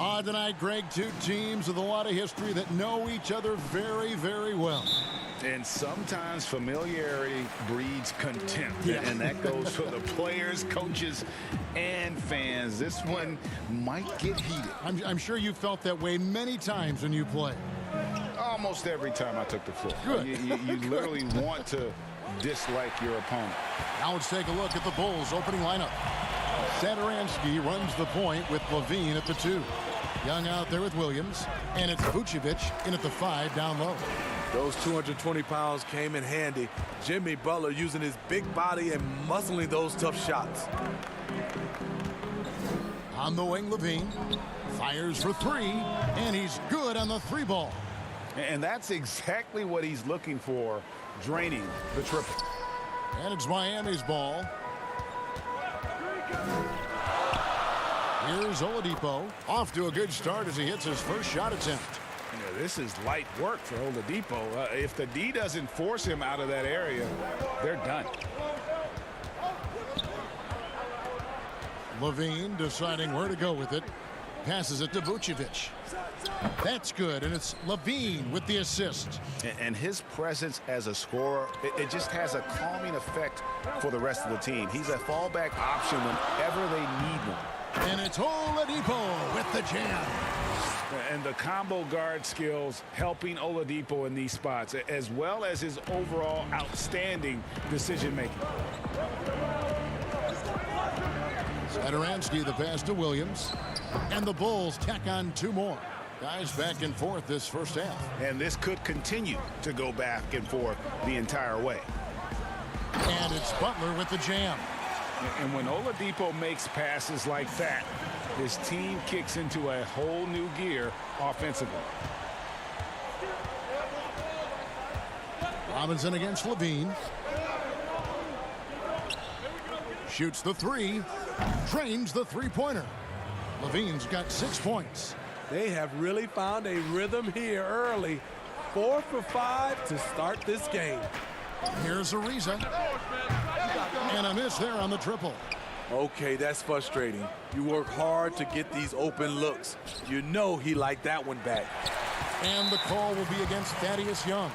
Tonight, Greg, two teams with a lot of history that know each other very, very well. And sometimes familiarity breeds contempt. Yeah. And that goes for the players, coaches, and fans. This one might get heated. I'm sure you felt that way many times when you play. Almost every time I took the floor. Good. You literally want to dislike your opponent. Now let's take a look at the Bulls' opening lineup. Satoransky runs the point with Levine at the 2. Young out there with Williams. And it's Vucevic in at the 5 down low. Those 220 pounds came in handy. Jimmy Butler using his big body and muscling those tough shots. On the wing, Levine fires for 3, and he's good on the 3 ball. And that's exactly what he's looking for, draining the triple. And it's Miami's ball. Here's Oladipo, off to a good start as he hits his first shot attempt. This is light work for Oladipo. If the D doesn't force him out of that area, they're done. Levine deciding where to go with it. Passes it to Vucevic. That's good, and it's Levine with the assist. And his presence as a scorer, it just has a calming effect for the rest of the team. He's a fallback option whenever they need one. And it's Oladipo with the jam. And the combo guard skills helping Oladipo in these spots, as well as his overall outstanding decision-making. Satoransky the pass to Williams. And the Bulls tack on 2 more. Guys back and forth this first half. And this could continue to go back and forth the entire way. And it's Butler with the jam. And when Oladipo makes passes like that, his team kicks into a whole new gear offensively. Robinson against Levine. Shoots the 3. Drains the 3-pointer. Levine's got 6 points. They have really found a rhythm here early. 4 for 5 to start this game. Here's Ariza. And a miss there on the triple. Okay, that's frustrating. You work hard to get these open looks. You know he liked that one back. And the call will be against Thaddeus Young.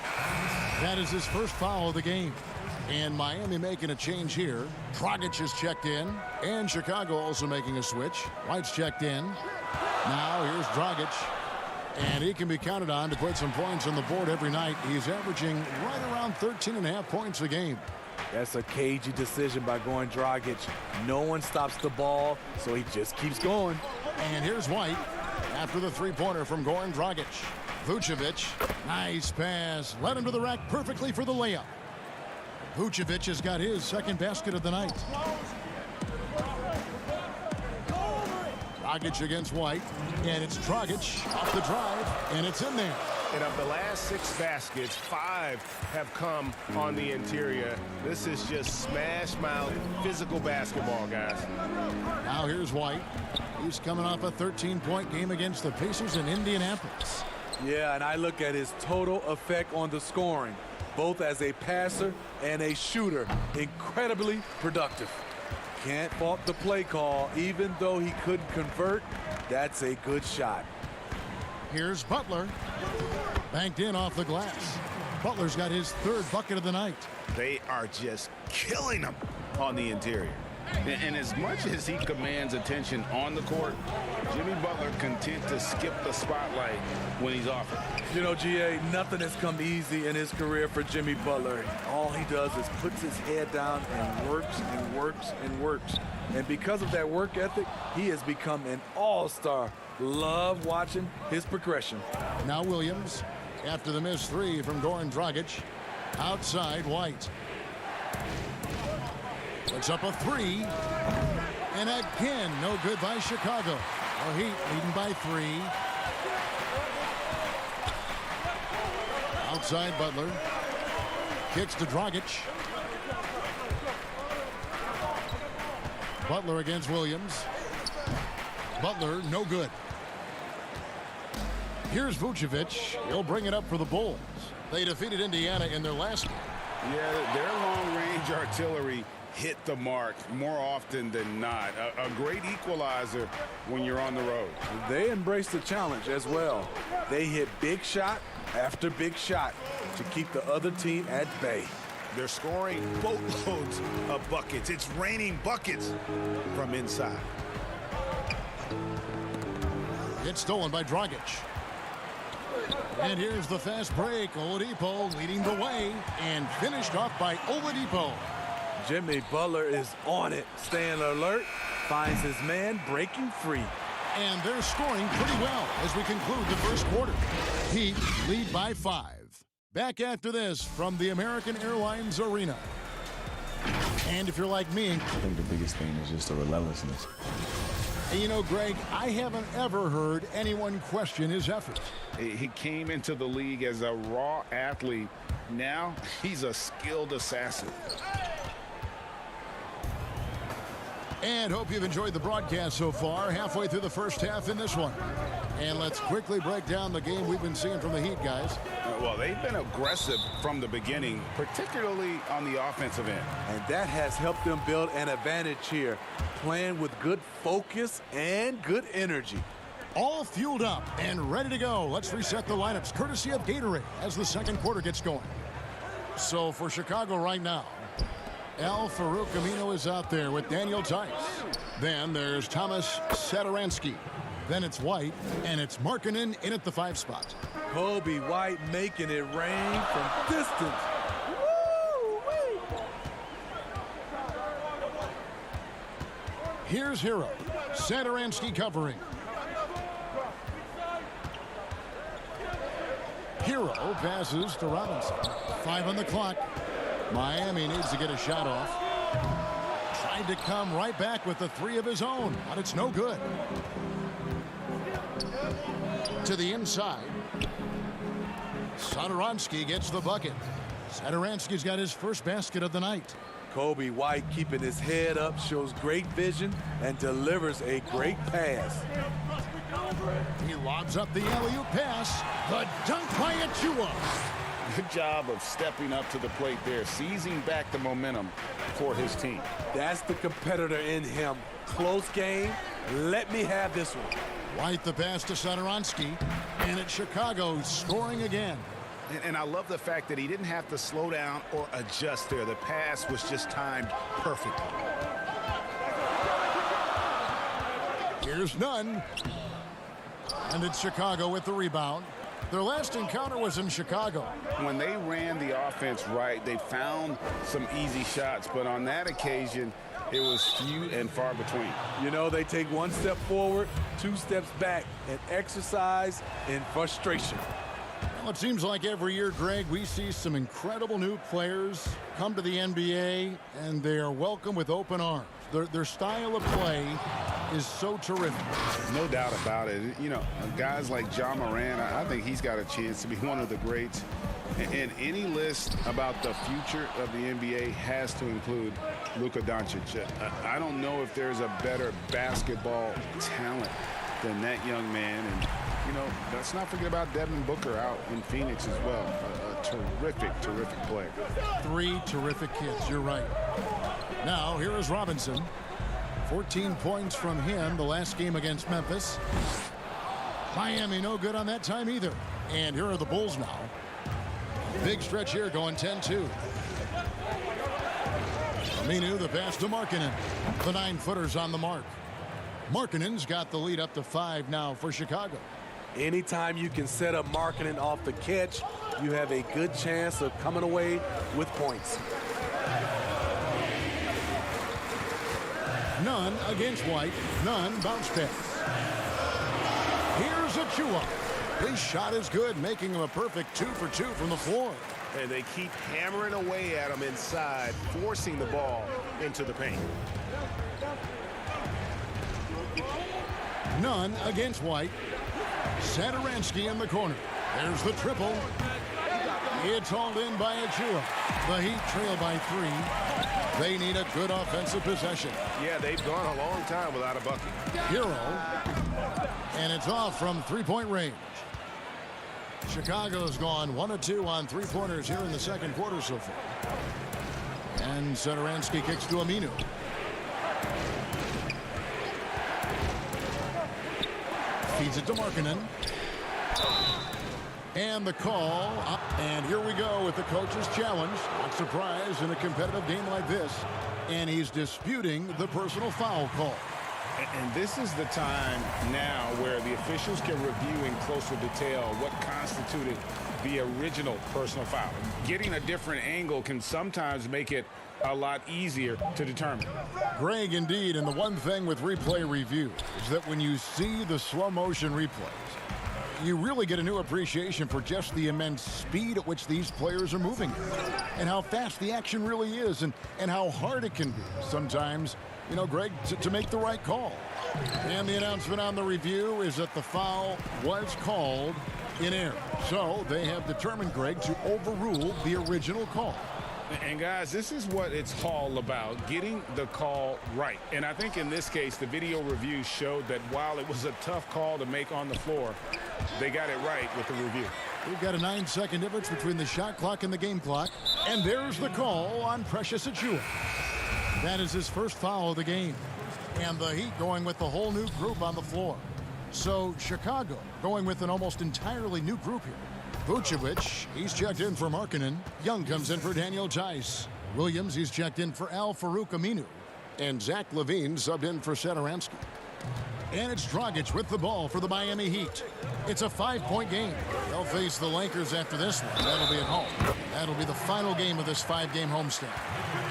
That is his first foul of the game. And Miami making a change here. Dragic has checked in. And Chicago also making a switch. White's checked in. Now here's Dragic. And he can be counted on to put some points on the board every night. He's averaging right around 13.5 points a game. That's a cagey decision by going Dragic. No one stops the ball, so he just keeps going. And here's White after the 3-pointer from Goran Dragic. Vucevic, nice pass. Led him to the rack perfectly for the layup. Vucevic has got his second basket of the night. Dragic against White. And it's Dragic off the drive. And it's in there. And of the last 6 baskets, 5 have come on the interior. This is just smash-mouth physical basketball, guys. Now here's White. He's coming off a 13-point game against the Pacers in Indianapolis. Yeah, and I look at his total effect on the scoring, both as a passer and a shooter. Incredibly productive. Can't fault the play call. Even though he couldn't convert, that's a good shot. Here's Butler. Banked in off the glass. Butler's got his 3rd bucket of the night. They are just killing him on the interior. And as much as he commands attention on the court, Jimmy Butler content to skip the spotlight when he's off it. You know, GA, nothing has come easy in his career for Jimmy Butler. All he does is puts his head down and works and works and works. And because of that work ethic, he has become an all-star. Love watching his progression. Now Williams, after the missed 3 from Goran Dragic. Outside White. Puts up a 3. And again, no good by Chicago. The Heat leading by 3. Outside Butler. Kicks to Dragic. Butler against Williams. Butler, no good. Here's Vucevic. He'll bring it up for the Bulls. They defeated Indiana in their last game. Yeah, their long-range artillery hit the mark more often than not. A great equalizer when you're on the road. They embrace the challenge as well. They hit big shot after big shot to keep the other team at bay. They're scoring boatloads of buckets. It's raining buckets from inside. It's stolen by Dragic. And here's the fast break. Oladipo leading the way and finished off by Oladipo. Jimmy Butler is on it, staying alert, finds his man breaking free. And they're scoring pretty well as we conclude the first quarter. Heat lead by 5. Back after this from the American Airlines Arena. And if you're like me, I think the biggest thing is just the relentlessness. you know, Greg, I haven't ever heard anyone question his effort. He came into the league as a raw athlete. Now he's a skilled assassin. And hope you've enjoyed the broadcast so far. Halfway through the first half in this one. And let's quickly break down the game we've been seeing from the Heat, guys. Well, they've been aggressive from the beginning, particularly on the offensive end. And that has helped them build an advantage here, playing with good focus and good energy. All fueled up and ready to go. Let's reset the lineups, courtesy of Gatorade, as the second quarter gets going. So for Chicago right now, Al-Farouq Amino is out there with Daniel Tice. Then there's Thomas Satoransky. Then it's White, and it's Markkanen in at the 5 spot. Kobe White making it rain from distance. Here's Hero. Satoransky covering. Hero passes to Robinson. 5 on the clock. Miami needs to get a shot off. Tried to come right back with the 3 of his own, but it's no good. To the inside. Satoransky gets the bucket. Satoransky's got his first basket of the night. Kobe White keeping his head up, shows great vision, and delivers a great pass. He lobs up the alley-oop pass. The dunk by Achua. Good job of stepping up to the plate there, seizing back the momentum for his team. That's the competitor in him. Close game. Let me have this one. White the pass to Satoransky. And it's Chicago scoring again. And I love the fact that he didn't have to slow down or adjust there. The pass was just timed perfectly. Here's Nunn. And it's Chicago with the rebound. Their last encounter was in Chicago. When they ran the offense right, they found some easy shots. But on that occasion, it was few and far between. You know, they take 1 step forward, 2 steps back, and exercise in frustration. Well, it seems like every year, Greg, we see some incredible new players come to the NBA, and they are welcome with open arms. Their style of play is so terrific. No doubt about it. You know, guys like Ja Morant, I think he's got a chance to be one of the greats. And any list about the future of the NBA has to include Luka Doncic. I don't know if there's a better basketball talent than that young man. And, you know, let's not forget about Devin Booker out in Phoenix as well. A terrific, terrific player. 3 terrific kids, you're right. Now, here is Robinson. 14 points from him the last game against Memphis. Miami no good on that time either. And here are the Bulls now. Big stretch here going 10-2. Aminu the pass to Markkanen. The 9-footer's on the mark. Markkanen's got the lead up to 5 now for Chicago. Anytime you can set up Markkanen off the catch, you have a good chance of coming away with points. Nunn against White. Nunn bounce pass. Here's Achua. His shot is good, making him a perfect 2 for 2 from the floor. And they keep hammering away at him inside, forcing the ball into the paint. Nunn against White. Satoransky in the corner. There's the triple. It's hauled in by Achua. The Heat trail by 3. They need a good offensive possession. Yeah, they've gone a long time without a bucket. Hero. And it's off from 3-point range. Chicago's gone 1 of 2 on 3-pointers here in the second quarter so far. And Satoransky kicks to Aminu. Feeds it to Markkanen. And the call. And here we go with the coach's challenge. Not surprised in a competitive game like this. And he's disputing the personal foul call. And this is the time now where the officials can review in closer detail what constituted the original personal foul. Getting a different angle can sometimes make it a lot easier to determine. Greg, indeed, and the one thing with replay review is that when you see the slow motion replays, you really get a new appreciation for just the immense speed at which these players are moving and how fast the action really is and how hard it can be sometimes, you know, Greg, to make the right call. And the announcement on the review is that the foul was called in error. So they have determined, Greg, to overrule the original call. And guys, this is what it's all about, getting the call right. And I think in this case, the video review showed that while it was a tough call to make on the floor, they got it right with the review. We've got a 9-second difference between the shot clock and the game clock. And there's the call on Precious Achiuwa. That is his first foul of the game. And the Heat going with the whole new group on the floor. So Chicago going with an almost entirely new group here. Vucevic, he's checked in for Markkanen. Young comes in for Daniel Tice. Williams, he's checked in for Al-Farouq Aminu. And Zach LaVine subbed in for Satoransky. And it's Dragic with the ball for the Miami Heat. It's a 5-point game. They'll face the Lakers after this one. That'll be at home. That'll be the final game of this 5-game homestand.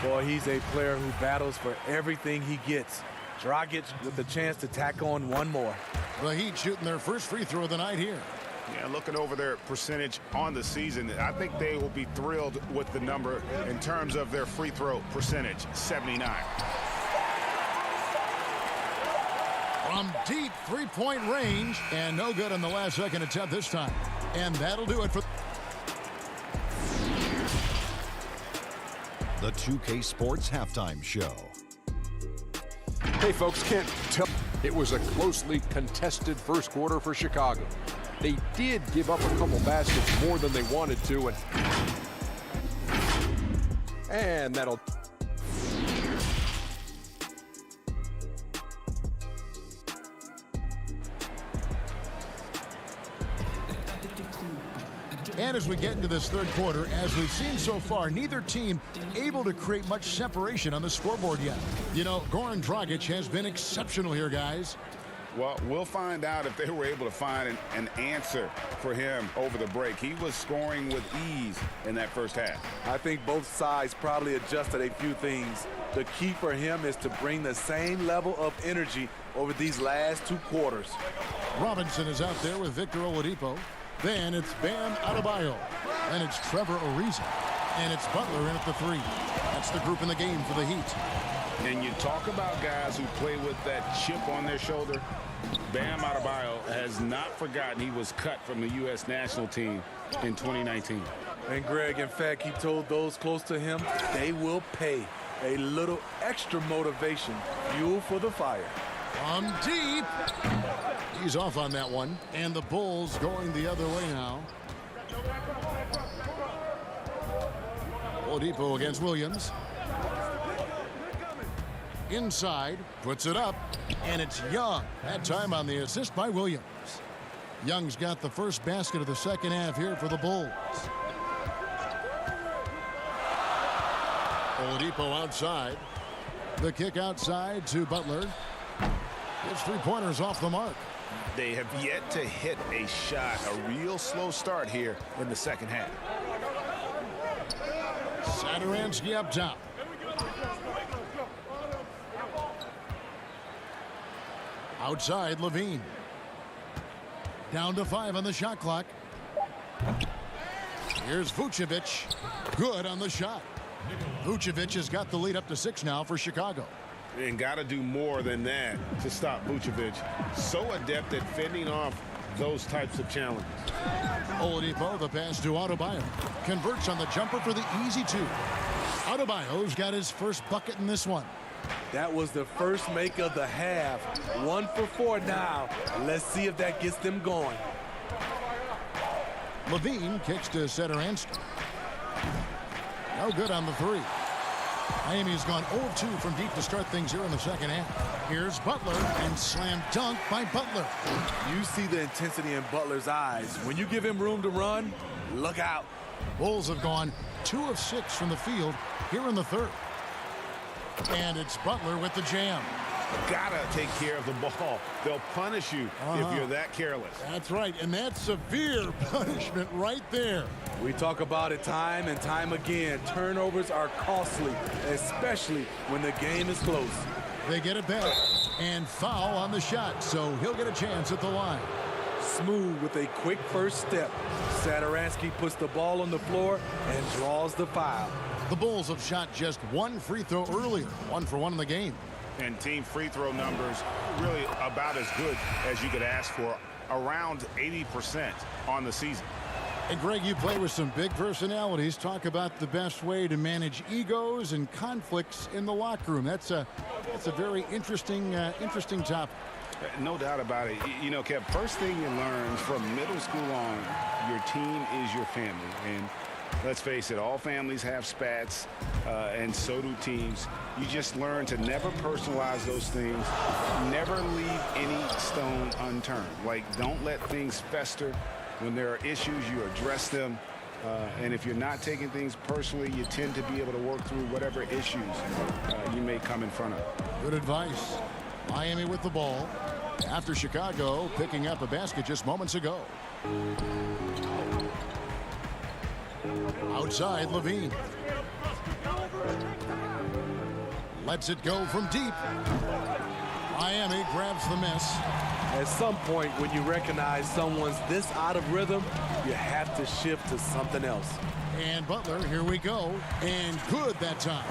Boy, he's a player who battles for everything he gets. Dragic with the chance to tack on one more. The Heat shooting their first free throw of the night here. Yeah, looking over their percentage on the season, I think they will be thrilled with the number in terms of their free throw percentage, 79. From deep three-point range, and no good on the last second attempt this time. And that'll do it for the 2K Sports Halftime Show. Hey folks, can't tell. It was a closely contested first quarter for Chicago. They did give up a couple baskets more than they wanted to, and that'll. And as we get into this third quarter, as we've seen so far, neither team able to create much separation on the scoreboard yet. You know, Goran Dragic has been exceptional here, guys. Well, we'll find out if they were able to find an answer for him over the break. He was scoring with ease in that first half. I think both sides probably adjusted a few things. The key for him is to bring the same level of energy over these last two quarters. Robinson is out there with Victor Oladipo. Then it's Bam Adebayo. And it's Trevor Ariza. And it's Butler in at the three. That's the group in the game for the Heat. And you talk about guys who play with that chip on their shoulder. Bam Adebayo has not forgotten he was cut from the U.S. national team in 2019. And Greg, in fact, he told those close to him they will pay. A little extra motivation, fuel for the fire. From deep. He's off on that one. And the Bulls going the other way now. Oladipo against Williams. Inside, puts it up, and it's Young. That time on the assist by Williams. Young's got the first basket of the second half here for the Bulls. Oladipo outside. The kick outside to Butler. His three-pointers off the mark. They have yet to hit a shot, a real slow start here in the second half. Satoransky up top. Outside, LaVine. Down to 5 on the shot clock. Here's Vucevic. Good on the shot. Vucevic has got the lead up to 6 now for Chicago. And got to do more than that to stop Vucevic. So adept at fending off those types of challenges. Oladipo, the pass to Adebayo. Converts on the jumper for the easy 2. Adebayo's got his first bucket in this one. That was the first make of the half. 1 for 4 now. Let's see if that gets them going. LaVine kicks to Satoransky. No good on the 3. Miami's gone 0-2 from deep to start things here in the second half. Here's Butler, and slam dunk by Butler. You see the intensity in Butler's eyes. When you give him room to run, look out. Bulls have gone 2 of 6 from the field here in the third. And it's Butler with the jam. Gotta take care of the ball. They'll punish you if you're that careless. That's right, and that's severe punishment right there. We talk about it time and time again. Turnovers are costly, especially when the game is close. They get it back, and foul on the shot, so he'll get a chance at the line. Smooth with a quick first step. Satoransky puts the ball on the floor and draws the foul. The Bulls have shot just 1 free throw earlier, 1 for 1 in the game. And team free throw numbers really about as good as you could ask for, around 80% on the season. And Greg, you play with some big personalities. Talk about the best way to manage egos and conflicts in the locker room. That's a very interesting topic. No doubt about it. You know, Kev, first thing you learn from middle school on, your team is your family. And let's face it, all families have spats, and so do teams. You just learn to never personalize those things, never leave any stone unturned. Like, don't let things fester. When there are issues, you address them. And if you're not taking things personally, you tend to be able to work through whatever issues you may come in front of. Good advice. Miami with the ball after Chicago picking up a basket just moments ago. Outside, Levine. Lets it go from deep. Miami grabs the miss. At some point, when you recognize someone's this out of rhythm, you have to shift to something else. And Butler, here we go. And good that time.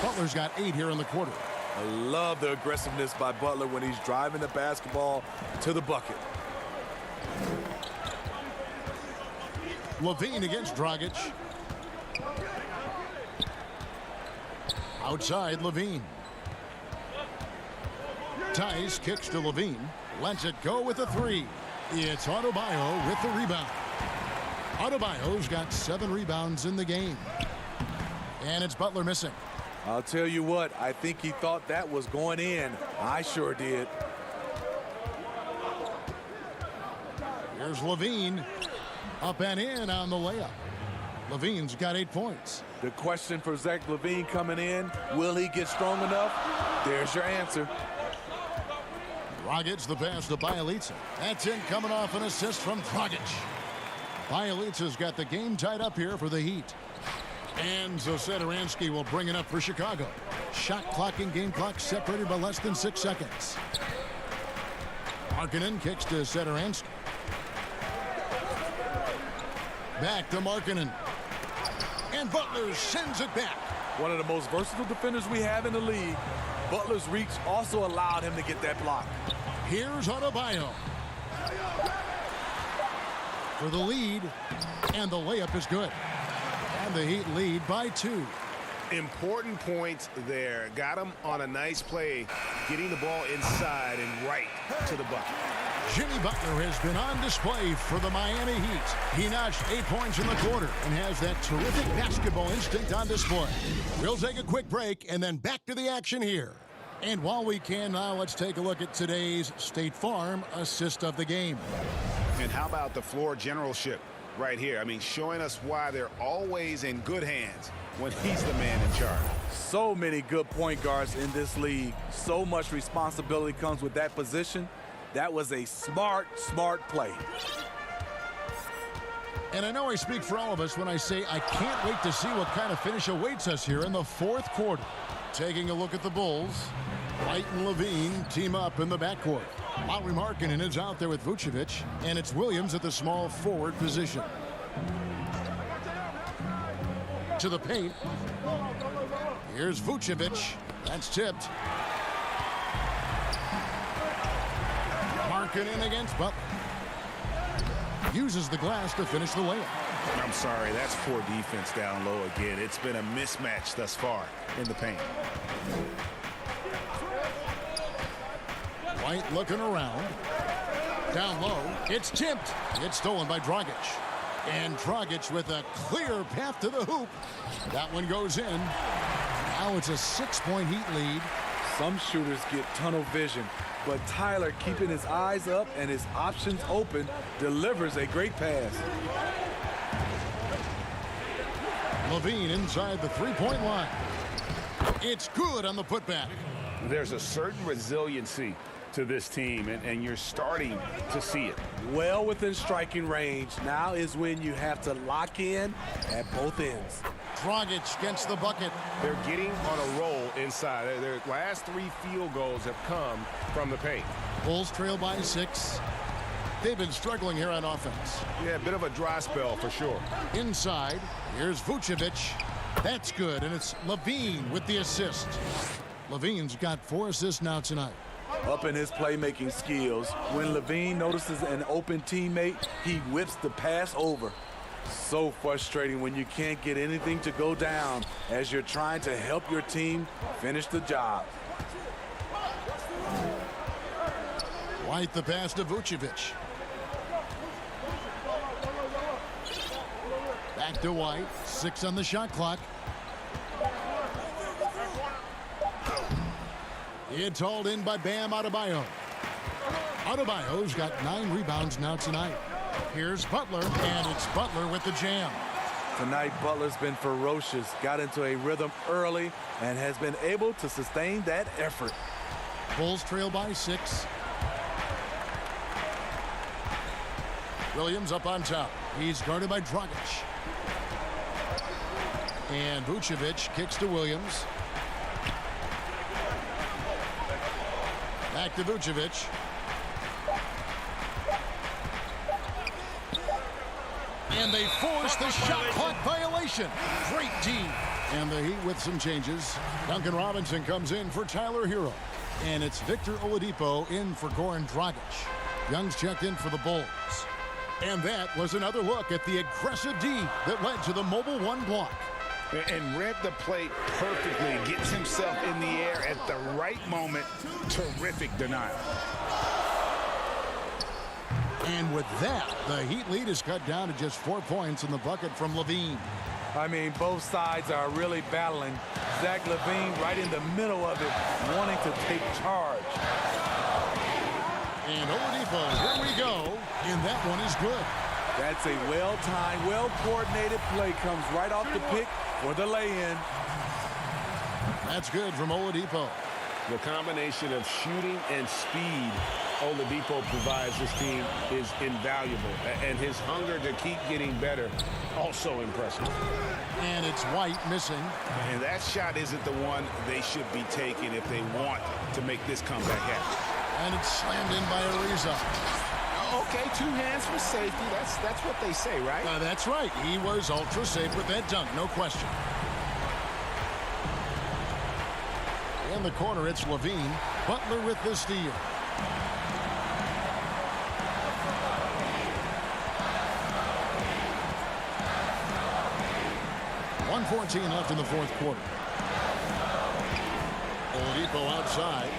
Butler's got 8 here in the quarter. I love the aggressiveness by Butler when he's driving the basketball to the bucket. Levine against Dragic. Outside, Levine. Tice kicks to Levine. Lets it go with a 3. It's Adebayo with the rebound. Adebayo's got 7 rebounds in the game. And it's Butler missing. I'll tell you what, I think he thought that was going in. I sure did. Here's Levine. Up and in on the layup. Levine's got 8 points. The question for Zach LaVine coming in, will he get strong enough? There's your answer. Dragic the pass to Bjelica. That's in, coming off an assist from Dragic. Bjelica's got the game tied up here for the Heat. And Satoransky will bring it up for Chicago. Shot clock and game clock separated by less than 6 seconds. Markkanen kicks to Satoransky. Back to Markkanen. And Butler sends it back. One of the most versatile defenders we have in the league. Butler's reach also allowed him to get that block. Here's Adebayo for the lead, and the layup is good. And the Heat lead by 2. Important points there. Got him on a nice play, getting the ball inside and right to the bucket. Jimmy Butler has been on display for the Miami Heat. He notched 8 points in the quarter and has that terrific basketball instinct on display. We'll take a quick break and then back to the action here. And while we can now, let's take a look at today's State Farm assist of the game. And how about the floor generalship right here? I mean, showing us why they're always in good hands when he's the man in charge. So many good point guards in this league. So much responsibility comes with that position. That was a smart play. And I know I speak for all of us when I say I can't wait to see what kind of finish awaits us here in the 4th quarter. Taking a look at the Bulls, White and Levine team up in the backcourt. Lauri Markkanen is out there with Vucevic, and it's Williams at the small forward position. To the paint. Here's Vucevic. That's tipped. Markkanen against Butler. Uses the glass to finish the layup. I'm sorry, that's poor defense down low again. It's been a mismatch thus far in the paint. White looking around. Down low. It's tipped. It's stolen by Dragic. And Dragic with a clear path to the hoop. That one goes in. Now Now it's a 6-point Heat lead. Some shooters get tunnel vision, but Tyler, keeping his eyes up and his options open, delivers a great pass. Levine inside the 3-point line. It's good on the putback. There's a certain resiliency to this team, and you're starting to see it. Well within striking range. Now is when you have to lock in at both ends. Dragic gets the bucket. They're getting on a roll inside. Their last 3 field goals have come from the paint. Bulls trail by 6. They've been struggling here on offense. Yeah, a bit of a dry spell for sure. Inside, here's Vucevic. That's good, and it's Levine with the assist. Levine's got 4 assists now tonight. Up in his playmaking skills, when Levine notices an open teammate, he whips the pass over. So frustrating when you can't get anything to go down as you're trying to help your team finish the job. White the pass to Vucevic. Back to White. 6 on the shot clock. It's hauled in by Bam Adebayo. Adebayo's got 9 rebounds now tonight. Here's Butler, and it's Butler with the jam. Tonight, Butler's been ferocious, got into a rhythm early, and has been able to sustain that effort. Bulls trail by 6. Williams up on top. He's guarded by Dragic. And Vucevic kicks to Williams. Back to Vucevic. And they force the shot clock violation. Great D. And the Heat with some changes. Duncan Robinson comes in for Tyler Hero. And it's Victor Oladipo in for Goran Dragic. Young's checked in for the Bulls. And that was another look at the aggressive D that led to the mobile 1 block. And read the play perfectly. Gets himself in the air at the right moment. Terrific denial. And with that, the Heat lead is cut down to just 4 points in the bucket from Levine. I mean, both sides are really battling. Zach LaVine right in the middle of it, wanting to take charge. And Oladipo, here we go. And that one is good. That's a well-timed, well-coordinated play. Comes right off the pick for the lay-in. That's good from Oladipo. The combination of shooting and speed Oladipo provides this team is invaluable. And his hunger to keep getting better, also impressive. And it's White missing. And that shot isn't the one they should be taking if they want to make this comeback happen. And it's slammed in by Ariza. Okay, 2 hands for safety. That's what they say, right? That's right. He was ultra safe with that dunk, no question. In the corner, it's Levine. Butler with the steal. .114 left in the 4th quarter. Oladipo outside.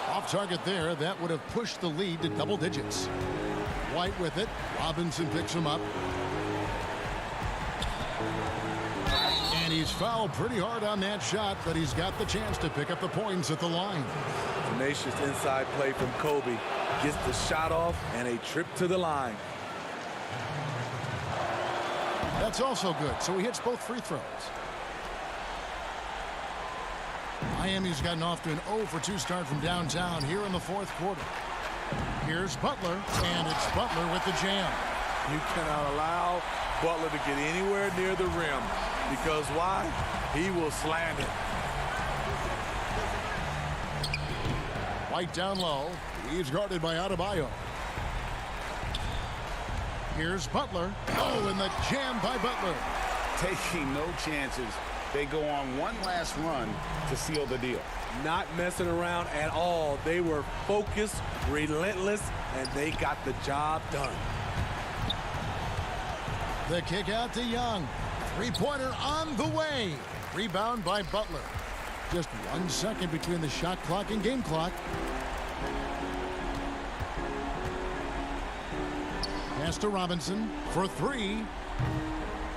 Off target there. That would have pushed the lead to double digits. White with it. Robinson picks him up. And he's fouled pretty hard on that shot, but he's got the chance to pick up the points at the line. Tenacious inside play from Kobe. Gets the shot off and a trip to the line. That's also good. So he hits both free throws. Miami's gotten off to an 0-for-2 start from downtown here in the 4th quarter. Here's Butler, and it's Butler with the jam. You cannot allow Butler to get anywhere near the rim. Because why? He will slam it. White down low. He's guarded by Adebayo. Here's Butler. Oh, and the jam by Butler. Taking no chances. They go on one last run to seal the deal. Not messing around at all. They were focused, relentless, and they got the job done. The kick out to Young. 3-pointer on the way. Rebound by Butler. Just 1 second between the shot clock and game clock. Pass to Robinson for 3.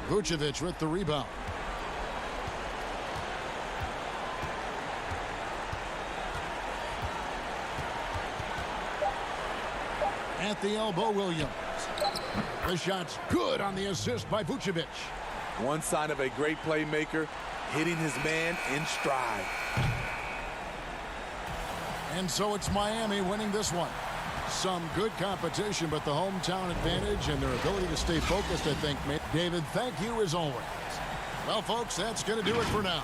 Vucevic with the rebound. At the elbow, Williams. The shot's good on the assist by Vucevic. One sign of a great playmaker, hitting his man in stride. And so it's Miami winning this one. Some good competition, but the hometown advantage and their ability to stay focused, I think. David, thank you as always. Well, folks, that's going to do it for now.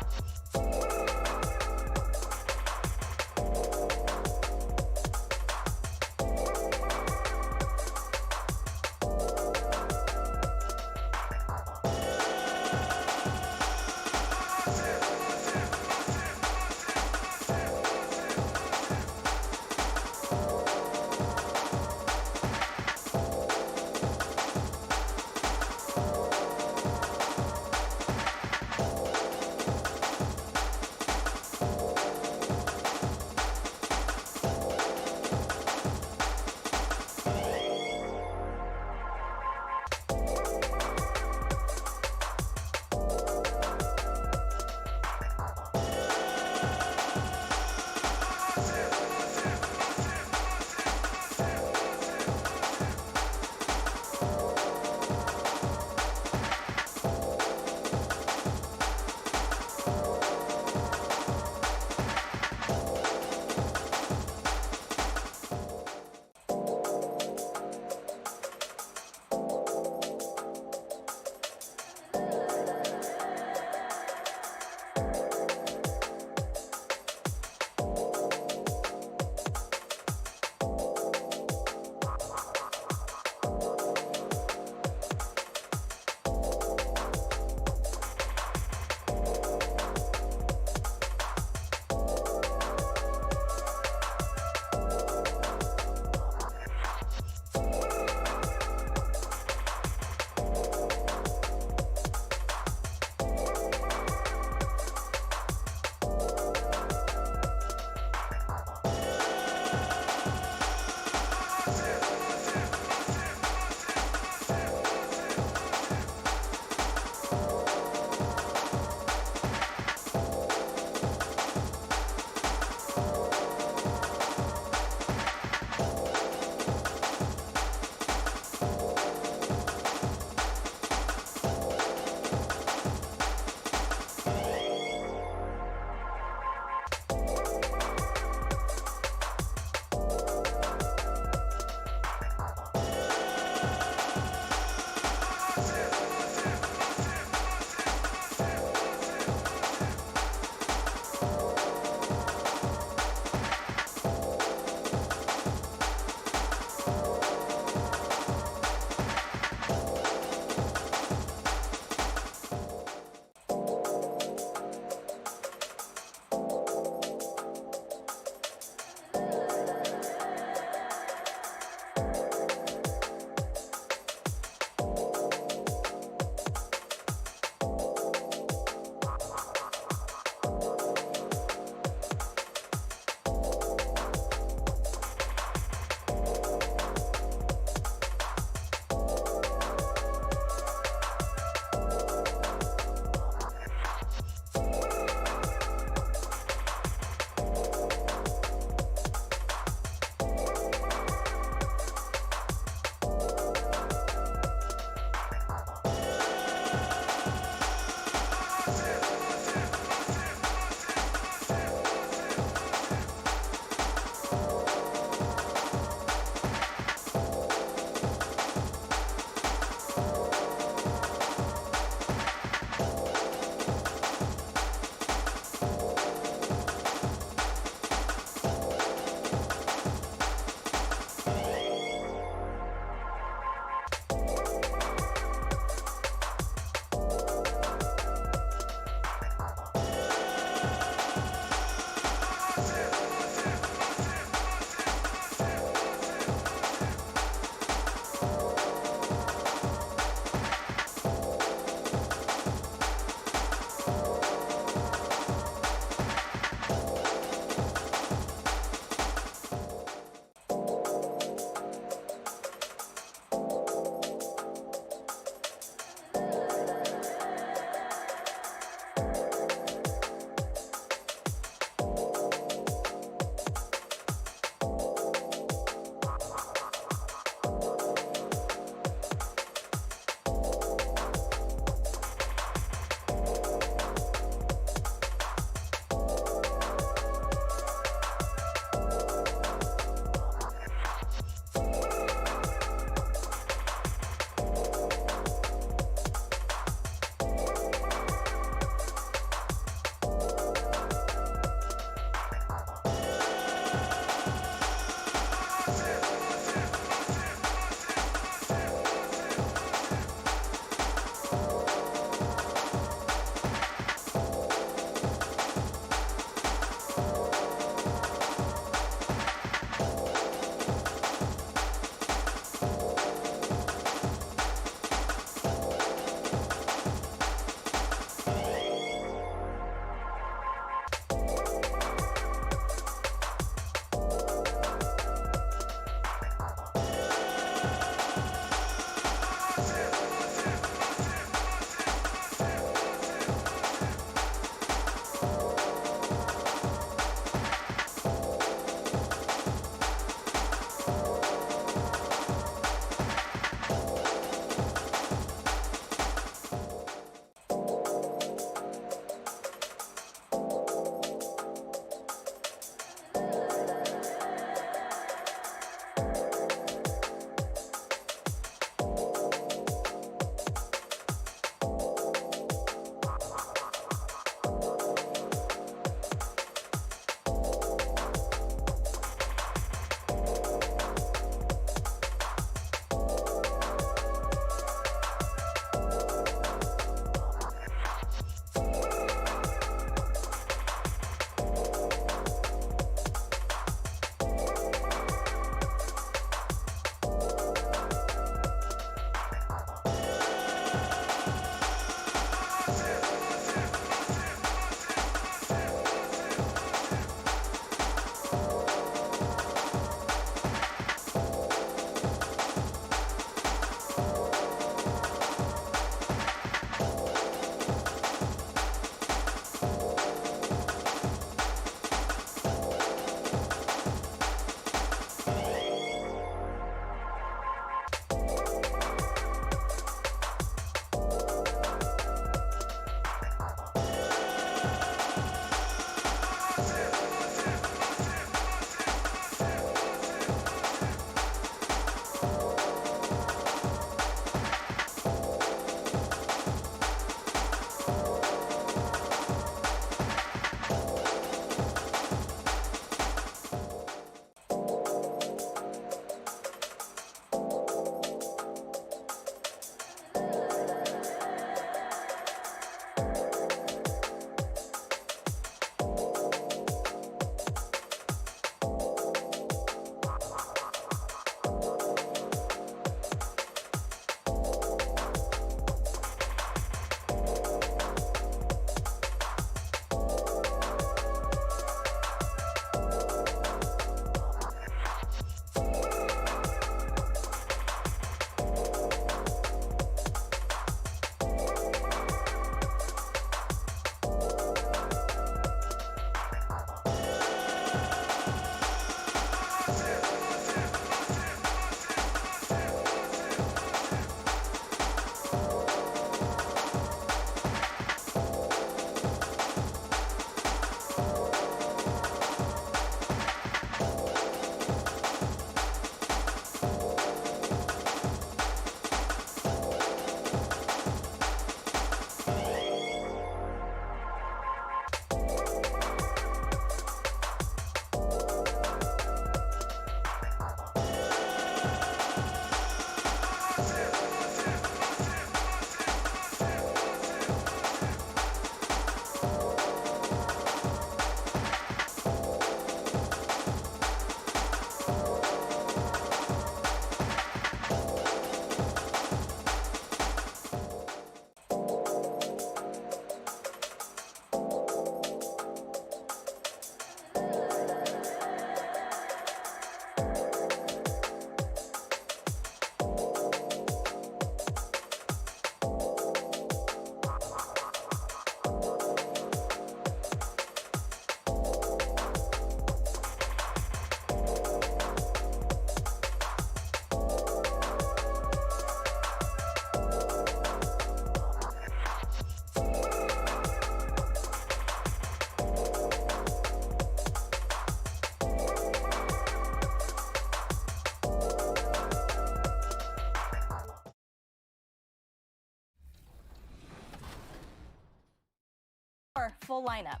our full lineup.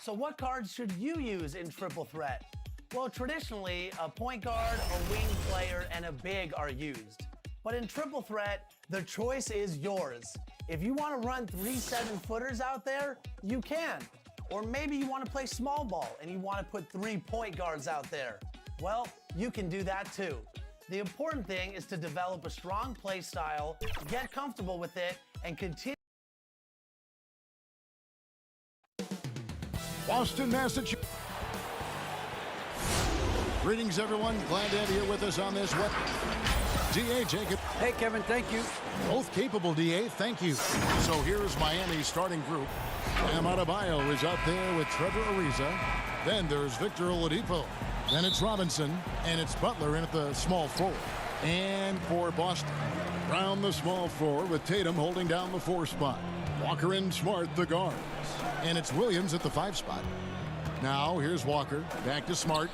So what cards should you use in triple threat? Well, traditionally, a point guard, a wing player, and a big are used. But in triple threat, the choice is yours. If you want to run 3 7-footers out there, you can. Or maybe you want to play small ball and you want to put 3 point guards out there. Well, you can do that too. The important thing is to develop a strong play style, get comfortable with it, and continue. Boston, Massachusetts. Greetings, everyone. Glad to have you with us on this web. DA, Jacob. Hey, Kevin, thank you. Both capable, DA. Thank you. So here's Miami's starting group. Bam Adebayo is out there with Trevor Ariza. Then there's Victor Oladipo. Then it's Robinson, and it's Butler in at the small forward. And for Boston, Brown the small forward with Tatum holding down the 4 spot. Walker and Smart the guards. And it's Williams at the 5 spot. Now here's Walker, back to Smart.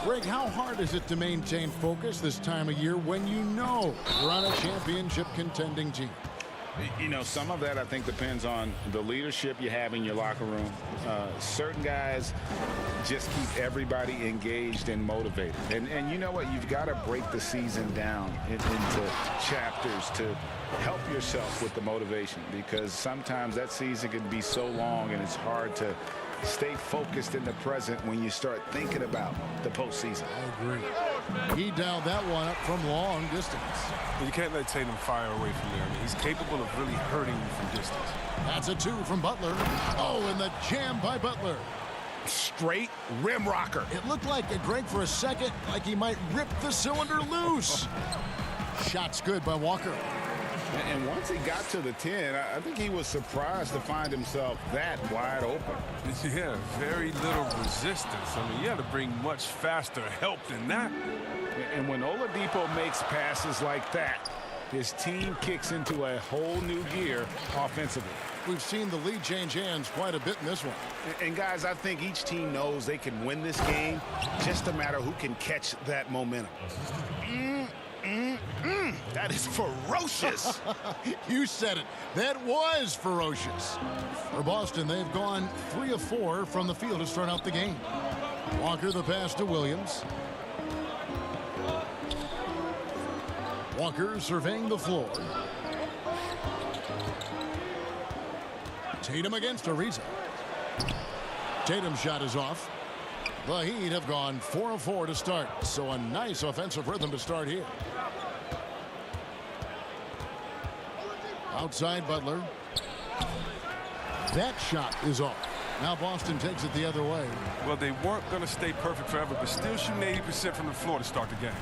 Greg, how hard is it to maintain focus this time of year when you know you're on a championship contending team? You know, some of that I think depends on the leadership you have in your locker room. Certain guys just keep everybody engaged and motivated. And you know what? You've got to break the season down into chapters to help yourself with the motivation, because sometimes that season can be so long and it's hard to stay focused in the present when you start thinking about the postseason. I agree. He dialed that one up from long distance. You can't let Tatum fire away from there. I mean, he's capable of really hurting you from distance. That's a 2 from Butler. Oh, and the jam by Butler. Straight rim rocker. It looked like, Greg, for a second, like he might rip the cylinder loose. Shot's good by Walker. And once he got to the 10, I think he was surprised to find himself that wide open. Yeah, very little resistance. I mean, you had to bring much faster help than that. And when Oladipo makes passes like that, his team kicks into a whole new gear offensively. We've seen the lead change hands quite a bit in this one. And guys, I think each team knows they can win this game, just a matter who can catch that momentum. That is ferocious. You said it. That was ferocious. For Boston, they've gone 3 of 4 from the field to start out the game. Walker the pass to Williams. Walker surveying the floor. Tatum against Ariza. Tatum's shot is off. The Heat have gone 4 of 4 to start, so a nice offensive rhythm to start here. Outside Butler. That shot is off. Now Boston takes it the other way. Well, they weren't going to stay perfect forever, but still shooting 80% from the floor to start the game.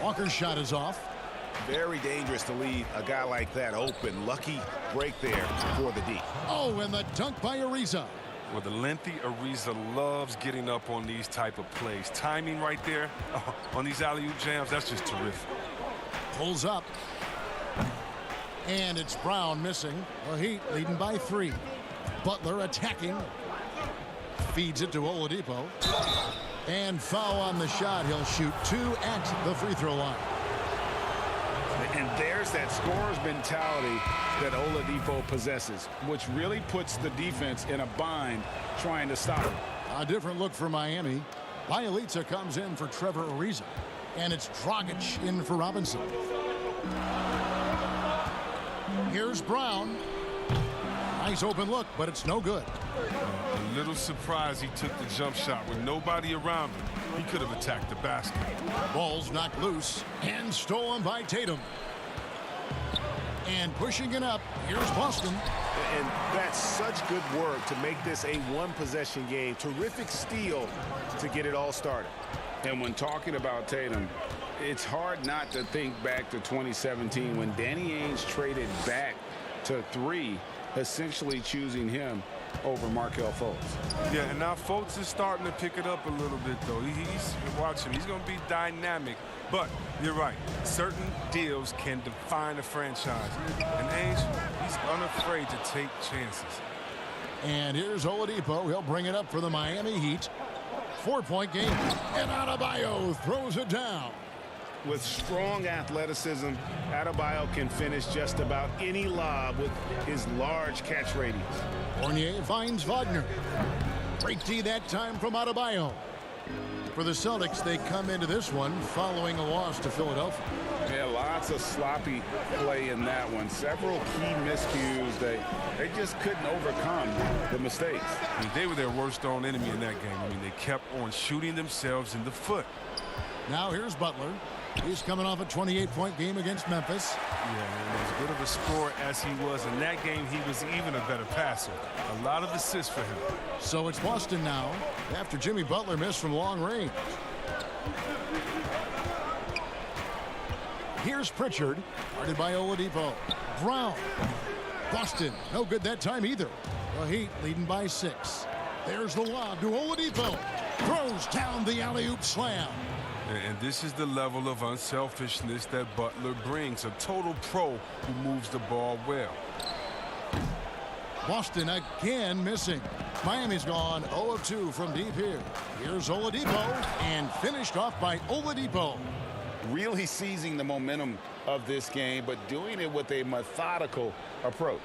Walker's shot is off. Very dangerous to leave a guy like that open. Lucky break there for the D. Oh, and the dunk by Ariza. Well, the lengthy Ariza loves getting up on these type of plays. Timing right there on these alley-oop jams, that's just terrific. Pulls up. And it's Brown missing. The Heat leading by 3. Butler attacking. Feeds it to Oladipo. And foul on the shot. He'll shoot 2 at the free throw line. And there's that scorer's mentality that Oladipo possesses, which really puts the defense in a bind trying to stop him. A different look for Miami. Bielitsa comes in for Trevor Ariza. And it's Dragic in for Robinson. Here's Brown. Nice open look, but it's no good. A little surprised he took the jump shot with nobody around him. He could have attacked the basket. Ball's knocked loose and stolen by Tatum. And pushing it up, here's Boston. And that's such good work to make this a 1-possession game. Terrific steal to get it all started. And when talking about Tatum, it's hard not to think back to 2017 when Danny Ainge traded back to 3, essentially choosing him over Markelle Fultz. Yeah, and now Fultz is starting to pick it up a little bit, though. He's watching. He's going to be dynamic. But you're right. Certain deals can define a franchise. And Ainge, he's unafraid to take chances. And here's Oladipo. He'll bring it up for the Miami Heat. 4-point game. And Adebayo throws it down. With strong athleticism, Adebayo can finish just about any lob with his large catch radius. Fournier finds Wagner. Great D that time from Adebayo. For the Celtics, they come into this one following a loss to Philadelphia. Yeah, lots of sloppy play in that one. Several key miscues. They just couldn't overcome the mistakes. I mean, they were their worst own enemy in that game. I mean, they kept on shooting themselves in the foot. Now here's Butler. He's coming off a 28-point game against Memphis. Yeah, and as good of a scorer as he was in that game, he was even a better passer. A lot of assists for him. So it's Boston now after Jimmy Butler missed from long range. Here's Pritchard, guarded by Oladipo. Brown. Boston, no good that time either. The Heat leading by 6. There's the lob to Oladipo. Throws down the alley-oop slam. And this is the level of unselfishness that Butler brings. A total pro who moves the ball well. Boston again missing. Miami's gone 0 of 2 from deep here. Here's Oladipo, and finished off by Oladipo. Really seizing the momentum of this game, but doing it with a methodical approach.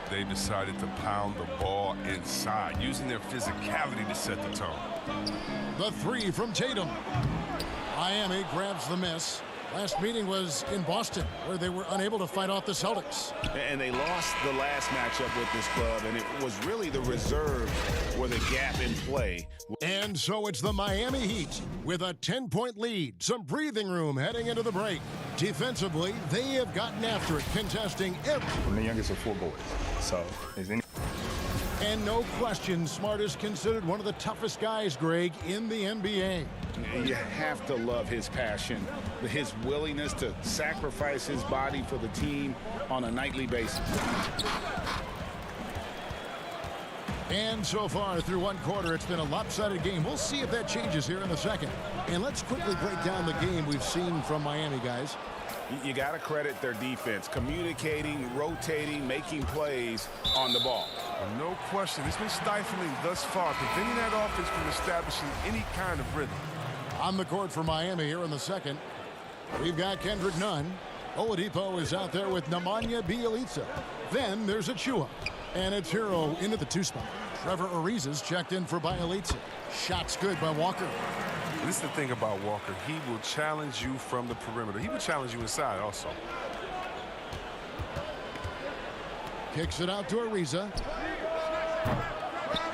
They decided to pound the ball inside, using their physicality to set the tone. The 3 from Tatum. Miami grabs the miss. Last meeting was in Boston, where they were unable to fight off the Celtics. And they lost the last matchup with this club, and it was really the reserves were the gap in play. And so it's the Miami Heat with a 10-point lead, some breathing room heading into the break. Defensively, they have gotten after it, contesting every... I'm the youngest of 4 boys, so is any... And no question, Smart is considered one of the toughest guys, Greg, in the NBA. You have to love his passion, his willingness to sacrifice his body for the team on a nightly basis. And so far through one quarter, it's been a lopsided game. We'll see if that changes here in the second. And let's quickly break down the game we've seen from Miami, guys. You got to credit their defense, communicating, rotating, making plays on the ball. No question, it's been stifling thus far, preventing that offense from establishing any kind of rhythm. On the court for Miami here in the second, we've got Kendrick Nunn. Oladipo is out there with Nemanja Bjelica. Then there's Achua. And it's Hero into the 2 spot. Trevor Ariza's checked in for Bjelica. Shot's good by Walker. This is the thing about Walker. He will challenge you from the perimeter. He will challenge you inside also. Kicks it out to Ariza.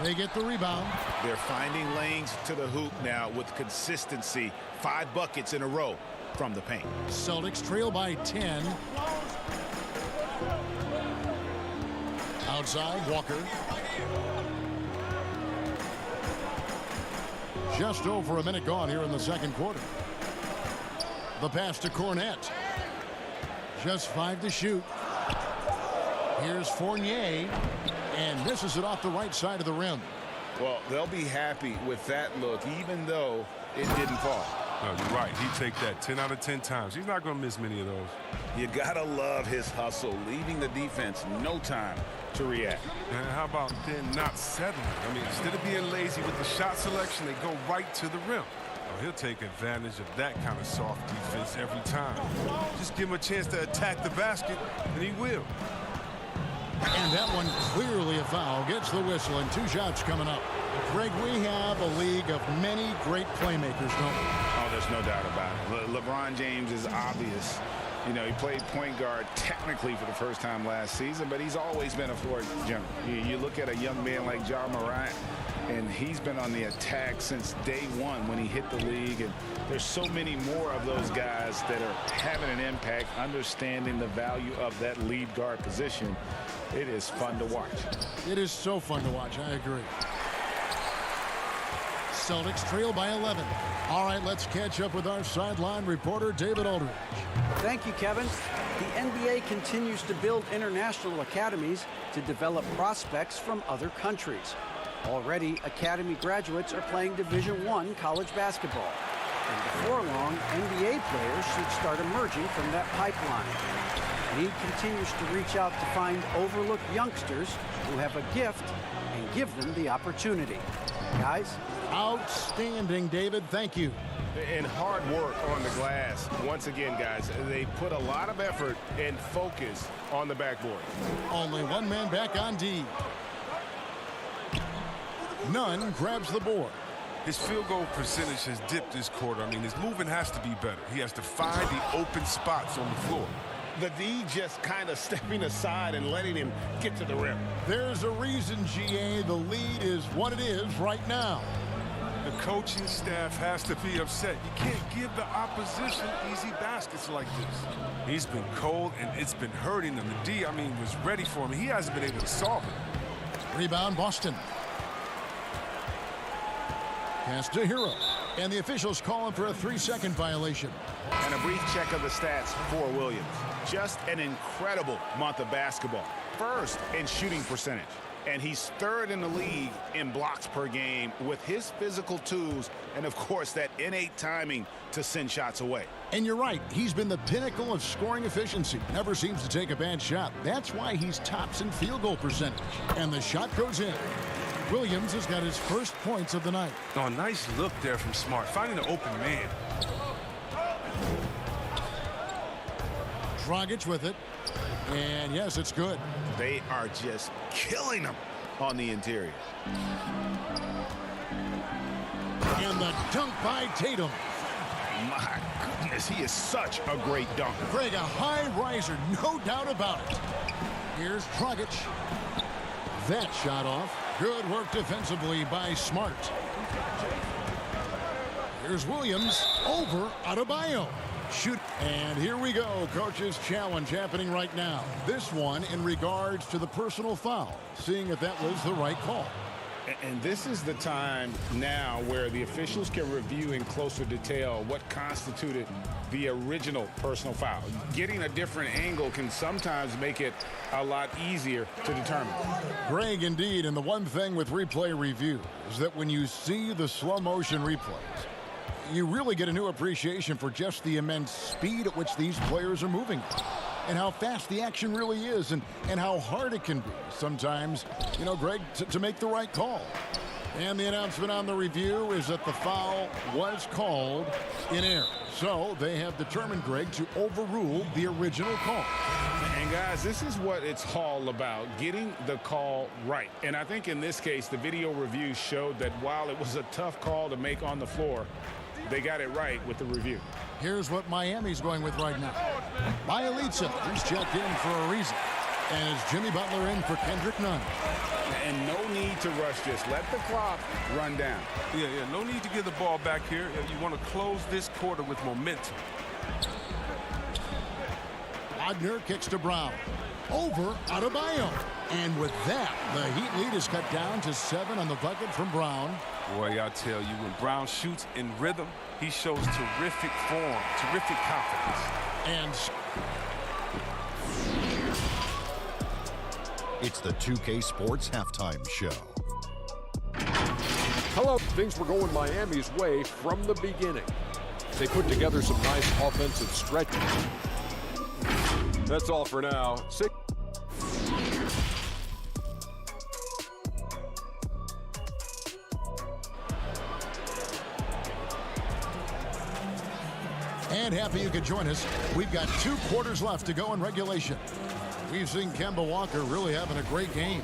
They get the rebound. They're finding lanes to the hoop now with consistency. 5 buckets in a row from the paint. Celtics trail by 10. Outside, Walker. Just over a minute gone here in the second quarter. The pass to Cornette. Just 5 to shoot. Here's Fournier, and misses it off the right side of the rim. Well, they'll be happy with that look, even though it didn't fall. No, you're right. He'd take that 10 out of 10 times. He's not going to miss many of those. You got to love his hustle, leaving the defense no time to react. And how about then not settling? I mean, instead of being lazy with the shot selection, they go right to the rim. Oh, he'll take advantage of that kind of soft defense every time. Just give him a chance to attack the basket, and he will. And that one clearly a foul. Gets the whistle, and 2 shots coming up. Greg, we have a league of many great playmakers, don't we? Oh, there's no doubt about it. LeBron James is obvious. You know, he played point guard technically for the first time last season, but he's always been a floor general. You look at a young man like Ja Morant, and he's been on the attack since day 1 when he hit the league. And there's so many more of those guys that are having an impact, understanding the value of that lead guard position. It is fun to watch. It is so fun to watch. I agree. Celtics trail by 11. All right, let's catch up with our sideline reporter, David Aldridge. Thank you, Kevin. The NBA continues to build international academies to develop prospects from other countries. Already, academy graduates are playing Division I college basketball. And before long, NBA players should start emerging from that pipeline. And he continues to reach out to find overlooked youngsters who have a gift and give them the opportunity. Guys, Outstanding, David. Thank you. And hard work on the glass. Once again, guys, they put a lot of effort and focus on the backboard. Only one man back on D. Nunn grabs the board. His field goal percentage has dipped this quarter. I mean, his movement has to be better. He has to find the open spots on the floor. The D just kind of stepping aside and letting him get to the rim. There's a reason, GA, the lead is what it is right now. The coaching staff has to be upset. You can't give the opposition easy baskets like this. He's been cold, and it's been hurting him. The D, I mean, was ready for him. He hasn't been able to solve it. Rebound, Boston. Pass to Hero. And the officials call him for a 3-second violation. And a brief check of the stats for Williams. Just an incredible month of basketball. First in shooting percentage. And he's third in the league in blocks per game with his physical tools and, of course, that innate timing to send shots away. And you're right. He's been the pinnacle of scoring efficiency. Never seems to take a bad shot. That's why he's tops in field goal percentage. And the shot goes in. Williams has got his first points of the night. Oh, nice look there from Smart, finding an open man. Dragic with it. And yes, it's good. They are just killing them on the interior. And the dunk by Tatum. My goodness, he is such a great dunker. Greg, a high riser, no doubt about it. Here's Dragic. That shot off. Good work defensively by Smart. Here's Williams over Adebayo. Shoot. And here we go. Coach's challenge happening right now. This one in regards to the personal foul. Seeing if that was the right call. And this is the time now where the officials can review in closer detail what constituted the original personal foul. Getting a different angle can sometimes make it a lot easier to determine. Greg, indeed, and the one thing with replay review is that when you see the slow motion replays, you really get a new appreciation for just the immense speed at which these players are moving. And how fast the action really is, and how hard it can be sometimes, you know, Greg, to make the right call. And the announcement on the review is that the foul was called in error. So they have determined, Greg, to overrule the original call. And guys, this is what it's all about, getting the call right. And I think in this case, the video review showed that while it was a tough call to make on the floor, they got it right with the review. Here's what Miami's going with right now. Bielitsa, he's checked in for a reason. And it's Jimmy Butler in for Kendrick Nunn. And no need to rush this. Let the clock run down. Yeah, no need to give the ball back here. You want to close this quarter with momentum. Wagner kicks to Brown. Over Adebayo. And with that, the Heat lead is cut down to 7 on the bucket from Brown. Boy, I tell you, when Brown shoots in rhythm, he shows terrific form, terrific confidence. And it's the 2K Sports Halftime Show. Hello. Things were going Miami's way from the beginning. They put together some nice offensive stretches. That's all for now. And happy you could join us. We've got 2 quarters left to go in regulation. We've seen Kemba Walker really having a great game.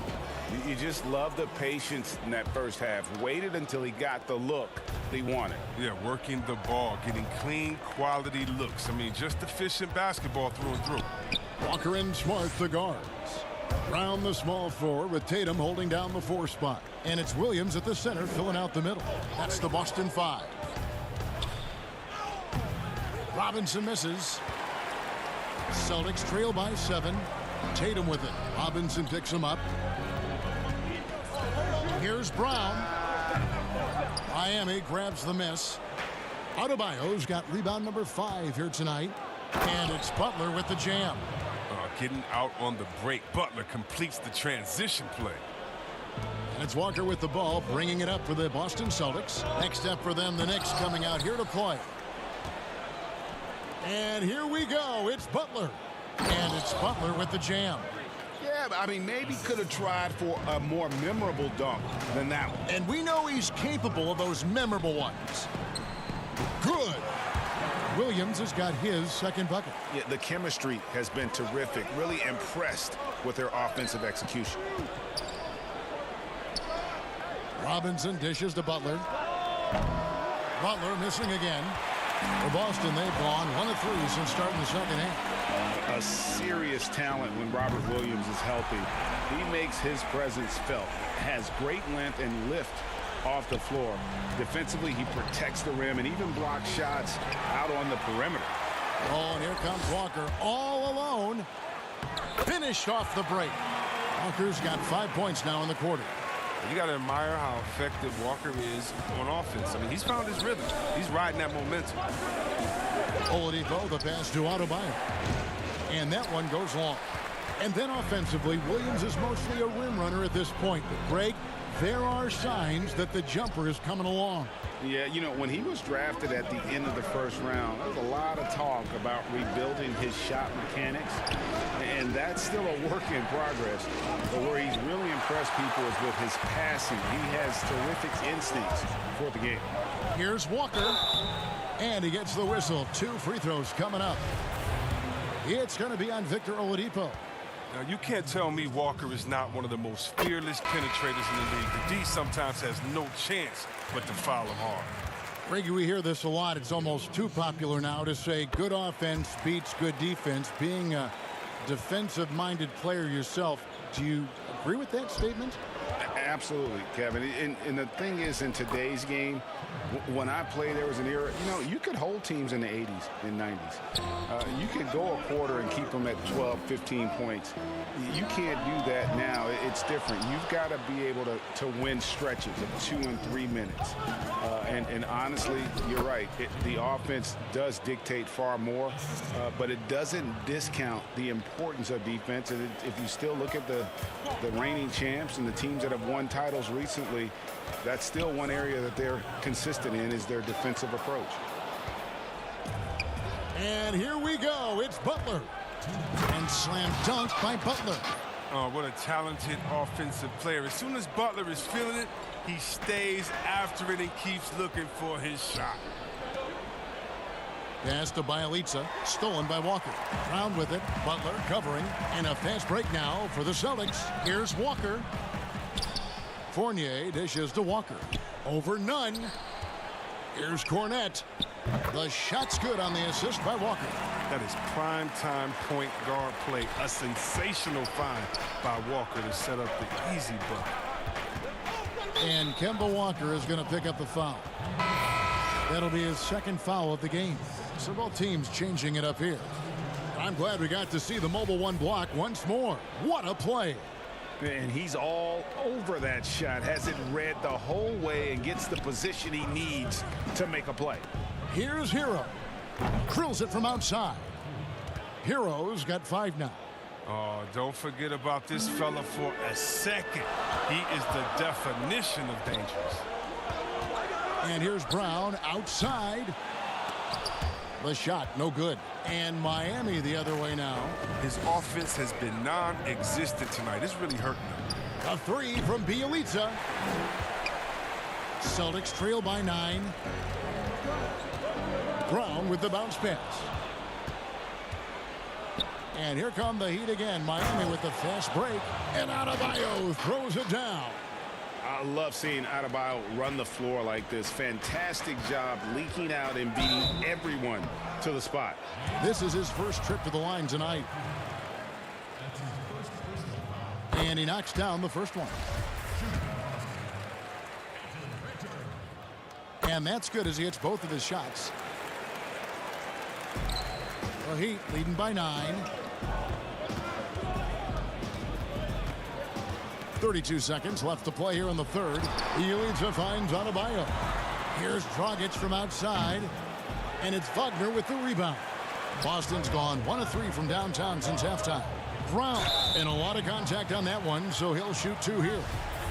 You just love the patience in that first half. Waited until he got the look he wanted. Yeah, working the ball, getting clean, quality looks. I mean, just efficient basketball through and through. Walker and Smart, the guards. Brown, the small forward, with Tatum holding down the 4 spot. And it's Williams at the center, filling out the middle. That's the Boston 5. Robinson misses. Celtics trail by 7. Tatum with it. Robinson picks him up. Here's Brown. Miami grabs the miss. Adebayo's got rebound number 5 here tonight. And it's Butler with the jam. Getting out on the break. Butler completes the transition play. And it's Walker with the ball, bringing it up for the Boston Celtics. Next up for them, the Knicks coming out here to play. And here we go. It's Butler. And it's Butler with the jam. Yeah, I mean, maybe could have tried for a more memorable dunk than that one. And we know he's capable of those memorable ones. Good. Williams has got his second bucket. Yeah, the chemistry has been terrific. Really impressed with their offensive execution. Robinson dishes to Butler. Butler missing again. For Boston, they've gone 1 of 3 since starting the second half. A serious talent when Robert Williams is healthy. He makes his presence felt. Has great length and lift off the floor. Defensively, he protects the rim and even blocks shots out on the perimeter. Oh, and here comes Walker all alone. Finished off the break. Walker's got 5 points now in the quarter. You got to admire how effective Walker is on offense. I mean, he's found his rhythm. He's riding that momentum. Oladipo, the pass to Adebayo. And that one goes long. And then offensively, Williams is mostly a rim runner at this point. Greg, there are signs that the jumper is coming along. Yeah, you know, when he was drafted at the end of the first round, there was a lot of talk about rebuilding his shot mechanics. And that's still a work in progress. But where he's really impressed people is with his passing. He has terrific instincts for the game. Here's Walker. And he gets the whistle. 2 free throws coming up. It's going to be on Victor Oladipo. Now, you can't tell me Walker is not one of the most fearless penetrators in the league. The D sometimes has no chance but to foul him hard. Reggie, we hear this a lot. It's almost too popular now to say good offense beats good defense. Being a defensive-minded player yourself, do you agree with that statement? Absolutely, Kevin. And the thing is, in today's game, when I played, there was an era, you know, you could hold teams in the 80s and 90s. You could go a quarter and keep them at 12, 15 points. You can't do that now. It's different. You've got to be able to win stretches of 2 and 3 minutes. And honestly, you're right. The offense does dictate far more, but it doesn't discount the importance of defense. And if you still look at the reigning champs and the teams that have won titles recently, that's still one area that they're consistent in, is their defensive approach. And here we go. It's Butler. And slam dunk by Butler. Oh, what a talented offensive player. As soon as Butler is feeling it, he stays after it and keeps looking for his shot. Pass to Bielitsa, stolen by Walker. Brown with it, Butler covering, and a fast break now for the Celtics. Here's Walker. Fournier dishes to Walker. Over none. Here's Cornette. The shot's good on the assist by Walker. That is prime-time point guard play. A sensational find by Walker to set up the easy bucket. And Kemba Walker is going to pick up the foul. That'll be his second foul of the game. So both teams changing it up here. I'm glad we got to see the mobile one block once more. What a play. And he's all over that shot. Has it read the whole way and gets the position he needs to make a play. Here's Hero. Drills it from outside. Hero's got 5 now. Oh, don't forget about this fella for a second. He is the definition of dangerous. And here's Brown outside. The shot, no good. And Miami the other way now. His offense has been non-existent tonight. It's really hurting him. A 3 from Bielitsa. Celtics trail by 9. Brown with the bounce pass. And here come the Heat again. Miami with the fast break. And Adebayo throws it down. I love seeing Adebayo run the floor like this. Fantastic job leaking out and beating everyone to the spot. This is his first trip to the line tonight. And he knocks down the first one. And that's good as he hits both of his shots. The Heat leading by 9. 32 seconds left to play here in the third. Bielitsa finds Adebayo. Here's Dragic from outside. And it's Wagner with the rebound. Boston's gone 1 of 3 from downtown since halftime. Brown, and a lot of contact on that one, so he'll shoot 2 here.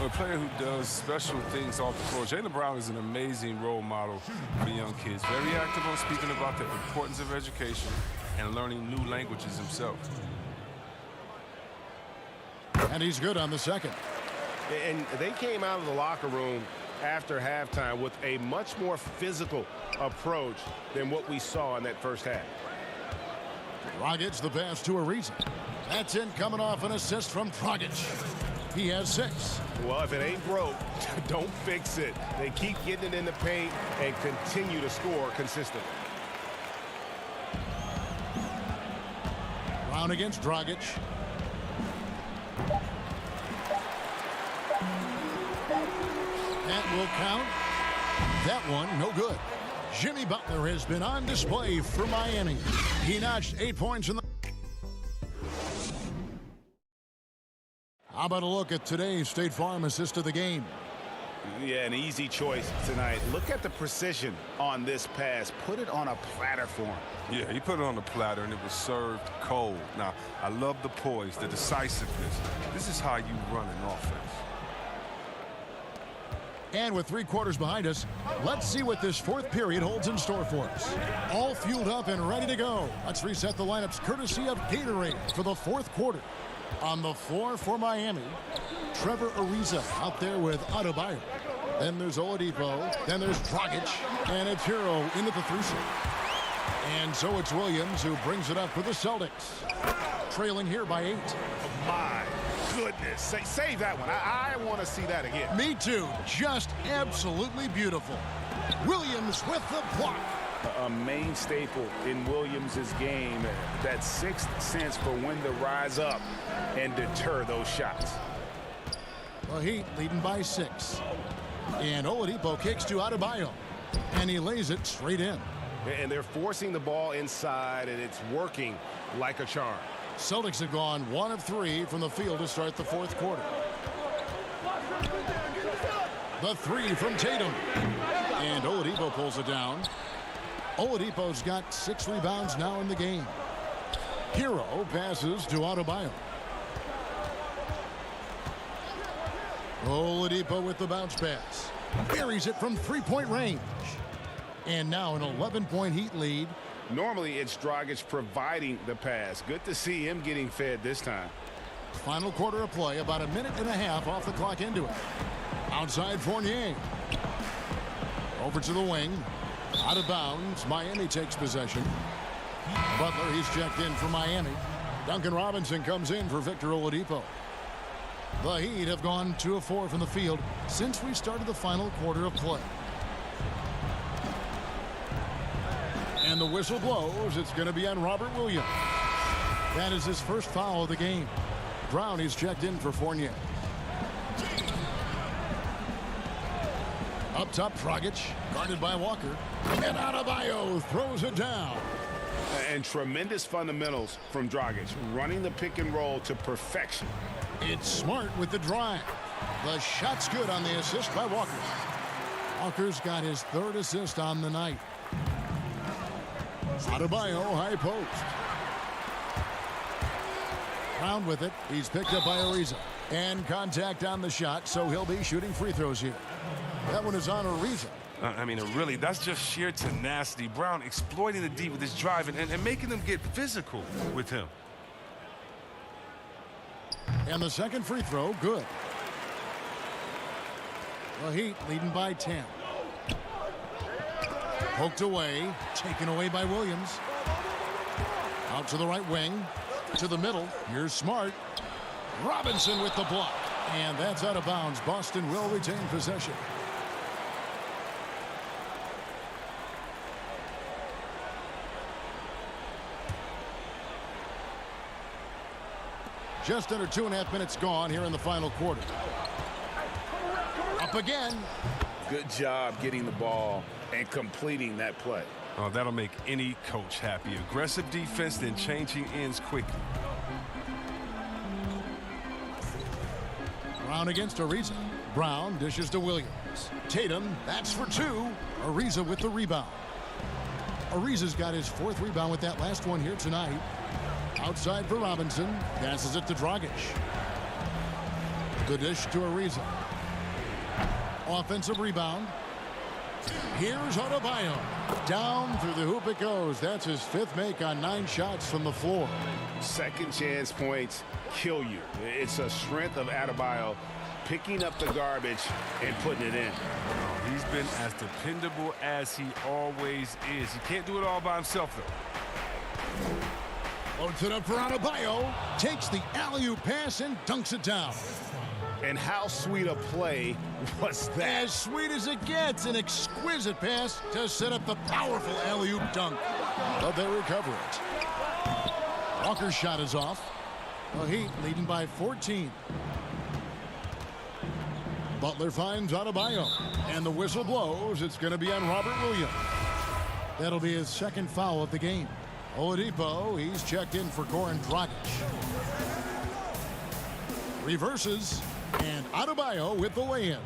A player who does special things off the floor. Jaylen Brown is an amazing role model for young kids. Very active on speaking about the importance of education and learning new languages himself. And he's good on the second. And they came out of the locker room after halftime with a much more physical approach than what we saw in that first half. Dragic the pass to Ariza. That's in, coming off an assist from Dragic. He has 6. Well, if it ain't broke, don't fix it. They keep getting it in the paint and continue to score consistently. Brown against Dragic. That will count. That one, no good. Jimmy Butler has been on display for Miami. He notched 8 points in the... How about a look at today's State Farm assist of the game? Yeah, an easy choice tonight. Look at the precision on this pass. Put it on a platter for him. Yeah, he put it on the platter, and it was served cold. Now, I love the poise, the decisiveness. This is how you run an offense. And with 3 quarters behind us, let's see what this 4th period holds in store for us. All fueled up and ready to go. Let's reset the lineups courtesy of Gatorade for the 4th quarter. On the floor for Miami, Trevor Ariza out there with Adebayo. Then there's Oladipo. Then there's Dragic. And it's Hero into the 3 set. And so it's Williams who brings it up for the Celtics. Trailing here by 8. My goodness. Save that one. I want to see that again. Me too. Just absolutely beautiful. Williams with the block. A main staple in Williams' game, that 6th sense for when to rise up and deter those shots. The Heat leading by 6. And Oladipo kicks to Adebayo. And he lays it straight in. And they're forcing the ball inside, and it's working like a charm. Celtics have gone 1 of 3 from the field to start the 4th quarter. The 3 from Tatum. And Oladipo pulls it down. Oladipo's got 6 rebounds now in the game. Hero passes to Adebayo. Oladipo with the bounce pass. Buries it from 3-point range. And now an 11-point Heat lead. Normally it's Dragic providing the pass. Good to see him getting fed this time. Final quarter of play, about 1.5 minutes off the clock into it. Outside Fournier. Over to the wing. Out of bounds. Miami takes possession. Butler, he's checked in for Miami. Duncan Robinson comes in for Victor Oladipo. The Heat have gone 2 of 4 from the field since we started the final quarter of play. And the whistle blows. It's going to be on Robert Williams. That is his first foul of the game. Brown is checked in for Fournier. Up top, Dragic, guarded by Walker. And Adebayo throws it down. And tremendous fundamentals from Dragic, running the pick and roll to perfection. It's Smart with the drive. The shot's good on the assist by Walker. Walker's got his 3rd assist on the night. Adebayo, high post. Brown with it. He's picked up by Ariza. And contact on the shot, so he'll be shooting free throws here. That one is on Ariza. I mean, really, that's just sheer tenacity. Brown exploiting the D with his drive and making them get physical with him. And the second free throw, good. The Heat leading by 10. Poked away, taken away by Williams. Out to the right wing, to the middle. Here's Smart. Robinson with the block. And that's out of bounds. Boston will retain possession. Just under 2.5 minutes gone here in the final quarter. Up again. Good job getting the ball and completing that play. Oh, that'll make any coach happy. Aggressive defense, then changing ends quickly. Brown against Ariza. Brown dishes to Williams. Tatum, that's for 2. Ariza with the rebound. Ariza's got his 4th rebound with that last one here tonight. Outside for Robinson. Passes it to Dragic. Good dish to Ariza. Offensive rebound. Here's Adebayo. Down through the hoop it goes. That's his 5th make on 9 shots from the floor. Second chance points kill you. It's a strength of Adebayo picking up the garbage and putting it in. He's been as dependable as he always is. He can't do it all by himself, though. Loads it up for Adebayo. Takes the alley-oop pass and dunks it down. And how sweet a play was that? As sweet as it gets. An exquisite pass to set up the powerful alley-oop dunk. But they recover it. Walker's shot is off. The Heat leading by 14. Butler finds Adebayo. And the whistle blows. It's going to be on Robert Williams. That'll be his 2nd foul of the game. Oladipo, he's checked in for Goran Dragic. Reverses. And Adebayo with the lay-in.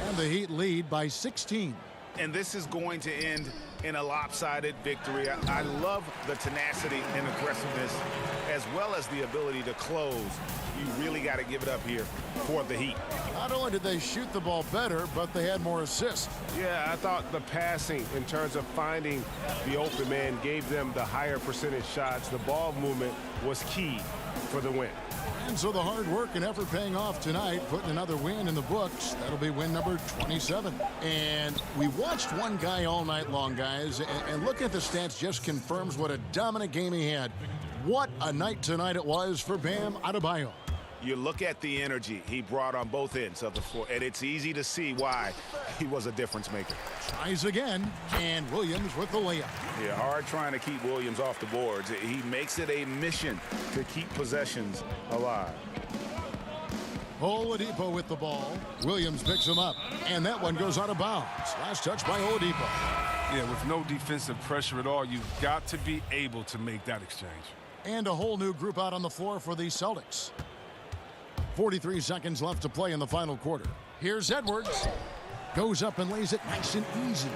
And the Heat lead by 16. And this is going to end in a lopsided victory. I love the tenacity and aggressiveness, as well as the ability to close. You really got to give it up here for the Heat. Not only did they shoot the ball better, but they had more assists. Yeah, I thought the passing in terms of finding the open man gave them the higher percentage shots. The ball movement was key for the win. And so the hard work and effort paying off tonight, putting another win in the books. That'll be win number 27. And we watched one guy all night long, guys, and looking at the stats just confirms what a dominant game he had. What a night tonight it was for Bam Adebayo. You look at the energy he brought on both ends of the floor, and it's easy to see why he was a difference maker. Tries again, and Williams with the layup. Yeah, hard trying to keep Williams off the boards. He makes it a mission to keep possessions alive. Oladipo with the ball. Williams picks him up, and that one goes out of bounds. Last touch by Oladipo. Yeah, with no defensive pressure at all, you've got to be able to make that exchange. And a whole new group out on the floor for the Celtics. 43 seconds left to play in the final quarter. Here's Edwards. Goes up and lays it nice and easy.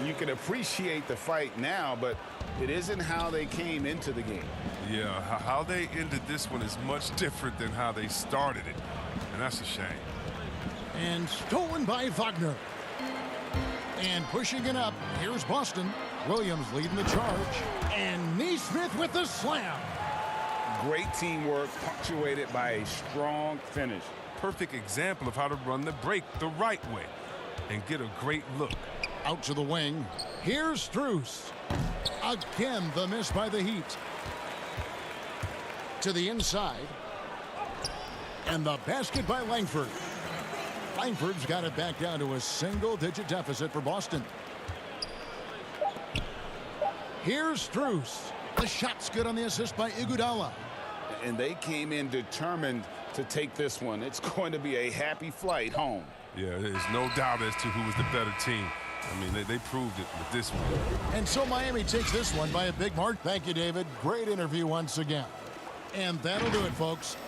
You can appreciate the fight now, but it isn't how they came into the game. Yeah, how they ended this one is much different than how they started it. And that's a shame. And stolen by Wagner. And pushing it up, here's Boston. Williams leading the charge. And Nesmith with the slam. Great teamwork, punctuated by a strong finish. Perfect example of how to run the break the right way and get a great look. Out to the wing. Here's Strus. Again, the miss by the Heat. To the inside. And the basket by Langford. Langford's got it back down to a single-digit deficit for Boston. Here's Strus. The shot's good on the assist by Iguodala. And they came in determined to take this one. It's going to be a happy flight home. Yeah, there's no doubt as to who was the better team. I mean, they proved it with this one. And so Miami takes this one by a big mark. Thank you, David. Great interview once again. And that'll do it, folks.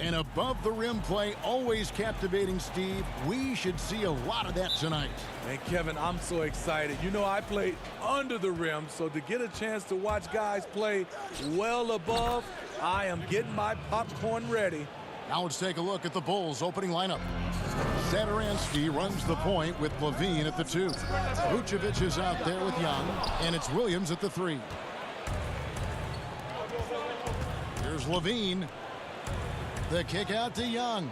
And above the rim play, always captivating, Steve. We should see a lot of that tonight. And Kevin, I'm so excited. You know, I played under the rim, so to get a chance to watch guys play well above, I am getting my popcorn ready. Now let's take a look at the Bulls' opening lineup. Satoransky runs the point with Levine at the 2. Vucevic is out there with Young, and it's Williams at the 3. Here's Levine. The kick out to Young.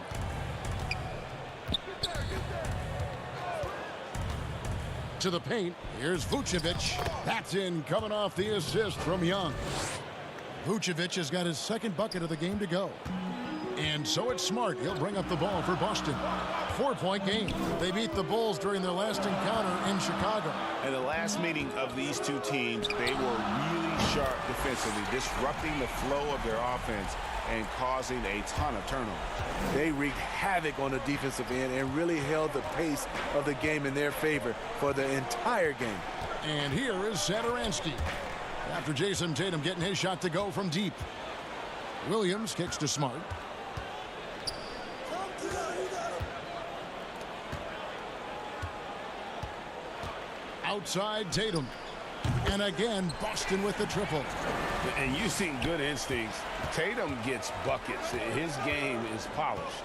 To the paint. Here's Vucevic. That's in, coming off the assist from Young. Vucevic has got his second bucket of the game to go. And so it's Smart. He'll bring up the ball for Boston. 4-point game. They beat the Bulls during their last encounter in Chicago. In the last meeting of these two teams, they were really sharp defensively, disrupting the flow of their offense and causing a ton of turnovers. They wreaked havoc on the defensive end and really held the pace of the game in their favor for the entire game. And here is Satoransky. After Jason Tatum getting his shot to go from deep. Williams kicks to Smart. Outside Tatum. And again, Boston with the triple. And you've seen good instincts. Tatum gets buckets. His game is polished.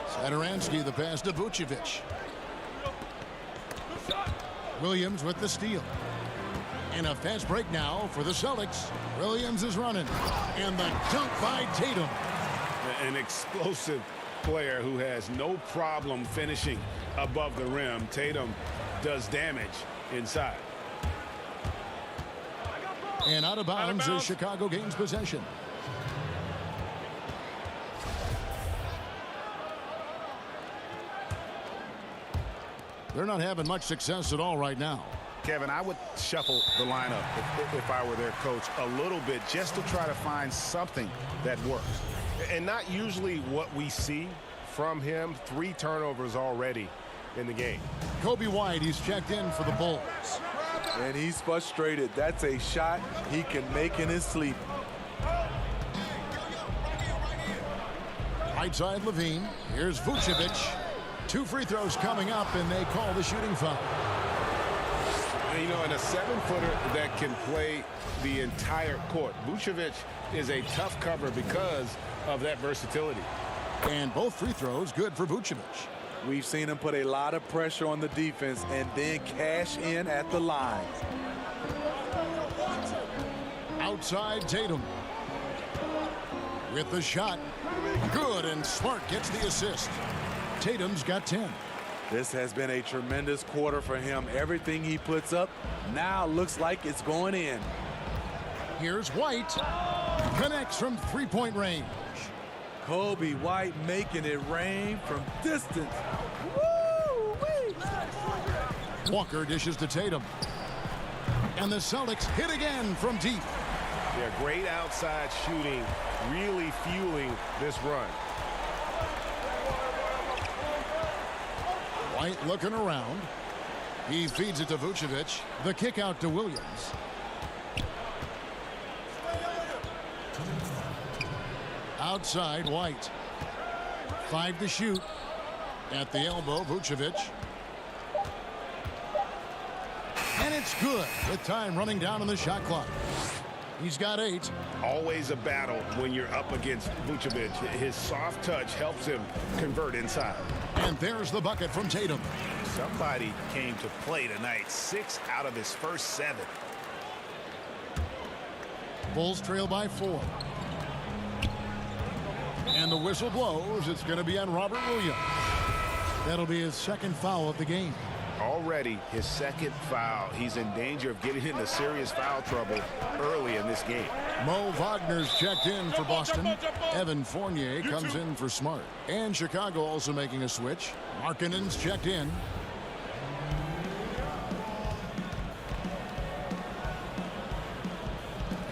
Satoransky, the pass to Vucevic. Williams with the steal. And a fast break now for the Celtics. Williams is running. And the dunk by Tatum. An explosive player who has no problem finishing above the rim. Tatum does damage inside. And out of bounds as Chicago gains possession. They're not having much success at all right now. Kevin, I would shuffle the lineup if I were their coach a little bit just to try to find something that works. And not usually what we see from him. 3 turnovers already in the game. Kobe White, he's checked in for the Bulls. And he's frustrated. That's a shot he can make in his sleep. Right side Levine. Here's Vucevic. 2 free throws coming up, and they call the shooting foul. You know, in a 7-footer that can play the entire court, Vucevic is a tough cover because of that versatility. And both free throws good for Vucevic. We've seen him put a lot of pressure on the defense and then cash in at the line. Outside Tatum. With the shot. Good, and Smart gets the assist. Tatum's got 10. This has been a tremendous quarter for him. Everything he puts up now looks like it's going in. Here's White. Connects from 3-point range. Kobe White making it rain from distance. Woo-wee. Walker dishes to Tatum. And the Celtics hit again from deep. Yeah, great outside shooting, really fueling this run. White looking around. He feeds it to Vucevic. The kick out to Williams. Outside White. 5 to shoot. At the elbow, Vucevic. And it's good with time running down on the shot clock. He's got 8. Always a battle when you're up against Vucevic. His soft touch helps him convert inside. And there's the bucket from Tatum. Somebody came to play tonight. 6 out of his first 7. Bulls trail by 4. And the whistle blows. It's going to be on Robert Williams. That'll be his second foul of the game. Already his second foul. He's in danger of getting into serious foul trouble early in this game. Mo Wagner's checked in for Boston. Evan Fournier comes in for Smart. And Chicago also making a switch. Markkanen's checked in.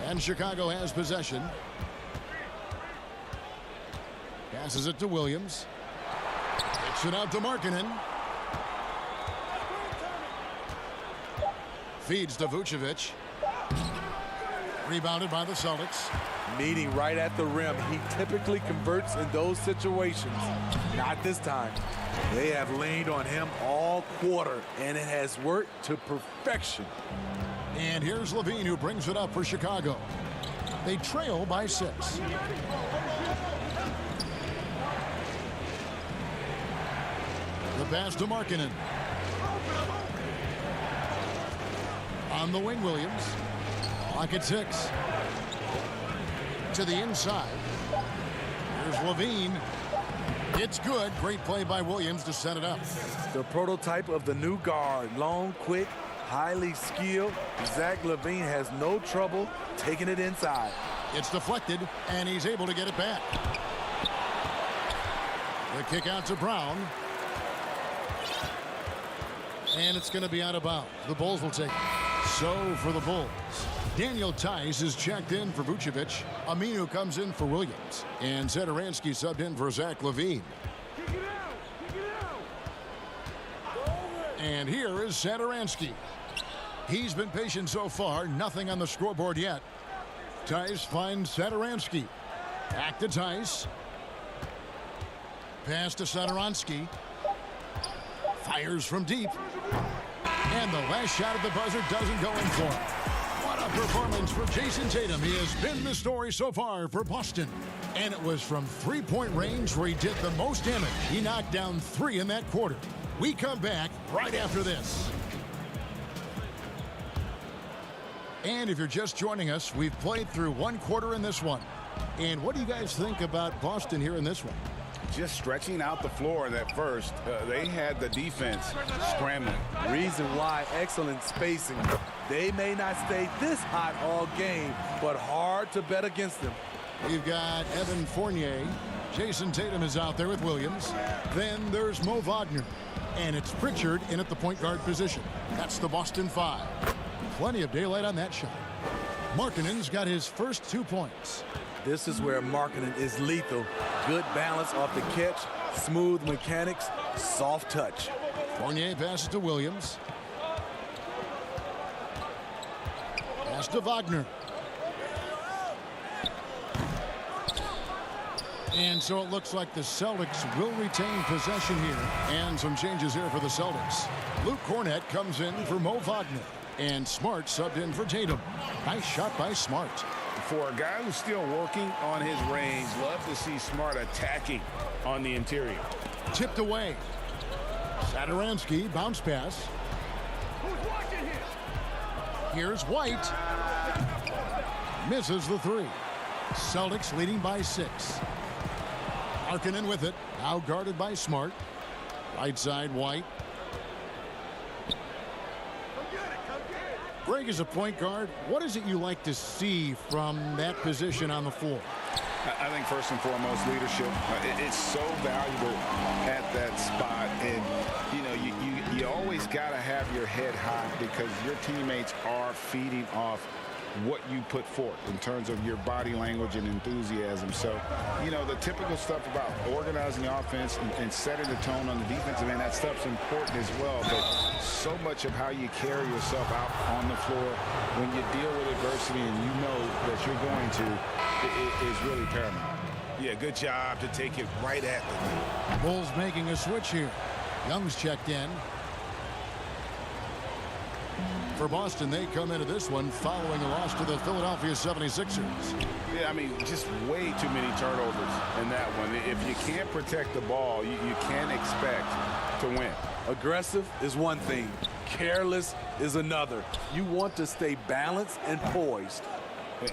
And Chicago has possession. Passes it to Williams. Kicks it out to Markkanen. Feeds to Vucevic. Rebounded by the Celtics. Meeting right at the rim. He typically converts in those situations. Not this time. They have leaned on him all quarter, and it has worked to perfection. And here's Levine, who brings it up for Chicago. They trail by 6. The pass to Markkanen. On the wing, Williams. Clock at 6. To the inside. Here's Levine. It's good. Great play by Williams to set it up. The prototype of the new guard. Long, quick, highly skilled. Zach LaVine has no trouble taking it inside. It's deflected, and he's able to get it back. The kick out to Brown. And it's going to be out of bounds. The Bulls will take it. So for the Bulls, Daniel Tice is checked in for Vucevic. Aminu comes in for Williams. And Satoransky subbed in for Zach LaVine. And here is Satoransky. He's been patient so far. Nothing on the scoreboard yet. Tice finds Satoransky. Back to Tice. Pass to Satoransky. Fires from deep. And the last shot at the buzzer doesn't go in for him. What a performance for Jason Tatum. He has been the story so far for Boston. And it was from three-point range where he did the most damage. He knocked down 3 in that quarter. We come back right after this. And if you're just joining us, we've played through 1 quarter in this one. And what do you guys think about Boston here in this one? Just stretching out the floor in that first. They had the defense scrambling. Reason why, excellent spacing. They may not stay this hot all game, but hard to bet against them. We've got Evan Fournier. Jason Tatum is out there with Williams. Then there's Mo Wagner. And it's Pritchard in at the point guard position. That's the Boston 5. Plenty of daylight on that shot. Markkanen's got his first 2 points. This is where Markkanen is lethal. Good balance off the catch, smooth mechanics, soft touch. Fournier passes to Williams. Pass to Wagner. And so it looks like the Celtics will retain possession here. And some changes here for the Celtics. Luke Cornett comes in for Mo Wagner. And Smart subbed in for Tatum. Nice shot by Smart. For a guy who's still working on his range, love to see Smart attacking on the interior. Tipped away. Satoransky, bounce pass. Here's White. Misses the 3. Celtics leading by 6. Markkanen with it. Now guarded by Smart. Right side, White. Greg, as a point guard, what is it you like to see from that position on the floor? I think first and foremost, leadership. It's so valuable at that spot. And, you know, you always got to have your head high because your teammates are feeding off what you put forth in terms of your body language and enthusiasm. So, you know, the typical stuff about organizing the offense and setting the tone on the defensive end, that stuff's important as well. But so much of how you carry yourself out on the floor when you deal with adversity and you know that you're going to is really paramount. Yeah, good job to take it right at them. Bulls making a switch here. Young's checked in. For Boston, they come into this one following a loss to the Philadelphia 76ers. Yeah, I mean, just way too many turnovers in that one. If you can't protect the ball, you can't expect to win. Aggressive is one thing. Careless is another. You want to stay balanced and poised.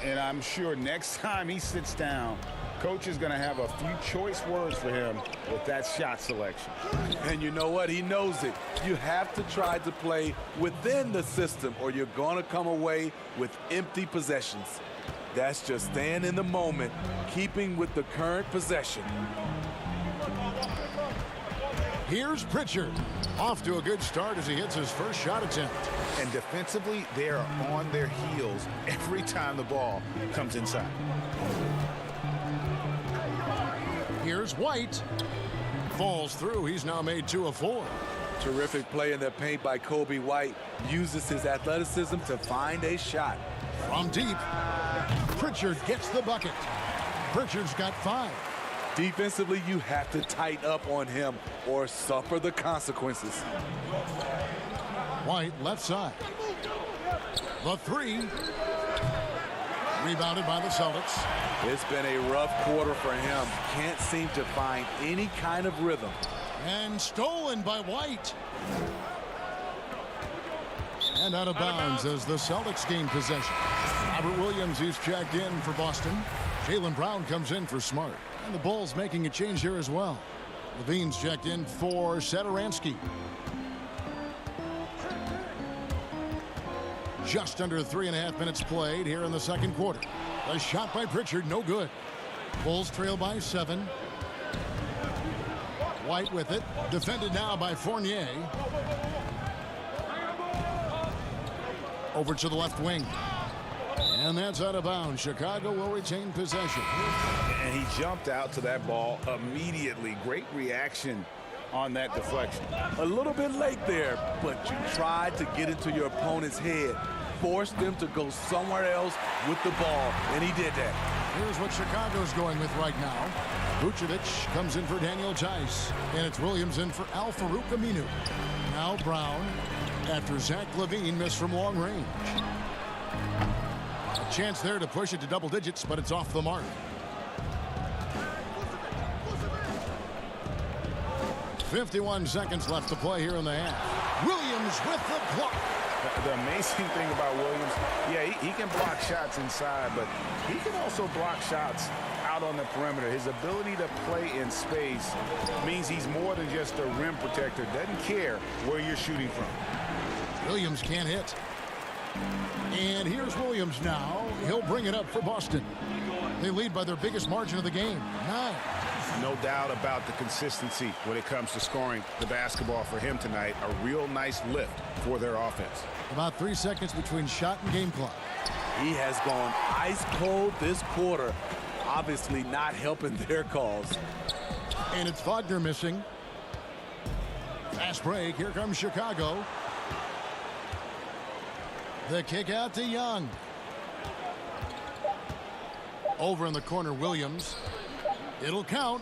And I'm sure next time he sits down, coach is going to have a few choice words for him with that shot selection. And you know what? He knows it. You have to try to play within the system or you're going to come away with empty possessions. That's just staying in the moment, keeping with the current possession. Here's Pritchard. Off to a good start as he hits his first shot attempt. And defensively, they are on their heels every time the ball comes inside. Here's White. Falls through. He's now made 2 of 4. Terrific play in the paint by Kobe White. Uses his athleticism to find a shot. From deep. Pritchard gets the bucket. Pritchard's got 5. Defensively, you have to tighten up on him or suffer the consequences. White, left side. The 3. Rebounded by the Celtics. It's been a rough quarter for him. Can't seem to find any kind of rhythm. And stolen by White. And out of bounds as the Celtics gain possession. Robert Williams, who's checked in for Boston. Jaylen Brown comes in for Smart. And the Bulls making a change here as well. Levine's checked in for Satoransky. Just under 3.5 minutes played here in the second quarter. A shot by Pritchard, no good. Bulls trail by 7. White with it. Defended now by Fournier. Over to the left wing. And that's out of bounds. Chicago will retain possession. And he jumped out to that ball immediately. Great reaction on that deflection. A little bit late there, but you tried to get into your opponent's head. Force them to go somewhere else with the ball, and he did that. Here's what Chicago's going with right now. Vucevic comes in for Daniel Tice, and it's Williams in for Al-Farouq Aminu. Now Brown after Zach LaVine missed from long range. A chance there to push it to double digits, but it's off the mark. .51 seconds left to play here in the half. Williams with the block. The amazing thing about Williams, yeah, he can block shots inside, but he can also block shots out on the perimeter. His ability to play in space means he's more than just a rim protector. Doesn't care where you're shooting from. Williams can't hit. And here's Williams now. He'll bring it up for Boston. They lead by their biggest margin of the game, 9. No doubt about the consistency when it comes to scoring the basketball for him tonight. A real nice lift for their offense. About 3 seconds between shot and game clock. He has gone ice cold this quarter. Obviously not helping their cause. And it's Wagner missing. Fast break. Here comes Chicago. The kick out to Young. Over in the corner, Williams. It'll count.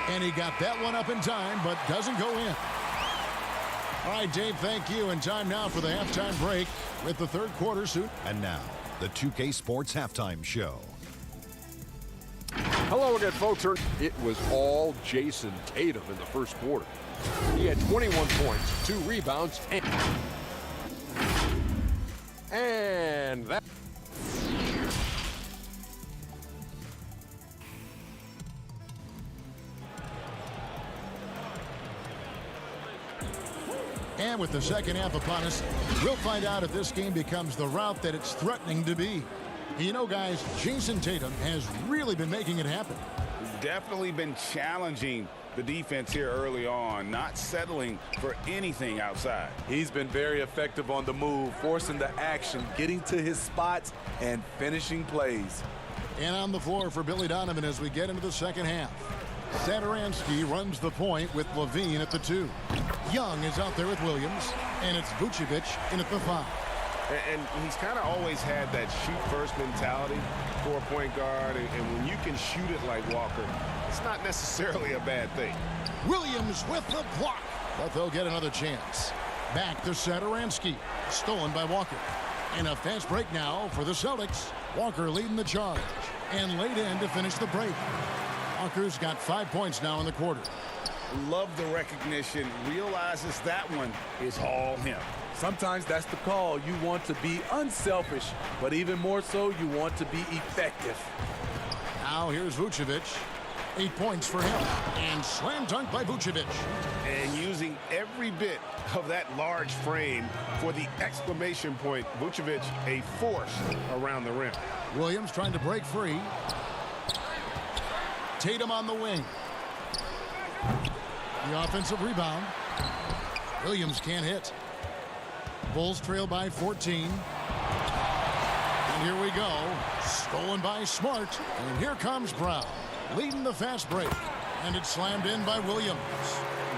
And he got that one up in time, but doesn't go in. All right, Dave, thank you. And time now for the halftime break with the third quarter suit. And now, the 2K Sports Halftime Show. Hello again, folks. It was all Jason Tatum in the first quarter. He had 21 points, 2 rebounds, and that. And with the second half upon us, we'll find out if this game becomes the route that it's threatening to be. You know, guys, Jason Tatum has really been making it happen. Definitely been challenging the defense here early on, not settling for anything outside. He's been very effective on the move, forcing the action, getting to his spots, and finishing plays. And on the floor for Billy Donovan as we get into the second half. Satoransky runs the point with LaVine at the 2. Young is out there with Williams, and it's Vucevic in at the 5. And he's kind of always had that shoot-first mentality for a point guard, and when you can shoot it like Walker, it's not necessarily a bad thing. Williams with the block, but they'll get another chance. Back to Satoransky, stolen by Walker. And a fast break now for the Celtics. Walker leading the charge, and laid in to finish the break. Walker's got 5 points now in the quarter. Love the recognition. Realizes that one is all him. Sometimes that's the call. You want to be unselfish, but even more so, you want to be effective. Now here's Vucevic. 8 points for him. And slam dunk by Vucevic. And using every bit of that large frame for the exclamation point. Vucevic, a force around the rim. Williams trying to break free. Tatum on the wing. The offensive rebound. Williams can't hit. Bulls trail by 14. And here we go. Stolen by Smart. And here comes Brown, leading the fast break. And it's slammed in by Williams.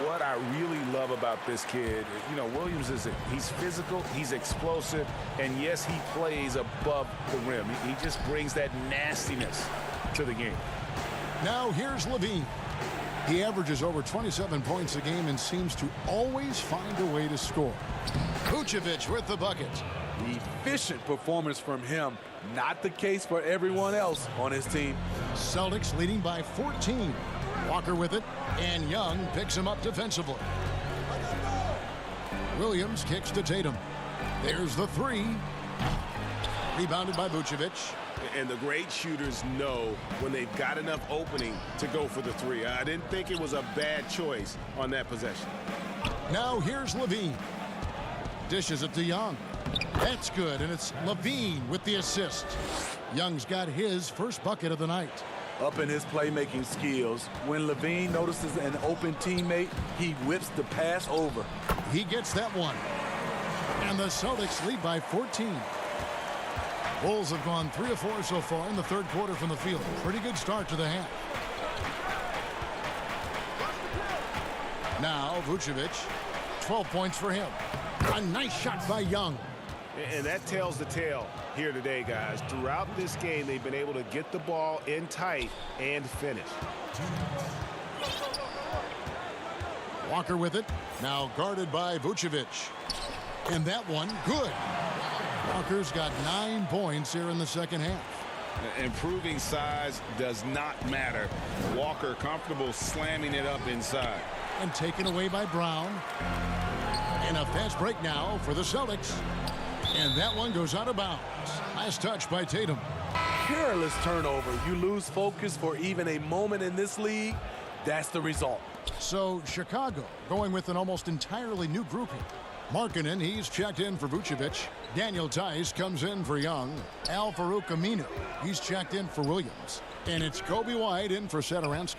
What I really love love about this kid. You know, Williams he's physical, he's explosive, and yes, he plays above the rim. He just brings that nastiness to the game. Now here's Levine. He averages over 27 points a game and seems to always find a way to score. Vucevic with the bucket. Efficient performance from him. Not the case for everyone else on his team. Celtics leading by 14. Walker with it, and Young picks him up defensively. Williams kicks to Tatum. There's the three. Rebounded by Vucevic. And the great shooters know when they've got enough opening to go for the three. I didn't think it was a bad choice on that possession. Now here's Levine. Dishes it to Young. That's good, and it's Levine with the assist. Young's got his first bucket of the night. Up in his playmaking skills, when Levine notices an open teammate, he whips the pass over. He gets that one. And the Celtics lead by 14. Bulls have gone 3 of 4 so far in the third quarter from the field. Pretty good start to the half. Now Vucevic, 12 points for him. A nice shot by Young. And that tells the tale here today, guys. Throughout this game, they've been able to get the ball in tight and finish. Walker with it. Now guarded by Vucevic. And that one, good. Walker's got 9 points here in the second half. Improving size does not matter. Walker comfortable slamming it up inside. And taken away by Brown. And a fast break now for the Celtics. And that one goes out of bounds. Last touch by Tatum. Careless turnover. You lose focus for even a moment in this league. That's the result. So Chicago going with an almost entirely new grouping. Markkanen, he's checked in for Vucevic. Daniel Tice comes in for Young. Al-Farouq Aminu, he's checked in for Williams. And it's Kobe White in for Satoransky.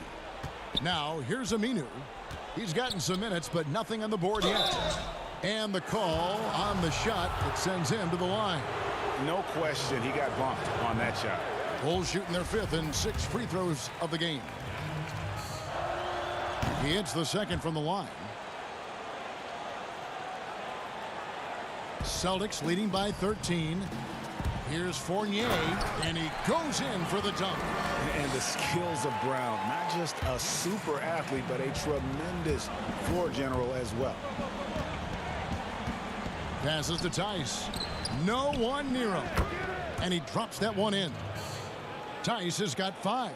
Now, here's Aminu. He's gotten some minutes, but nothing on the board yet. And the call on the shot that sends him to the line. No question, he got bumped on that shot. Bulls shooting their 5th and 6 free throws of the game. He hits the second from the line. Celtics leading by 13. Here's Fournier, and he goes in for the dunk. And the skills of Brown, not just a super athlete, but a tremendous floor general as well. Passes to Tice. No one near him. And he drops that one in. Tice has got 5.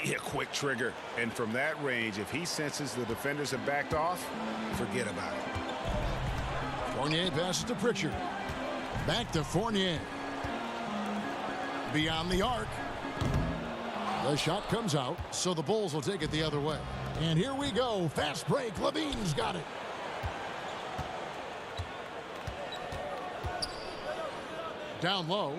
Yeah, quick trigger. And from that range, if he senses the defenders have backed off, forget about it. Fournier passes to Pritchard. Back to Fournier. Beyond the arc. The shot comes out, so the Bulls will take it the other way. And here we go. Fast break. Levine's got it. Down low.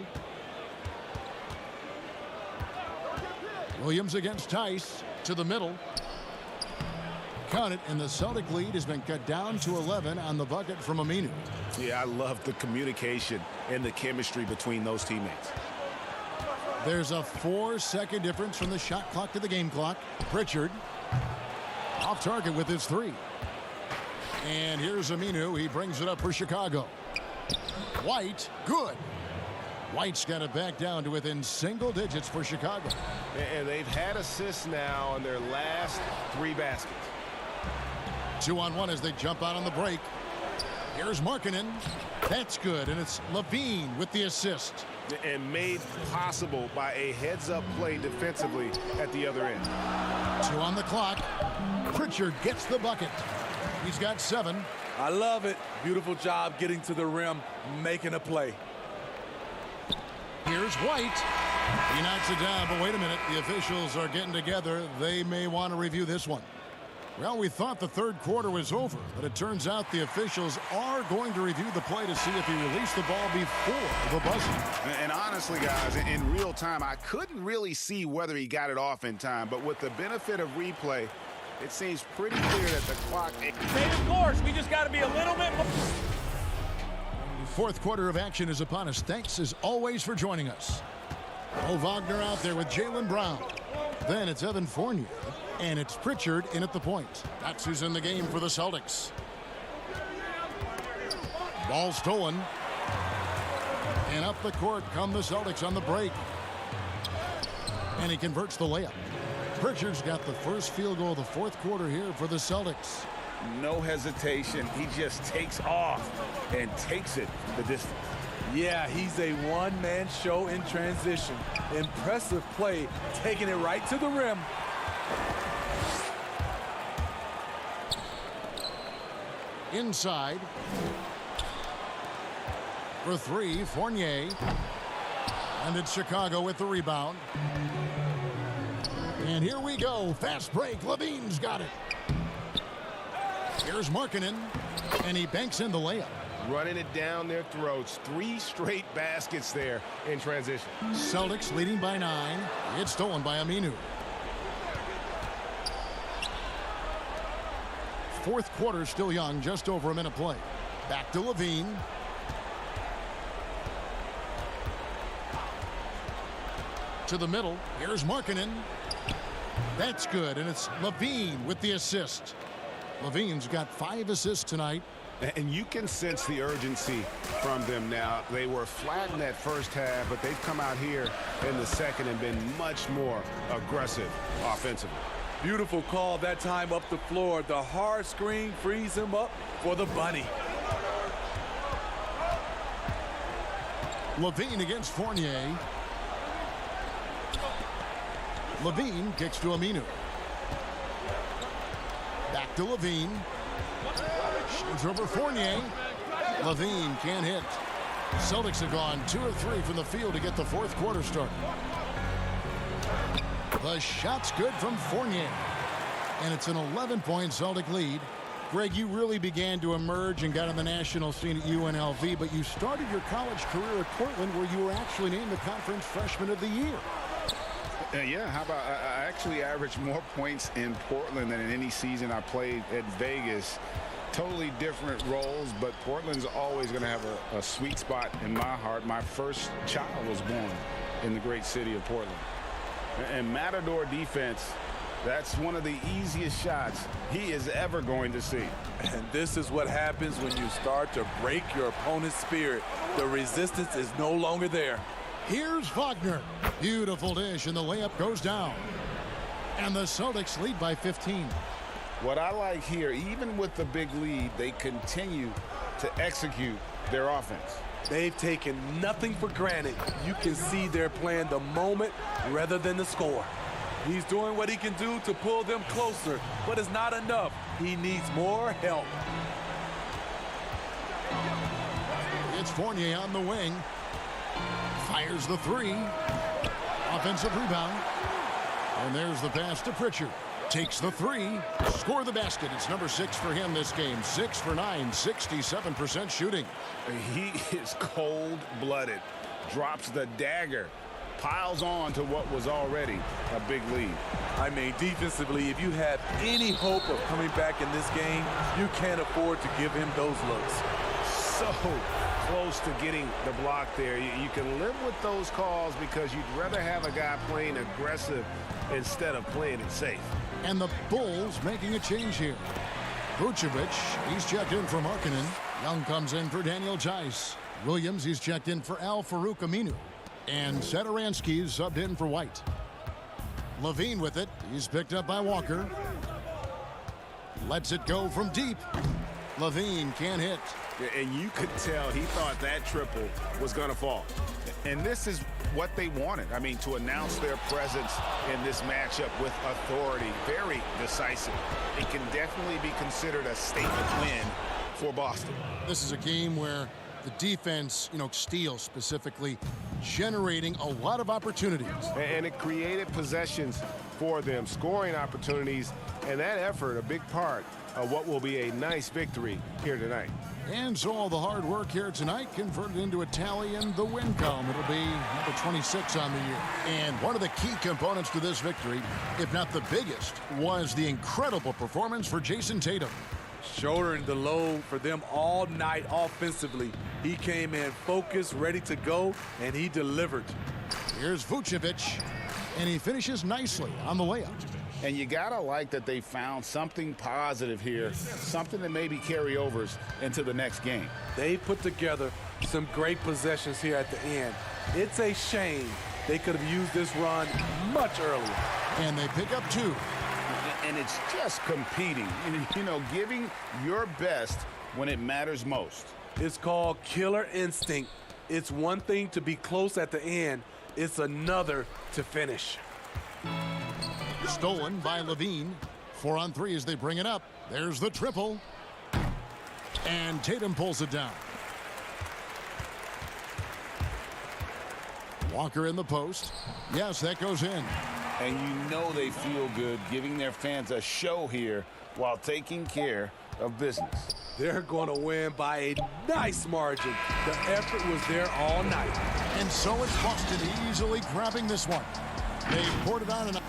Williams against Tice to the middle. Count it, and the Celtic lead has been cut down to 11 on the bucket from Aminu. Yeah, I love the communication and the chemistry between those teammates. There's a 4-second difference from the shot clock to the game clock. Pritchard off target with his 3. And here's Aminu. He brings it up for Chicago. White, good. White's got it back down to within single digits for Chicago. And they've had assists now on their last 3 baskets. 2-on-1 as they jump out on the break. Here's Markkanen. That's good, and it's Levine with the assist. And made possible by a heads-up play defensively at the other end. 2 on the clock. Pritchard gets the bucket. He's got 7. I love it. Beautiful job getting to the rim, making a play. Here's White. He knocks it down, but wait a minute. The officials are getting together. They may want to review this one. Well, we thought the third quarter was over, but it turns out the officials are going to review the play to see if he released the ball before the buzzer. And honestly, guys, in real time, I couldn't really see whether he got it off in time, but with the benefit of replay, it seems pretty clear that the clock... Stay the course. We just got to be a little bit more... Fourth quarter of action is upon us. Thanks, as always, for joining us. Mo Wagner out there with Jaylen Brown. Then it's Evan Fournier, and it's Pritchard in at the point. That's who's in the game for the Celtics. Ball stolen. And up the court come the Celtics on the break. And he converts the layup. Pritchard's got the first field goal of the fourth quarter here for the Celtics. No hesitation. He just takes off and takes it the distance. Yeah, he's a one-man show in transition. Impressive play, taking it right to the rim. Inside. For three, Fournier. And it's Chicago with the rebound. And here we go. Fast break. Levine's got it. Here's Markkanen. And he banks in the layup. Running it down their throats. 3 straight baskets there in transition. Celtics leading by 9. It's stolen by Aminu. Fourth quarter still young. Just over a minute play. Back to Levine. To the middle. Here's Markkanen. That's good, and it's Levine with the assist. Levine's got 5 assists tonight. And you can sense the urgency from them now. They were flat in that first half, but they've come out here in the second and been much more aggressive offensively. Beautiful call that time up the floor. The hard screen frees him up for the bunny. Levine against Fournier. Levine kicks to Aminu. Back to Levine. Shoots over Fournier. Levine can't hit. Celtics have gone 2 of 3 from the field to get the fourth quarter started. The shot's good from Fournier. And it's an 11-point Celtic lead. Greg, you really began to emerge and got on the national scene at UNLV, but you started your college career at Portland, where you were actually named the Conference Freshman of the Year. Yeah, how about I actually averaged more points in Portland than in any season I played at Vegas. Totally different roles, but Portland's always going to have a sweet spot in my heart. My first child was born in the great city of Portland. And Matador defense, that's one of the easiest shots he is ever going to see. And this is what happens when you start to break your opponent's spirit. The resistance is no longer there. Here's Wagner. Beautiful dish, and the layup goes down. And the Celtics lead by 15. What I like here, even with the big lead, they continue to execute their offense. They've taken nothing for granted. You can see they're playing the moment rather than the score. He's doing what he can do to pull them closer, but it's not enough. He needs more help. It's Fournier on the wing. Fires the 3. Offensive rebound. And there's the pass to Pritchard. Takes the 3. Score the basket. It's number 6 for him this game. 6 for 9, 67% shooting. He is cold-blooded. Drops the dagger. Piles on to what was already a big lead. I mean, defensively, if you have any hope of coming back in this game, you can't afford to give him those looks. So close to getting the block there. You can live with those calls because you'd rather have a guy playing aggressive instead of playing it safe. And the Bulls making a change here. Vucevic, he's checked in for Markkanen. Young comes in for Daniel Tice. Williams, he's checked in for Al-Farouq Aminu. And Satoransky's subbed in for White. Levine with it. He's picked up by Walker. Lets it go from deep. Levine can't hit. And you could tell he thought that triple was going to fall. And this is what they wanted. I mean, to announce their presence in this matchup with authority. Very decisive. It can definitely be considered a statement win for Boston. This is a game where the defense, steals specifically, generating a lot of opportunities. And it created possessions for them, scoring opportunities, and that effort, a big part of what will be a nice victory here tonight. And so all the hard work here tonight converted into a tally in the win column. It'll be number 26 on the year. And one of the key components to this victory, if not the biggest, was the incredible performance for Jason Tatum. Shouldering the load for them all night offensively. He came in focused, ready to go, and he delivered. Here's Vucevic, and he finishes nicely on the layup. And you got to like that they found something positive here, something that maybe carry overs into the next game. They put together some great possessions here at the end. It's a shame they could have used this run much earlier. And they pick up 2. And it's just competing, you know, giving your best when it matters most. It's called killer instinct. It's one thing to be close at the end. It's another to finish. Stolen by Levine. 4 on 3 as they bring it up. There's the triple. And Tatum pulls it down. Walker in the post. Yes, that goes in. And you know they feel good giving their fans a show here while taking care of business. They're going to win by a nice margin. The effort was there all night. And so it's Boston easily grabbing this one. They poured it on and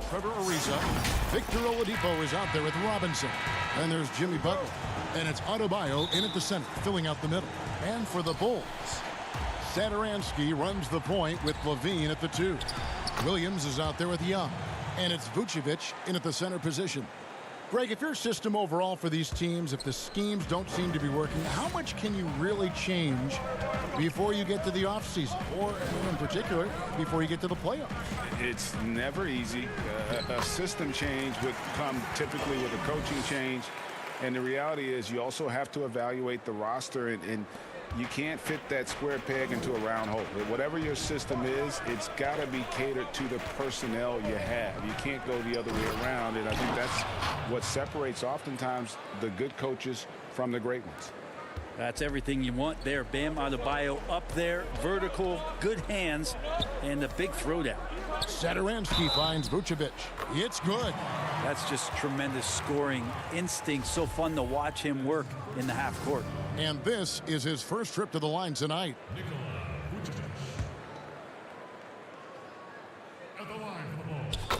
Trevor Ariza. Victor Oladipo is out there with Robinson. And there's Jimmy Butler. And it's Adebayo in at the center, filling out the middle. And for the Bulls, Satoransky runs the point with Levine at the 2. Williams is out there with Young. And it's Vucevic in at the center position. Greg, if your system overall for these teams, if the schemes don't seem to be working, how much can you really change before you get to the offseason? Or, in particular, before you get to the playoffs? It's never easy. A system change would come typically with a coaching change. And the reality is you also have to evaluate the roster, and you can't fit that square peg into a round hole. Whatever your system is, it's got to be catered to the personnel you have. You can't go the other way around, and I think that's what separates oftentimes the good coaches from the great ones. That's everything you want there. Bam Adebayo up there, vertical, good hands, and the big throwdown. Satoransky finds Vucevic. It's good. That's just tremendous scoring instinct. So fun to watch him work in the half court. And this is his first trip to the line tonight.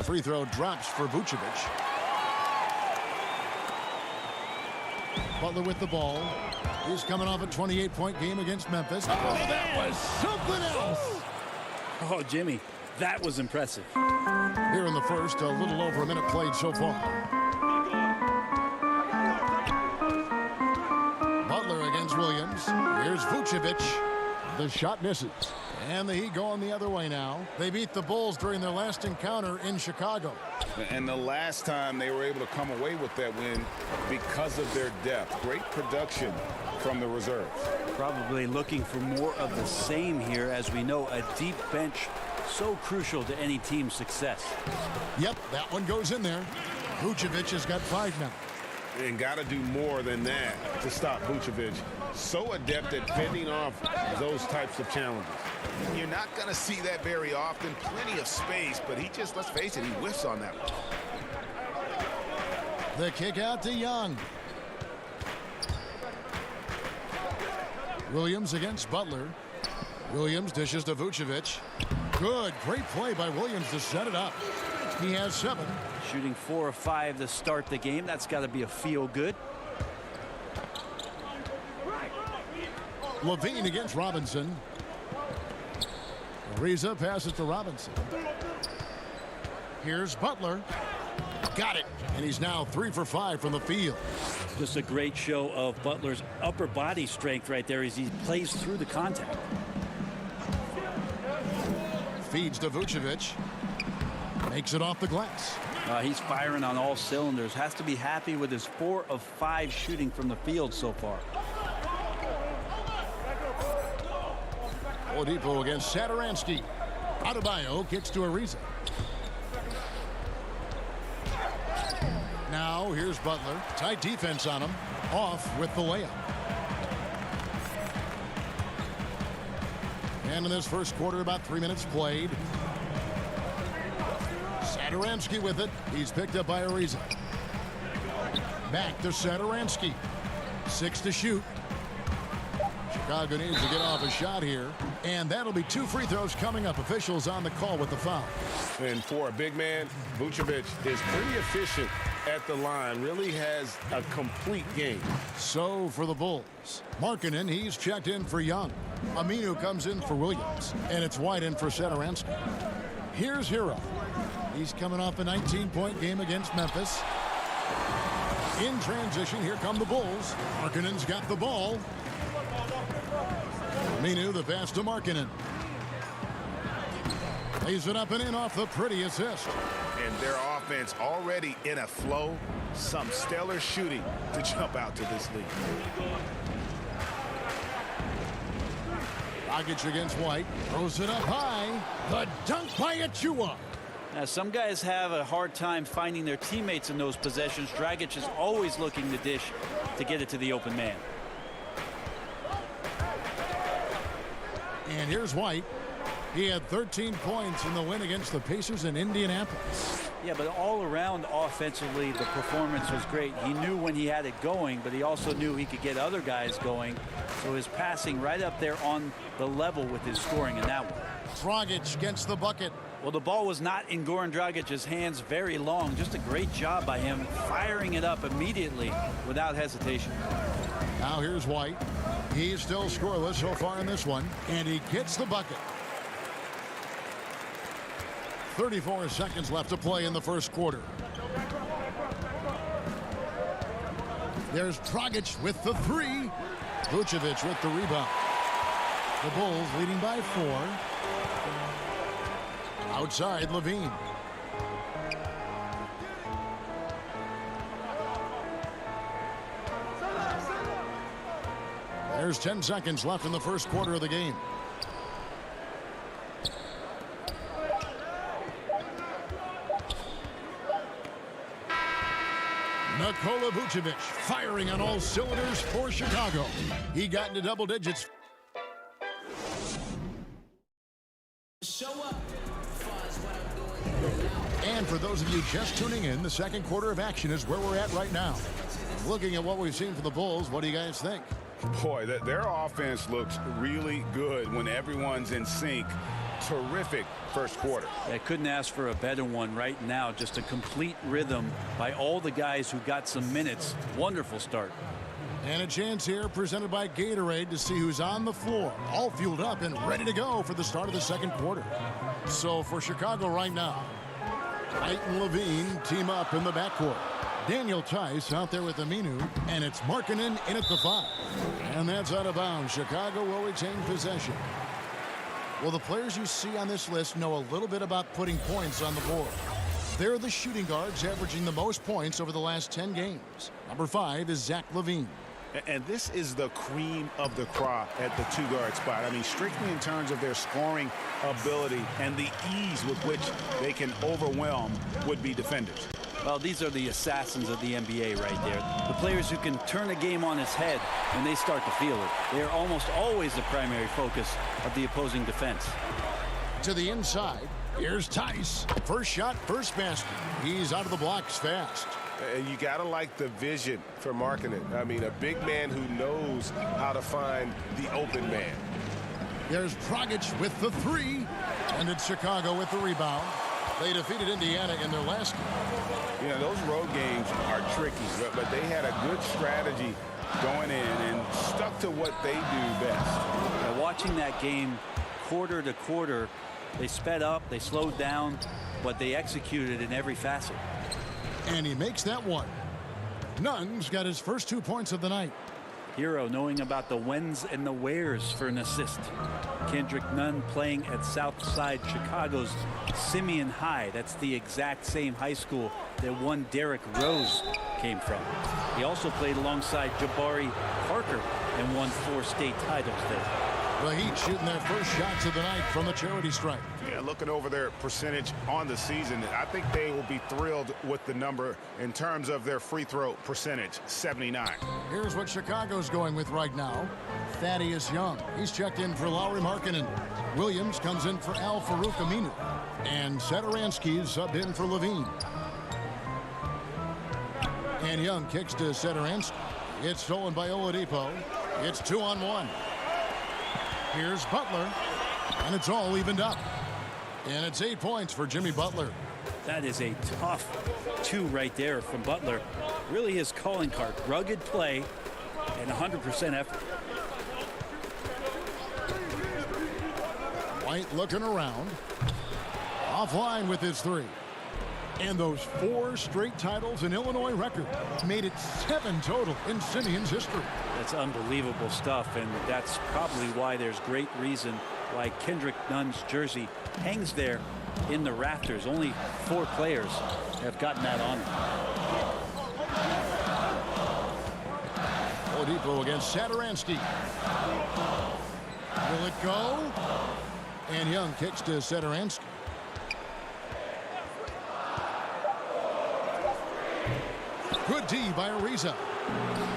Free throw drops for Vucevic. Butler with the ball. He's coming off a 28-point game against Memphis. Oh, that was something else. Oh, Jimmy, that was impressive. Here in the first, a little over a minute played so far. Butler against Williams. Here's Vucevic. The shot misses. And the Heat going the other way now. They beat the Bulls during their last encounter in Chicago. And the last time they were able to come away with that win because of their depth. Great production from the reserves. Probably looking for more of the same here. As we know, a deep bench so crucial to any team's success. Yep, that one goes in there. Vucevic has got 5 now. And got to do more than that to stop Vucevic. So adept at fending off those types of challenges. You're not going to see that very often. Plenty of space, but he just, let's face it, he whiffs on that one. The kick out to Young. Williams against Butler. Williams dishes to Vucevic. Good, great play by Williams to set it up. He has 7. Shooting 4 of 5 to start the game. That's got to be a feel good. Levine against Robinson. Ariza passes to Robinson. Here's Butler. Got it. And he's now 3 for 5 from the field. Just a great show of Butler's upper body strength right there as he plays through the contact. Feeds to Vucevic. Makes it off the glass. He's firing on all cylinders. Has to be happy with his 4 of 5 shooting from the field so far. Oladipo against Satoransky. Adebayo kicks to Ariza. Now here's Butler. Tight defense on him. Off with the layup. And in this first quarter, about 3 minutes played. Satoransky with it. He's picked up by Ariza. Back to Satoransky. 6 to shoot. Chicago needs to get off a shot here. And that'll be 2 free throws coming up. Officials on the call with the foul. And for a big man, Vucevic is pretty efficient at the line. Really has a complete game. So for the Bulls, Markkanen, he's checked in for Young. Aminu comes in for Williams. And it's White in for Satoransky. Here's Hero. He's coming off a 19-point game against Memphis. In transition, here come the Bulls. Markkanen's got the ball. Aminu, the pass to Markkanen. Lays it up and in off the pretty assist. And their offense already in a flow. Some stellar shooting to jump out to this lead. Dragic against White. Throws it up high. The dunk by Achua. Now, some guys have a hard time finding their teammates in those possessions. Dragic is always looking to dish to get it to the open man. And here's White. He had 13 points in the win against the Pacers in Indianapolis. Yeah, but all around offensively, the performance was great. He knew when he had it going, but he also knew he could get other guys going. So his passing right up there on the level with his scoring in that one. Dragic gets the bucket. Well, the ball was not in Goran Dragic's hands very long. Just a great job by him firing it up immediately without hesitation. Now here's White. He's still scoreless so far in this one, and he gets the bucket. 34 seconds left to play in the first quarter. There's Dragic with the three. Vucevic with the rebound. The Bulls leading by 4. Outside, Levine. There's 10 seconds left in the first quarter of the game. Nikola Vucevic firing on all cylinders for Chicago. He got into double digits. And for those of you just tuning in, the second quarter of action is where we're at right now. Looking at what we've seen from the Bulls, what do you guys think? Boy, their offense looks really good when everyone's in sync. Terrific first quarter. I couldn't ask for a better one right now. Just a complete rhythm by all the guys who got some minutes. Wonderful start. And a chance here presented by Gatorade to see who's on the floor, all fueled up and ready to go for the start of the second quarter. So for Chicago right now, White and Levine team up in the backcourt. Daniel Tice out there with Aminu, and it's Markkanen in at the 5. And that's out of bounds. Chicago will retain possession. Well, the players you see on this list know a little bit about putting points on the board. They're the shooting guards averaging the most points over the last 10 games. Number 5 is Zach LaVine. And this is the cream of the crop at the 2-guard spot. I mean, strictly in terms of their scoring ability and the ease with which they can overwhelm would-be defenders. Well, these are the assassins of the NBA right there. The players who can turn a game on its head when they start to feel it. They're almost always the primary focus of the opposing defense. To the inside, here's Tice. First shot, first basket. He's out of the blocks fast. And you got to like the vision for Markkanen. I mean, a big man who knows how to find the open man. There's Dragic with the 3. And it's Chicago with the rebound. They defeated Indiana in their last game. Yeah, those road games are tricky, but they had a good strategy going in and stuck to what they do best. Now, watching that game quarter to quarter, they sped up, they slowed down, but they executed in every facet. And he makes that one. Nunn's got his first 2 points of the night. Hero knowing about the whens and the wheres for an assist. Kendrick Nunn playing at Southside Chicago's Simeon High. That's the exact same high school that one Derrick Rose came from. He also played alongside Jabari Parker and won 4 state titles there. The Heat shooting their first shots of the night from the charity stripe. Yeah, looking over their percentage on the season, I think they will be thrilled with the number in terms of their free throw percentage, 79. Here's what Chicago's going with right now. Thaddeus Young. He's checked in for Lauri Markkanen. Williams comes in for Al-Farouq Aminu. And Satoransky's subbed in for Levine. And Young kicks to Satoransky. It's stolen by Oladipo. It's 2-on-1. Here's Butler, and it's all evened up. And it's 8 points for Jimmy Butler. That is a tough 2 right there from Butler. Really his calling card. Rugged play and 100% effort. White looking around. Offline with his 3. And those 4 straight titles in Illinois record made it 7 total in Simeon's history. That's unbelievable stuff, and that's probably why there's great reason why Kendrick Nunn's jersey hangs there in the rafters. Only 4 players have gotten that honor. Oladipo against Satoransky. Will it go? And Young kicks to Satoransky. Good D by Ariza.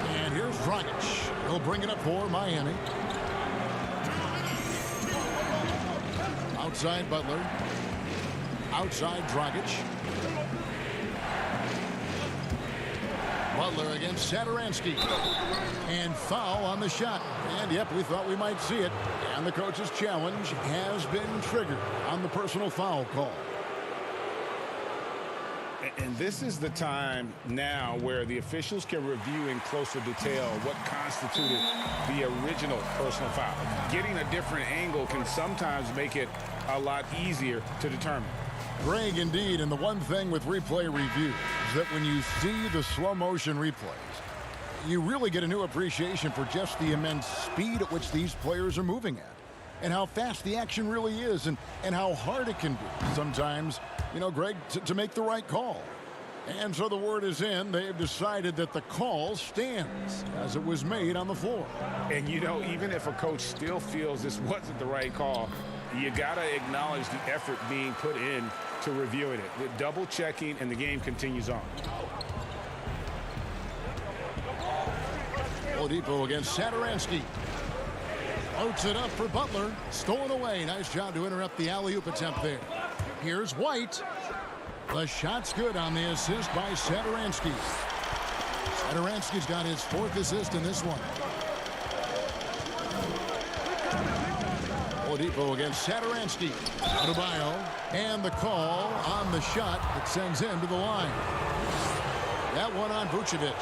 And here's Dragic. He'll bring it up for Miami. Outside Butler. Outside Dragic. Butler against Satoransky. And foul on the shot. And yep, we thought we might see it. And the coach's challenge has been triggered on the personal foul call. And this is the time now where the officials can review in closer detail what constituted the original personal foul. Getting a different angle can sometimes make it a lot easier to determine. Greg, indeed, and the one thing with replay review is that when you see the slow motion replays, you really get a new appreciation for just the immense speed at which these players are moving at, and how fast the action really is, and how hard it can be sometimes, you know, Greg, to make the right call. And so the word is in. They've decided that the call stands as it was made on the floor. And, you know, even if a coach still feels this wasn't the right call, you got to acknowledge the effort being put in to reviewing it. The double checking, and the game continues on. Oladipo against Satoransky. Floats it up for Butler. Stolen away. Nice job to interrupt the alley-oop attempt there. Here's White. The shot's good on the assist by Satoransky. Satoransky's got his 4th assist in this one. Oladipo against Satoransky. Adebayo. And the call on the shot that sends him to the line. That one on Vucevic.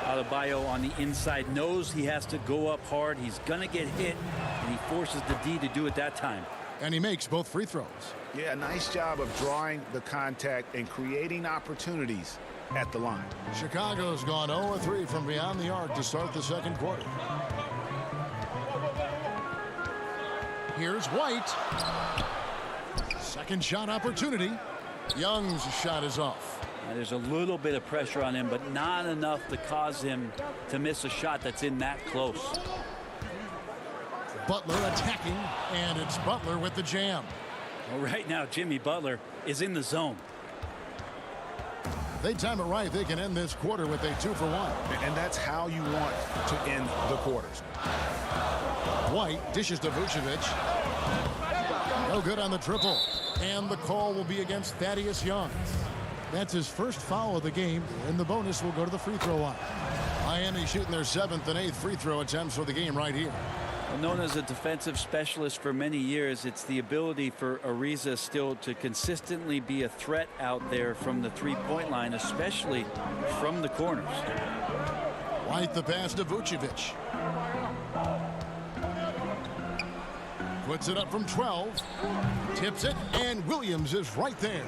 Adebayo on the inside knows he has to go up hard. He's going to get hit, and he forces the D to do it that time. And he makes both free throws. Yeah, nice job of drawing the contact and creating opportunities at the line. Chicago's gone 0-3 from beyond the arc to start the second quarter. Here's White. Second shot opportunity. Young's shot is off. Now, there's a little bit of pressure on him, but not enough to cause him to miss a shot that's in that close. Butler attacking, and it's Butler with the jam. Well, right now, Jimmy Butler is in the zone. If they time it right, they can end this quarter with a 2-for-1. And that's how you want to end the quarters. White dishes to Vucevic. No good on the triple. And the call will be against Thaddeus Young. That's his first foul of the game, and the bonus will go to the free throw line. Miami shooting their 7th and 8th free throw attempts for the game right here. Well, known as a defensive specialist for many years, it's the ability for Ariza still to consistently be a threat out there from the three-point line, especially from the corners. White the pass to Vucevic. Puts it up from 12. Tips it, and Williams is right there.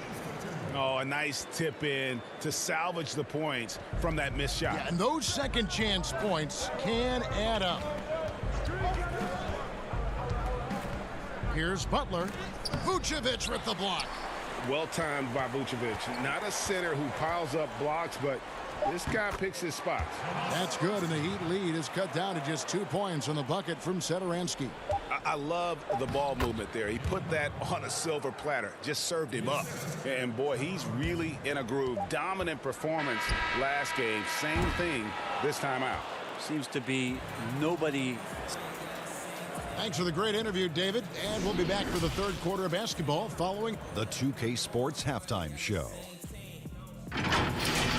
Oh, a nice tip in to salvage the points from that missed shot. Yeah, and those second chance points can add up. Here's Butler. Vucevic with the block. Well timed by Vucevic. Not a center who piles up blocks, but this guy picks his spots. That's good, and the Heat lead is cut down to just 2 points on the bucket from Satoransky. I love the ball movement there. He put that on a silver platter, just served him up. And boy, he's really in a groove. Dominant performance last game. Same thing this time out. Seems to be nobody. Thanks for the great interview, David. And we'll be back for the third quarter of basketball following the 2K Sports Halftime Show.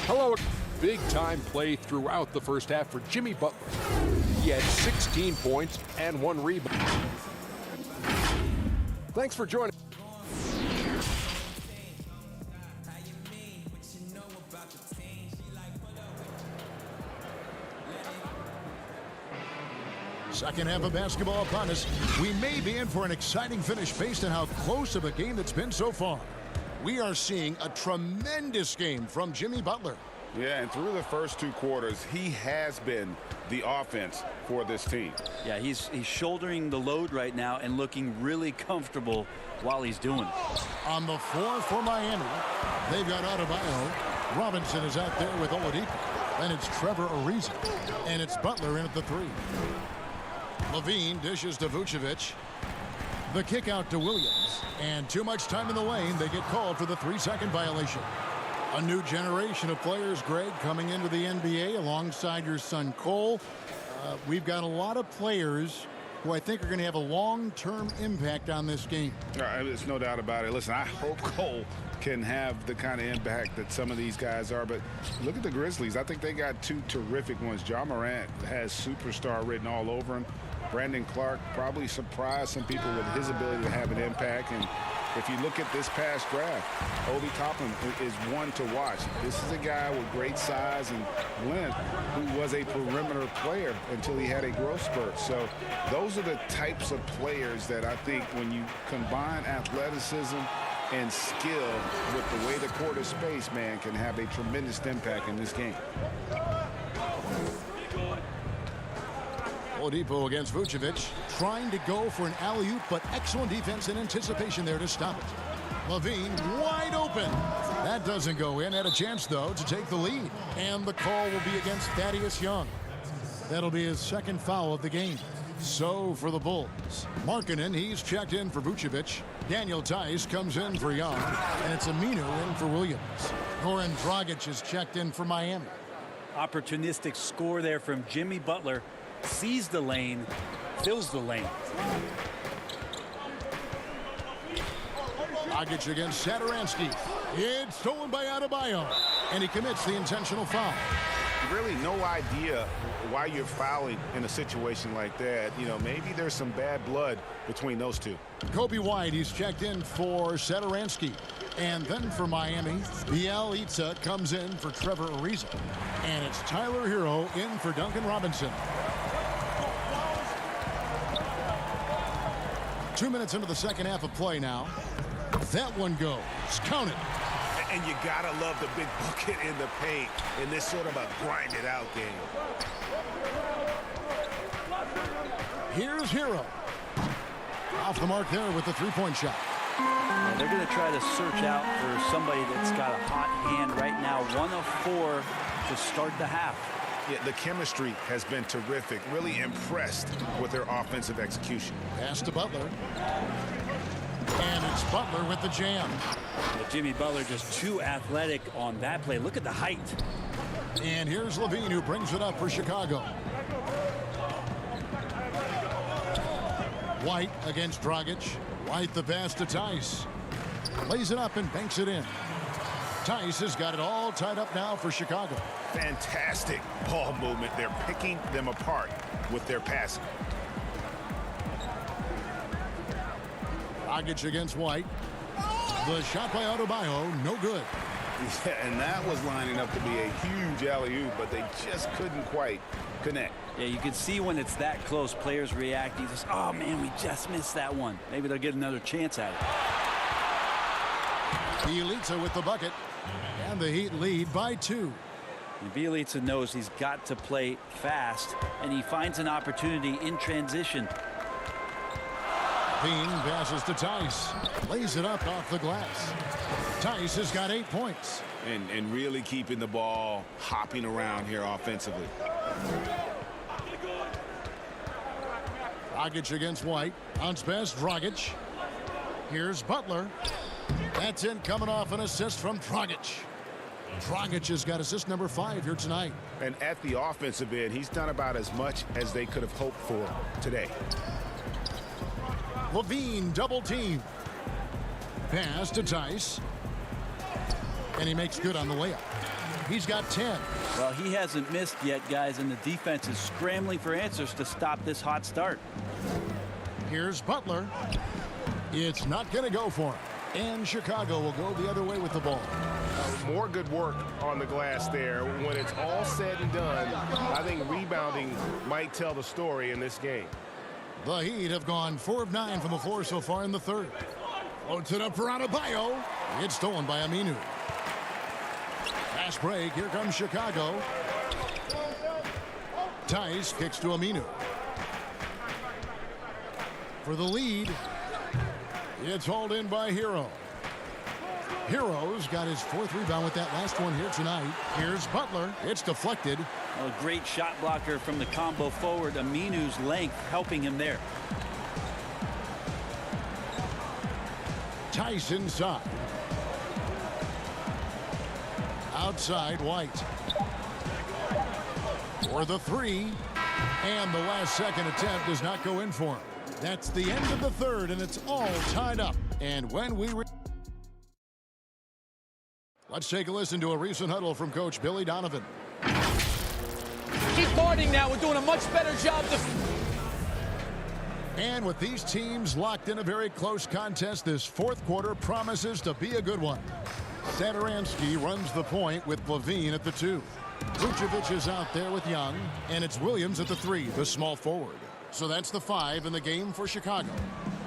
Hello. Big-time play throughout the first half for Jimmy Butler. He had 16 points and 1 rebound. Thanks for joining. Second half of basketball upon us. We may be in for an exciting finish based on how close of a game it's been so far. We are seeing a tremendous game from Jimmy Butler. Yeah, and through the first 2 quarters, he has been the offense for this team. Yeah, he's shouldering the load right now and looking really comfortable while he's doing it. On the floor for Miami, they've got Adebayo. Robinson is out there with Oladipo. Then it's Trevor Ariza. And it's Butler in at the 3. Levine dishes to Vucevic. The kick out to Williams. And too much time in the lane. They get called for the 3-second violation. A new generation of players, Greg, coming into the NBA alongside your son Cole. We've got a lot of players who I think are going to have a long-term impact on this game. There's no doubt about it. Listen, I hope Cole can have the kind of impact that some of these guys are. But look at the Grizzlies. I think they got two terrific ones. Ja Morant has superstar written all over him. Brandon Clark probably surprised some people with his ability to have an impact. And if you look at this past draft, Obi Toppin is one to watch. This is a guy with great size and length who was a perimeter player until he had a growth spurt. So those are the types of players that I think when you combine athleticism and skill with the way the court is spaced, man, can have a tremendous impact in this game. Oladipo against Vucevic, trying to go for an alley-oop, but excellent defense and anticipation there to stop it. Levine wide open. That doesn't go in. Had a chance, though, to take the lead. And the call will be against Thaddeus Young. That'll be his second foul of the game. So for the Bulls, Markkanen, he's checked in for Vucevic. Daniel Tice comes in for Young. And it's Aminu in for Williams. Goran Dragic is checked in for Miami. Opportunistic score there from Jimmy Butler. Sees the lane, fills the lane. Dragic against Satoransky. It's stolen by Adebayo. And he commits the intentional foul. Really no idea why you're fouling in a situation like that. You know, maybe there's some bad blood between those two. Kobe White, he's checked in for Satoransky. And then for Miami, Bielitsa comes in for Trevor Ariza. And it's Tyler Hero in for Duncan Robinson. 2 minutes into the second half of play now. That one goes. Count it. And you gotta love the big bucket in the paint in this sort of a grinded out game. Here's Hero. Off the mark there with the three-point shot. They're going to try to search out for somebody that's got a hot hand right now. 1 of 4 to start the half. Yeah, the chemistry has been terrific. Really impressed with their offensive execution. Pass to Butler. And it's Butler with the jam. But Jimmy Butler just too athletic on that play. Look at the height. And here's Levine who brings it up for Chicago. White against Dragic. White the pass to Tice. Lays it up and banks it in. Tice has got it all tied up now for Chicago. Fantastic ball movement. They're picking them apart with their passing. Dragic against White. The shot by Adebayo, no good. Yeah, and that was lining up to be a huge alley-oop, but they just couldn't quite connect. Yeah, you can see when it's that close, players reacting. Just, oh, man, we just missed that one. Maybe they'll get another chance at it. Bielitsa with the bucket. And the Heat lead by 2. And Bielitsa knows he's got to play fast, and he finds an opportunity in transition. Bean passes to Tice. Lays it up off the glass. Tice has got 8 points. And really keeping the ball hopping around here offensively. Dragic against White. Bounce pass, Dragic. Here's Butler. That's in, coming off an assist from Dragic. Dragic has got assist number 5 here tonight. And at the offensive end, he's done about as much as they could have hoped for today. Levine double team. Pass to Tice. And he makes good on the layup. He's got 10. Well, he hasn't missed yet, guys, and the defense is scrambling for answers to stop this hot start. Here's Butler. It's not going to go for him. And Chicago will go the other way with the ball. More good work on the glass there. When it's all said and done, I think rebounding might tell the story in this game. The Heat have gone 4 of 9 from the floor so far in the third. Floats it up for Adebayo. It's stolen by Aminu. Fast break. Here comes Chicago. Tice kicks to Aminu. For the lead, it's hauled in by Hero. Hero's got his 4th rebound with that last one here tonight. Here's Butler. It's deflected. A great shot blocker from the combo forward. Aminu's length helping him there. Tice inside. Outside, White. For the 3. And the last-second attempt does not go in for him. That's the end of the third, and it's all tied up. And when we... Let's take a listen to a recent huddle from Coach Billy Donovan. Keep guarding now. We're doing a much better job. And with these teams locked in a very close contest, this fourth quarter promises to be a good one. Saturansky runs the point with Levine at the 2. Vucevic is out there with Young, and it's Williams at the 3, the small forward. So that's the 5 in the game for Chicago.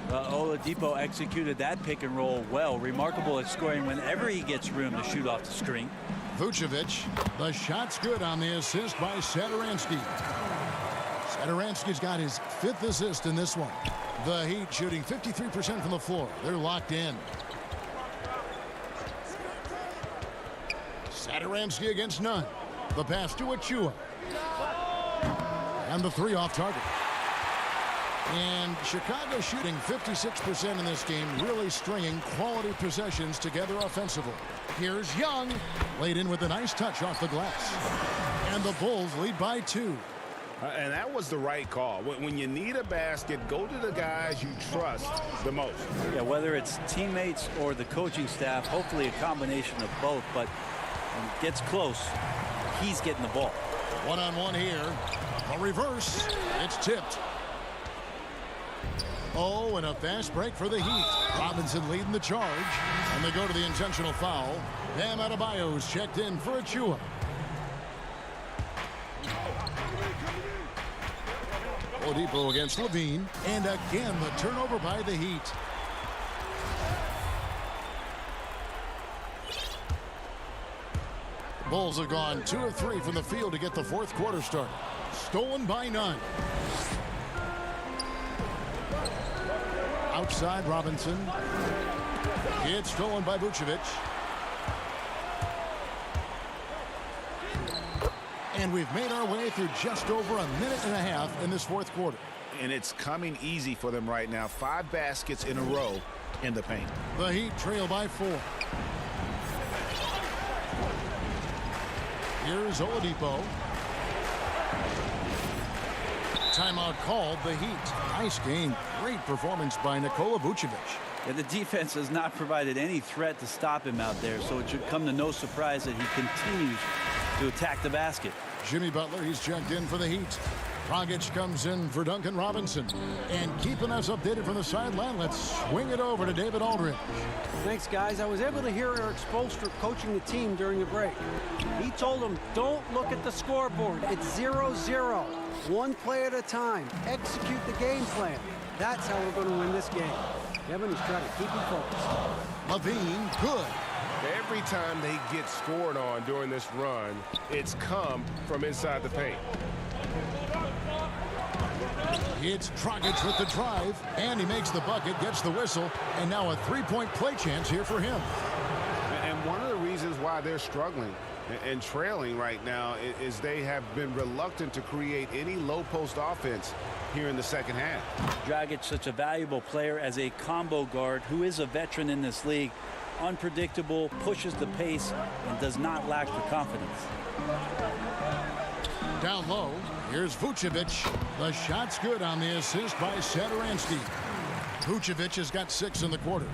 Oladipo executed that pick and roll well. Remarkable at scoring whenever he gets room to shoot off the screen. Vucevic, the shot's good on the assist by Saturansky. Saturansky's got his 5th assist in this one. The Heat shooting 53% from the floor. They're locked in. Saturansky against Nunn. The pass to Achua. And the 3 off target. And Chicago shooting 56% in this game, really stringing quality possessions together offensively. Here's Young, laid in with a nice touch off the glass. And the Bulls lead by 2. And that was the right call. When you need a basket, go to the guys you trust the most. Yeah, whether it's teammates or the coaching staff, hopefully a combination of both. But when it gets close, he's getting the ball. One-on-one here. A reverse. It's tipped. Oh, and a fast break for the Heat. Robinson leading the charge. And they go to the intentional foul. Bam Adebayo's checked in for Achua. Oladipo against Levine. And again, the turnover by the Heat. Bulls have gone 2 of 3 from the field to get the fourth quarter started. Stolen by Nunn. Outside Robinson. It's stolen by Vucevic. And we've made our way through just over a minute and a half in this fourth quarter. And it's coming easy for them right now. 5 baskets in a row in the paint. The Heat trail by 4. Here's Oladipo. Timeout called. The Heat. Nice game. Great performance by Nikola Vucevic. Yeah, the defense has not provided any threat to stop him out there, so it should come to no surprise that he continues to attack the basket. Jimmy Butler, he's checked in for the Heat. Dragic comes in for Duncan Robinson. And keeping us updated from the sideline, let's swing it over to David Aldridge. Thanks, guys. I was able to hear Eric Spoelstra coaching the team during the break. He told them, don't look at the scoreboard. It's 0-0. One play at a time. Execute the game plan. That's how we're going to win this game. Kevin is trying to keep him focused. Levine, good. Every time they get scored on during this run, it's come from inside the paint. It's Dragic with the drive, and he makes the bucket, gets the whistle, and now a three-point play chance here for him. And one of the reasons why they're struggling and trailing right now is they have been reluctant to create any low-post offense here in the second half. Dragic, such a valuable player as a combo guard who is a veteran in this league. Unpredictable, pushes the pace, and does not lack the confidence. Down low, here's Vucevic. The shot's good on the assist by Saturansky. Vucevic has got 6 in the quarter.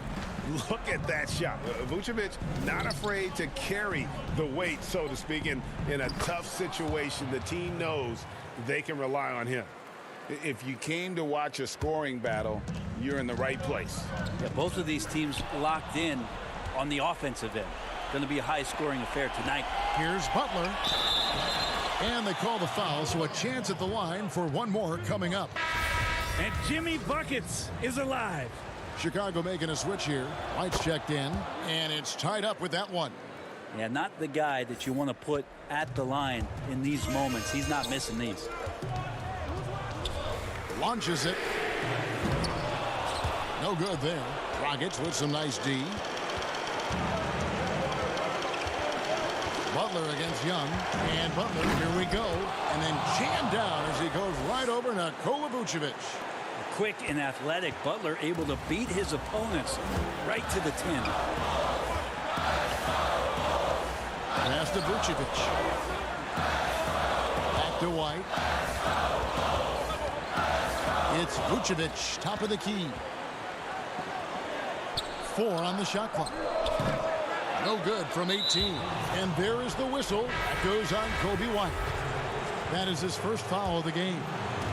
Look at that shot. Vucevic not afraid to carry the weight, so to speak, in a tough situation. The team knows they can rely on him. If you came to watch a scoring battle, you're in the right place. Yeah, both of these teams locked in on the offensive end. Going to be a high-scoring affair tonight. Here's Butler. And they call the foul, so a chance at the line for one more coming up. And Jimmy Buckets is alive. Chicago making a switch here. White's checked in, and it's tied up with that one. Yeah, not the guy that you want to put at the line in these moments. He's not missing these. Launches it. No good there. Dragic with some nice D. Butler against Young. And Butler, here we go. And then jammed down as he goes right over Nikola Vucevic. Quick and athletic, Butler able to beat his opponents right to the 10. Pass to Vucevic. Back to White. It's Vucevic, top of the key. 4 on the shot clock. No good from 18. And there is the whistle. That goes on Kobe White. That is his first foul of the game.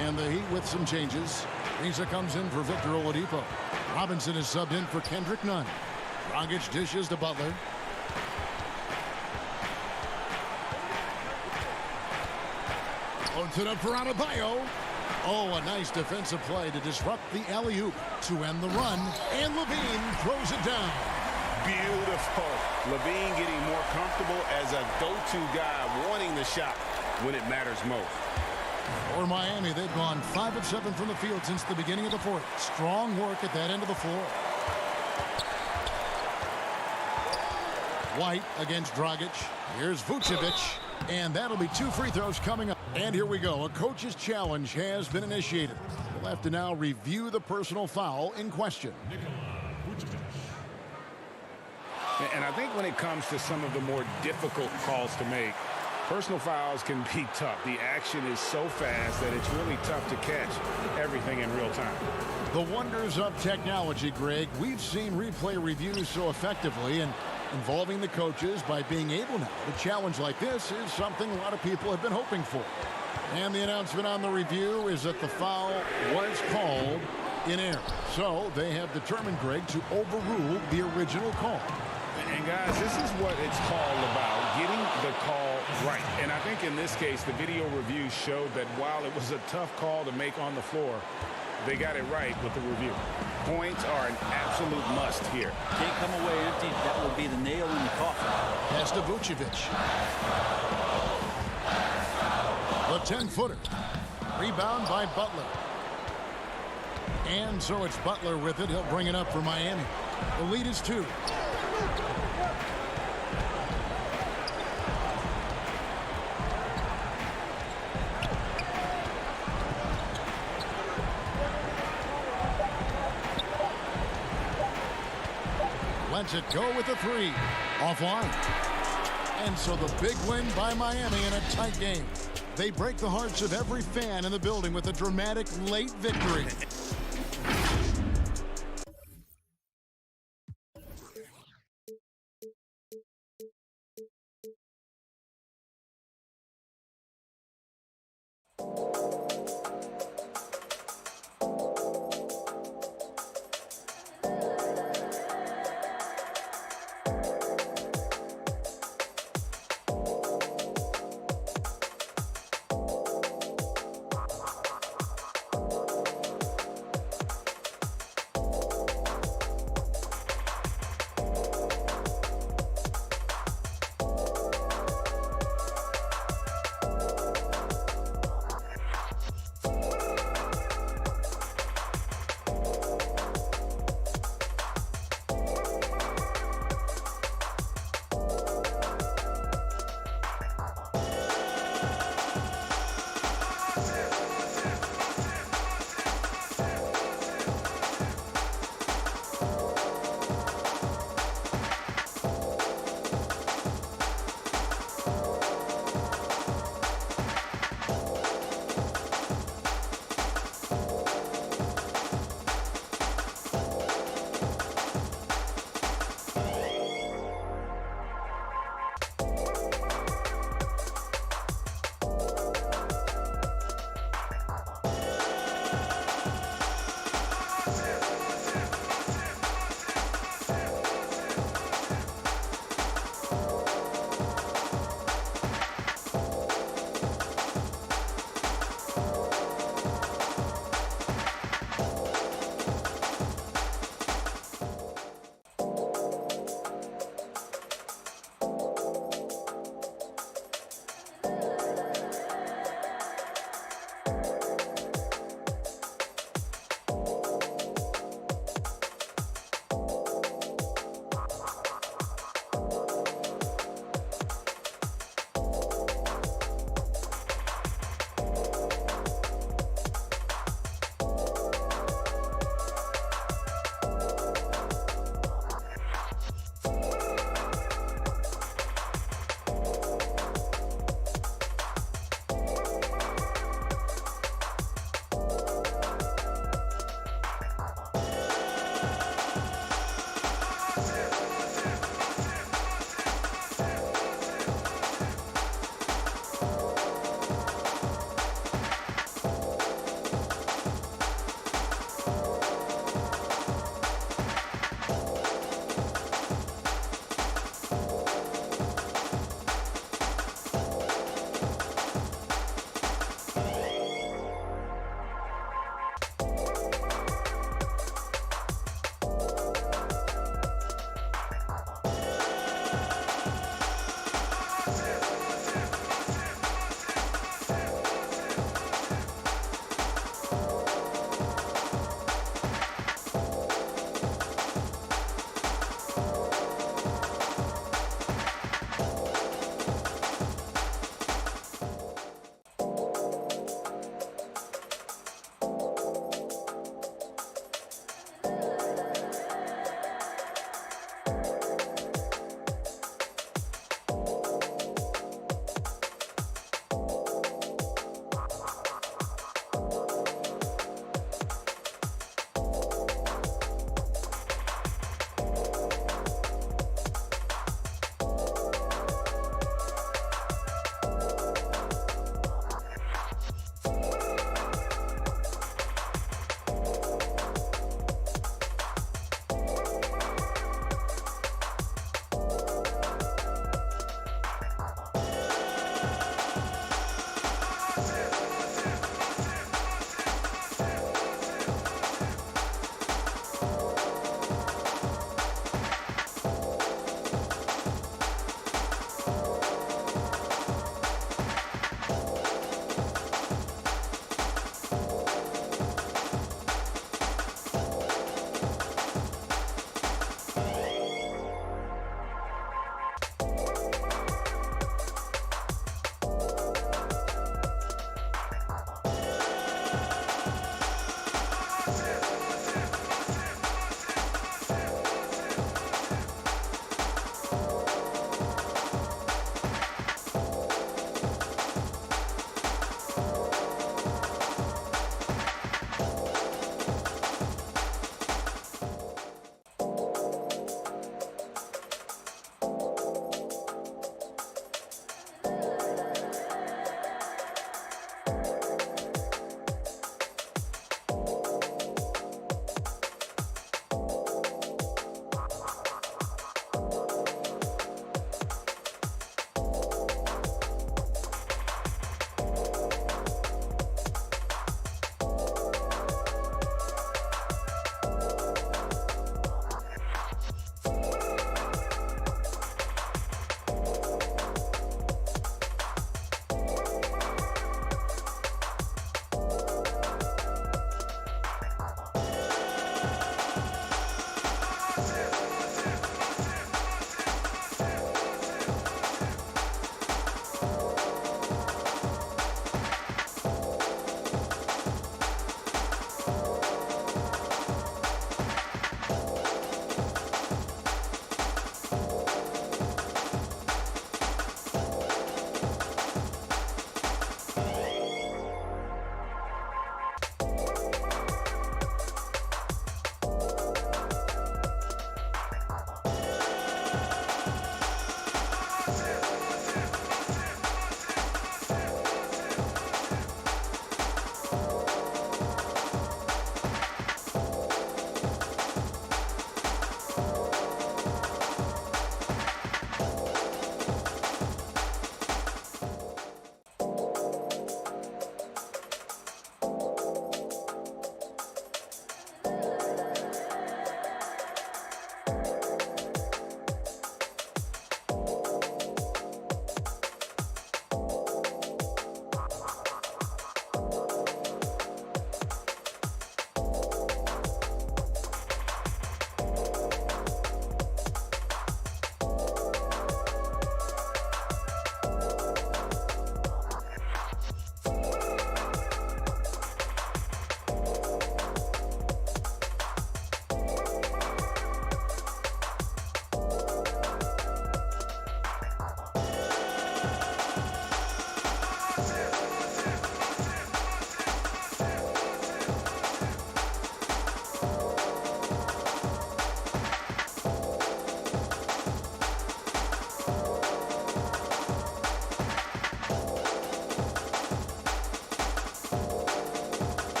And the Heat with some changes. Risa comes in for Victor Oladipo. Robinson is subbed in for Kendrick Nunn. Dragic dishes to Butler. Puts it up for Adebayo. Oh, a nice defensive play to disrupt the alley-oop to end the run. And Levine throws it down. Beautiful. Levine getting more comfortable as a go-to guy, wanting the shot when it matters most. For Miami, they've gone 5 of 7 from the field since the beginning of the fourth. Strong work at that end of the floor. White against Dragic. Here's Vucevic. And that'll be 2 free throws coming up. And here we go. A coach's challenge has been initiated. We'll have to now review the personal foul in question. And I think when it comes to some of the more difficult calls to make, personal fouls can be tough. The action is so fast that it's really tough to catch everything in real time. The wonders of technology, Greg. We've seen replay reviews so effectively, and involving the coaches by being able now to challenge like this is something a lot of people have been hoping for. And the announcement on the review is that the foul was called in error. So they have determined, Greg, to overrule the original call. And guys, this is what it's called about, getting the call right. And I think in this case, the video review showed that while it was a tough call to make on the floor, they got it right with the review. Points are an absolute must here. Can't come away empty. That will be the nail in the coffin. Pass to Vucevic. The 10-footer. Rebound by Butler. And so it's Butler with it. He'll bring it up for Miami. The lead is 2. Lets it go with the 3. Offline. And so the big win by Miami in a tight game. They break the hearts of every fan in the building with a dramatic late victory.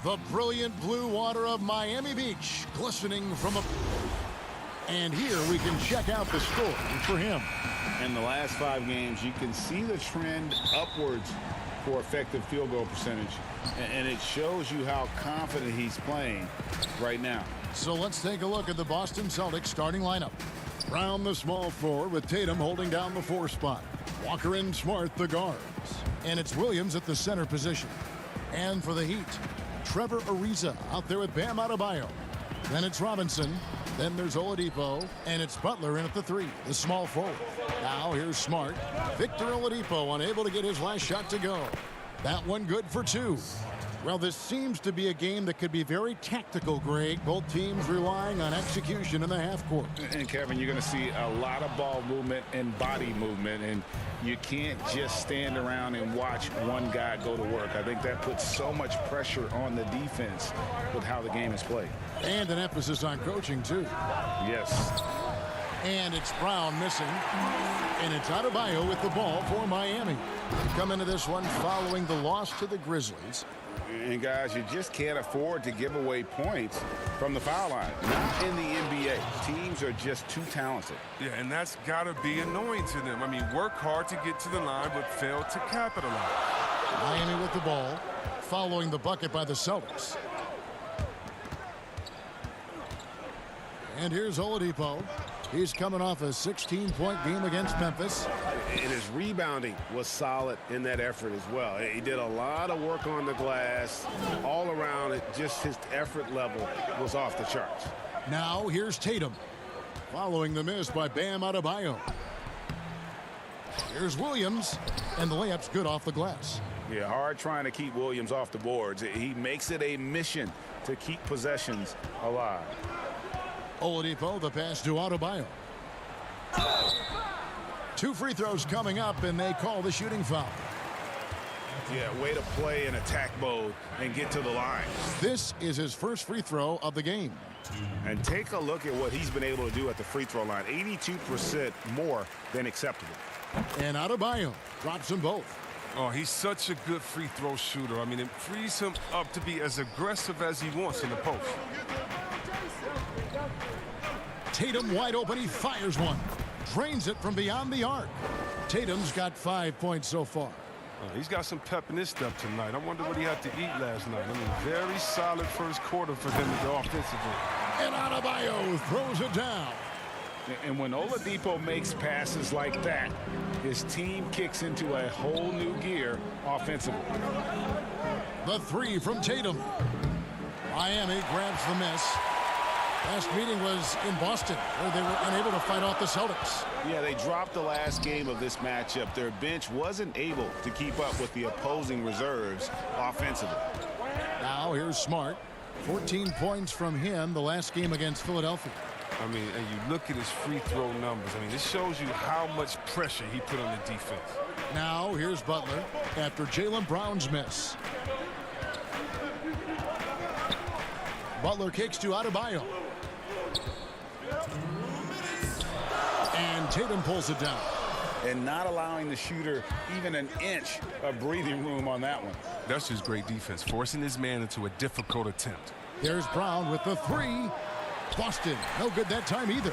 The brilliant blue water of Miami Beach glistening from a... And here we can check out the score for him. In the last 5 games, you can see the trend upwards for effective field goal percentage. And it shows you how confident he's playing right now. So let's take a look at the Boston Celtics starting lineup. Brown, the small forward, with Tatum holding down the 4 spot. Walker and Smart, the guards. And it's Williams at the center position. And for the Heat, Trevor Ariza out there with Bam Adebayo. Then it's Robinson. Then there's Oladipo. And it's Butler in at the 3, the small forward. Now here's Smart. Victor Oladipo unable to get his last shot to go. That one good for 2. Well, this seems to be a game that could be very tactical, Greg. Both teams relying on execution in the half court. And, Kevin, you're going to see a lot of ball movement and body movement, and you can't just stand around and watch one guy go to work. I think that puts so much pressure on the defense with how the game is played. And an emphasis on coaching, too. Yes. And it's Brown missing. And it's Adebayo with the ball for Miami. They come into this one following the loss to the Grizzlies. And, guys, you just can't afford to give away points from the foul line. Not in the NBA. Teams are just too talented. Yeah, and that's got to be annoying to them. I mean, work hard to get to the line, but fail to capitalize. Miami with the ball, following the bucket by the Celtics. And here's Oladipo. He's coming off a 16-point game against Memphis. And his rebounding was solid in that effort as well. He did a lot of work on the glass. All around it, just his effort level was off the charts. Now here's Tatum, following the miss by Bam Adebayo. Here's Williams, and the layup's good off the glass. Yeah, hard trying to keep Williams off the boards. He makes it a mission to keep possessions alive. Oladipo, the pass to Adebayo. 2 free throws coming up, and they call the shooting foul. Yeah, way to play in attack mode and get to the line. This is his first free throw of the game. And take a look at what he's been able to do at the free throw line. 82% more than acceptable. And Adebayo drops them both. Oh, he's such a good free throw shooter. I mean, it frees him up to be as aggressive as he wants in the post. Tatum wide open. He fires one. Drains it from beyond the arc. Tatum's got 5 points so far. He's got some pep in his step tonight. I wonder what he had to eat last night. I mean, very solid first quarter for him to go offensively. And Adebayo throws it down. And when Oladipo makes passes like that, his team kicks into a whole new gear offensively. The 3 from Tatum. Miami grabs the miss. Last meeting was in Boston, where they were unable to fight off the Celtics. Yeah, they dropped the last game of this matchup. Their bench wasn't able to keep up with the opposing reserves offensively. Now here's Smart. 14 points from him the last game against Philadelphia. I mean, and you look at his free throw numbers. I mean, this shows you how much pressure he put on the defense. Now here's Butler after Jaylen Brown's miss. Butler kicks to Adebayo. And Tatum pulls it down. And not allowing the shooter even an inch of breathing room on that one. That's just great defense, forcing his man into a difficult attempt. There's Brown with the 3. Boston, no good that time either.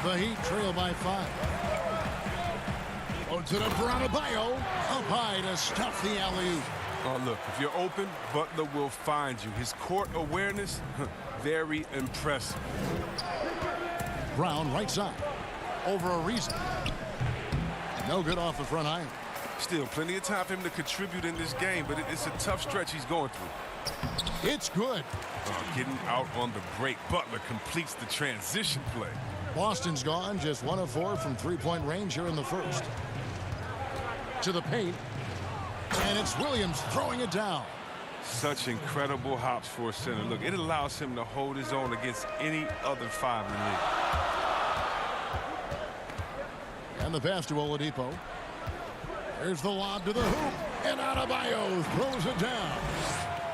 The Heat trail by 5. Loads it up for Adebayo. Up high to stuff the alley-oop. Oh, look, if you're open, Butler will find you. His court awareness, very impressive. Brown right side. Over Ariza. No good off the front iron. Still plenty of time for him to contribute in this game, but it's a tough stretch he's going through. It's good. Getting out on the break. Butler completes the transition play. Boston's gone just 1 of 4 from 3-point range here in the first. To the paint. And it's Williams throwing it down. Such incredible hops for a center. Look, it allows him to hold his own against any other 5 in the league. And the pass to Oladipo. There's the lob to the hoop. And Adebayo throws it down.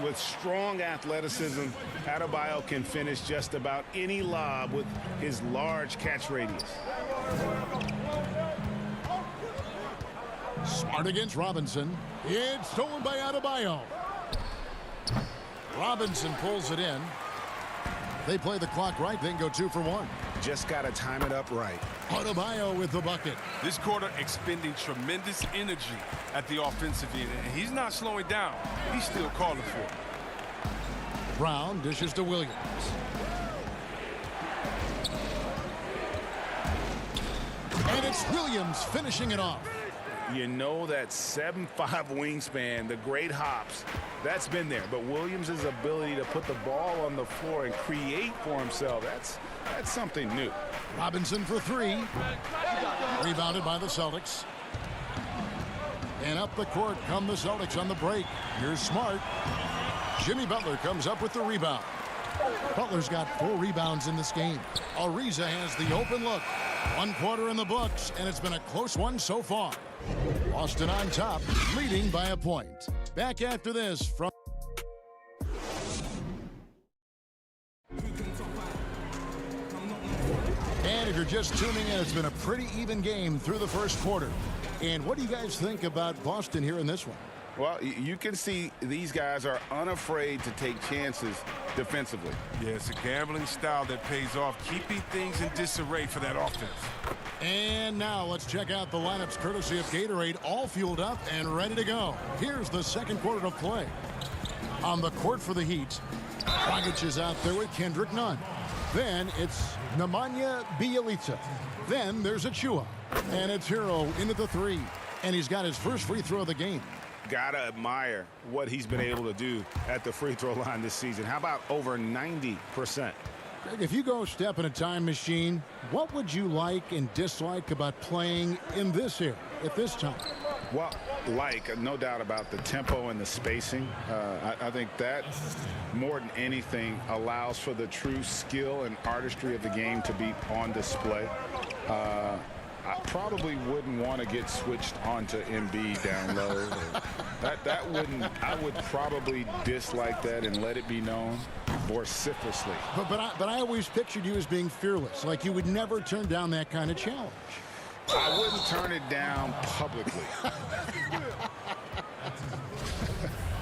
With strong athleticism, Adebayo can finish just about any lob with his large catch radius. Smart against Robinson. It's stolen by Adebayo. Robinson pulls it in. They play the clock right, then go 2 for 1. Just got to time it up right. Adebayo with the bucket. This quarter expending tremendous energy at the offensive end, and he's not slowing down. He's still calling for it. Brown dishes to Williams. And it's Williams finishing it off. You know that 7'5" wingspan, the great hops, that's been there. But Williams' ability to put the ball on the floor and create for himself, that's something new. Robinson for 3. Rebounded by the Celtics. And up the court come the Celtics on the break. Here's Smart. Jimmy Butler comes up with the rebound. Butler's got 4 rebounds in this game. Ariza has the open look. 1 quarter in the books, and it's been a close one so far. Boston on top, leading by a point. Back after this from... And if you're just tuning in, it's been a pretty even game through the first quarter. And what do you guys think about Boston here in this one? Well, you can see these guys are unafraid to take chances defensively. Yeah, it's a gambling style that pays off, keeping things in disarray for that offense. And now let's check out the lineups courtesy of Gatorade, all fueled up and ready to go. Here's the second quarter of play. On the court for the Heat, Dragic is out there with Kendrick Nunn. Then it's Nemanja Bjelica. Then there's Achua. And it's Hero into the 3. And he's got his first free throw of the game. Gotta admire what he's been able to do at the free throw line this season. How about over 90%? Greg, if you go step in a time machine, what would you like and dislike about playing in this era at this time? Well, no doubt about the tempo and the spacing. I think that, more than anything, allows for the true skill and artistry of the game to be on display. I probably wouldn't want to get switched onto Embiid down low. I would probably dislike that and let it be known vociferously. But I always pictured you as being fearless, like you would never turn down that kind of challenge. I wouldn't turn it down publicly.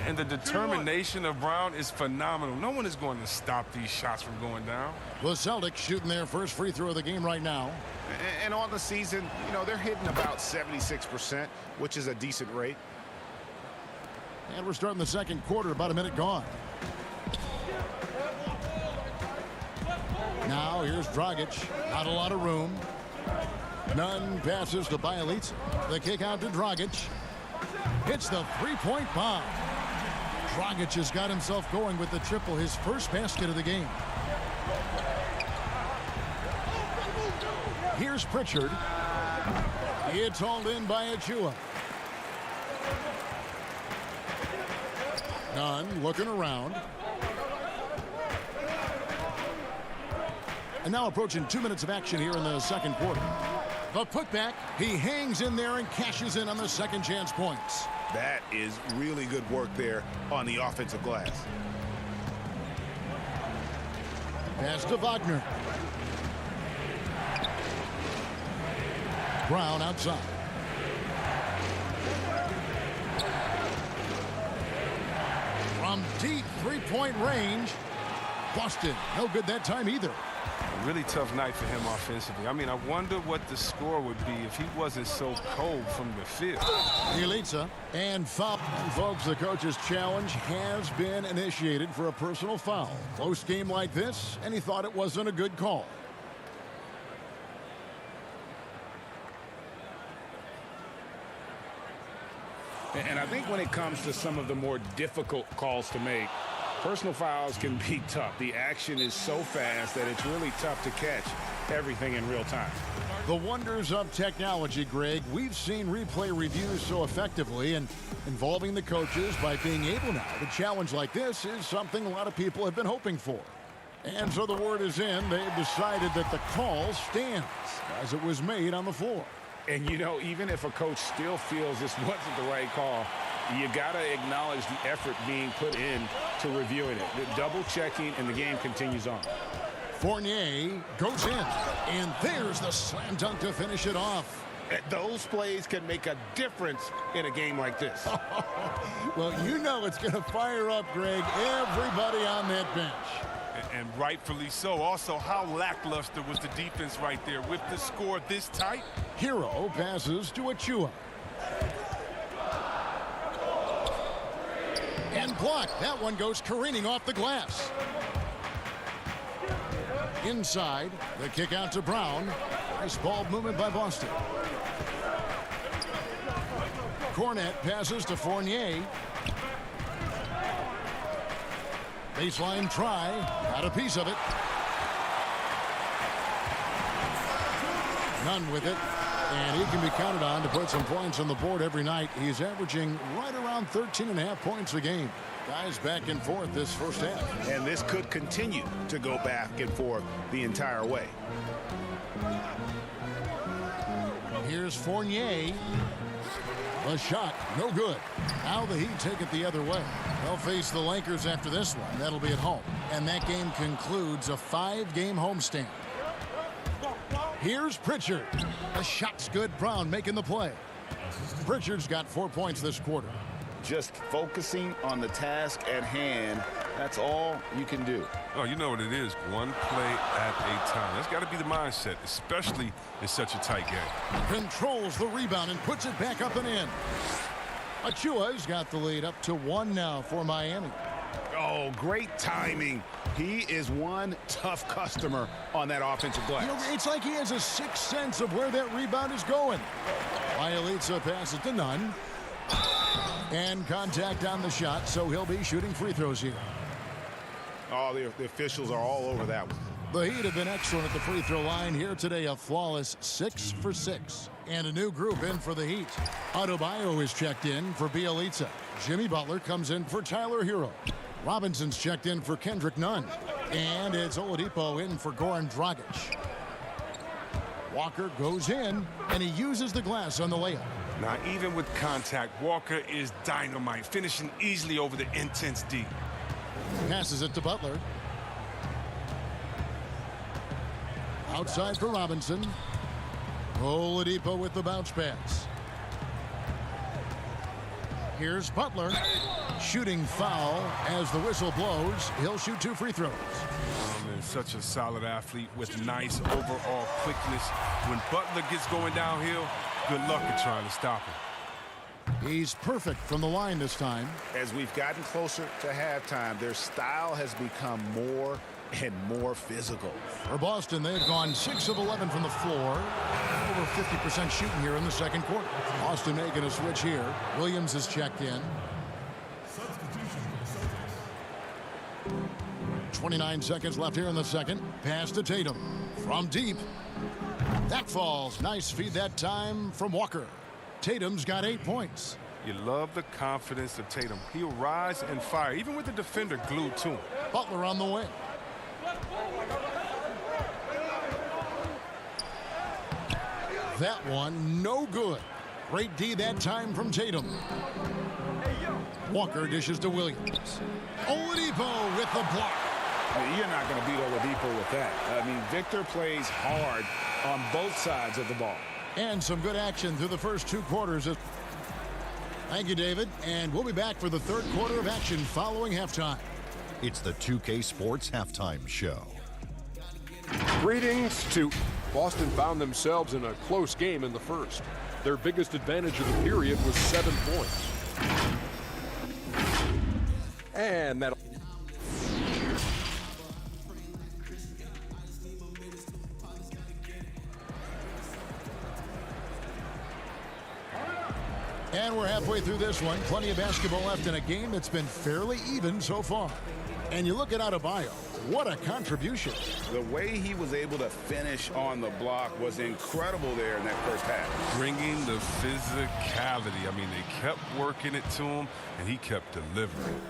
And the determination of Brown is phenomenal. No one is going to stop these shots from going down. The Celtics shooting their first free throw of the game right now. And on the season, they're hitting about 76%, which is a decent rate. And we're starting the second quarter, about a minute gone. Now here's Dragic, not a lot of room. Nunn passes to Bjelica. The kick out to Dragic. Hits the three-point bomb. Dragic has got himself going with the triple, his first basket of the game. Here's Pritchard. It's hauled in by Achua. Nunn looking around. And now approaching 2 minutes of action here in the second quarter. The putback, he hangs in there and cashes in on the second chance points. That is really good work there on the offensive glass. Pass to Wagner. Brown outside. From deep three-point range. Boston, no good that time either. A really tough night for him offensively. I mean, I wonder what the score would be if he wasn't so cold from the field. Bjelica and foul. Folks, the coach's challenge has been initiated for a personal foul. Close game like this, and he thought it wasn't a good call. And I think when it comes to some of the more difficult calls to make, personal fouls can be tough. The action is so fast that it's really tough to catch everything in real time. The wonders of technology, Greg. We've seen replay reviews so effectively, and involving the coaches by being able now to challenge like this is something a lot of people have been hoping for. And so the word is in. They've decided that the call stands as it was made on the floor. And, even if a coach still feels this wasn't the right call, you got to acknowledge the effort being put in to reviewing it. The double checking, and the game continues on. Fournier goes in, and there's the slam dunk to finish it off. Those plays can make a difference in a game like this. Well, you know it's going to fire up, Greg, everybody on that bench. And rightfully so. Also, how lackluster was the defense right there with the score this tight? Hero passes to Achua. And blocked. That one goes careening off the glass. Inside, the kick out to Brown. Nice ball movement by Boston. Cornette passes to Fournier. Baseline try. Got a piece of it. None with it. And he can be counted on to put some points on the board every night. He's averaging right around 13.5 points a game. Guys back and forth this first half. And this could continue to go back and forth the entire way. Here's Fournier. A shot, no good. Now the Heat take it the other way. They'll face the Lakers after this one. That'll be at home. And that game concludes a 5-game homestand. Here's Pritchard. The shot's good. Brown making the play. Pritchard's got 4 points this quarter. Just focusing on the task at hand. That's all you can do. Oh, you know what it is. One play at a time. That's got to be the mindset, especially in such a tight game. Controls the rebound and puts it back up and in. Achua's got the lead up to 1 now for Miami. Oh, great timing. He is one tough customer on that offensive glass. You know, it's like he has a sixth sense of where that rebound is going. Bielitsa passes to Nunn. And contact on the shot, so he'll be shooting free throws here. Oh, the officials are all over that one. The Heat have been excellent at the free throw line here today. A flawless 6 for 6. And a new group in for the Heat. Adebayo is checked in for Bielitsa. Jimmy Butler comes in for Tyler Hero. Robinson's checked in for Kendrick Nunn. And it's Oladipo in for Goran Dragic. Walker goes in, and he uses the glass on the layup. Now, even with contact, Walker is dynamite, finishing easily over the intense D. Passes it to Butler. Outside for Robinson. Oladipo with the bounce pass. Here's Butler. Shooting foul as the whistle blows. He'll shoot 2 free throws. Such a solid athlete with nice overall quickness. When Butler gets going downhill, good luck at trying to stop him. He's perfect from the line this time. As we've gotten closer to halftime, their style has become more and more physical. For Boston, they've gone 6 of 11 from the floor. Over 50% shooting here in the second quarter. Boston making a switch here. Williams is checked in. 29 seconds left here in the second. Pass to Tatum. From deep. That falls. Nice feed that time from Walker. Tatum's got 8 points. You love the confidence of Tatum. He'll rise and fire, even with the defender glued to him. Butler on the wing. That one, no good. Great D that time from Tatum. Walker dishes to Williams. Oladipo with the block. You're not going to beat Oladipo with that. I mean, Victor plays hard on both sides of the ball. And some good action through the first 2 quarters. Thank you, David. And we'll be back for the third quarter of action following halftime. It's the 2K Sports Halftime Show. Greetings to Boston. Found themselves in a close game in the first. Their biggest advantage of the period was 7 points. And that. And we're halfway through this one. Plenty of basketball left in a game that's been fairly even so far. And you look at Adebayo. What a contribution. The way he was able to finish on the block was incredible there in that first half. Bringing the physicality. I mean, they kept working it to him, and he kept delivering.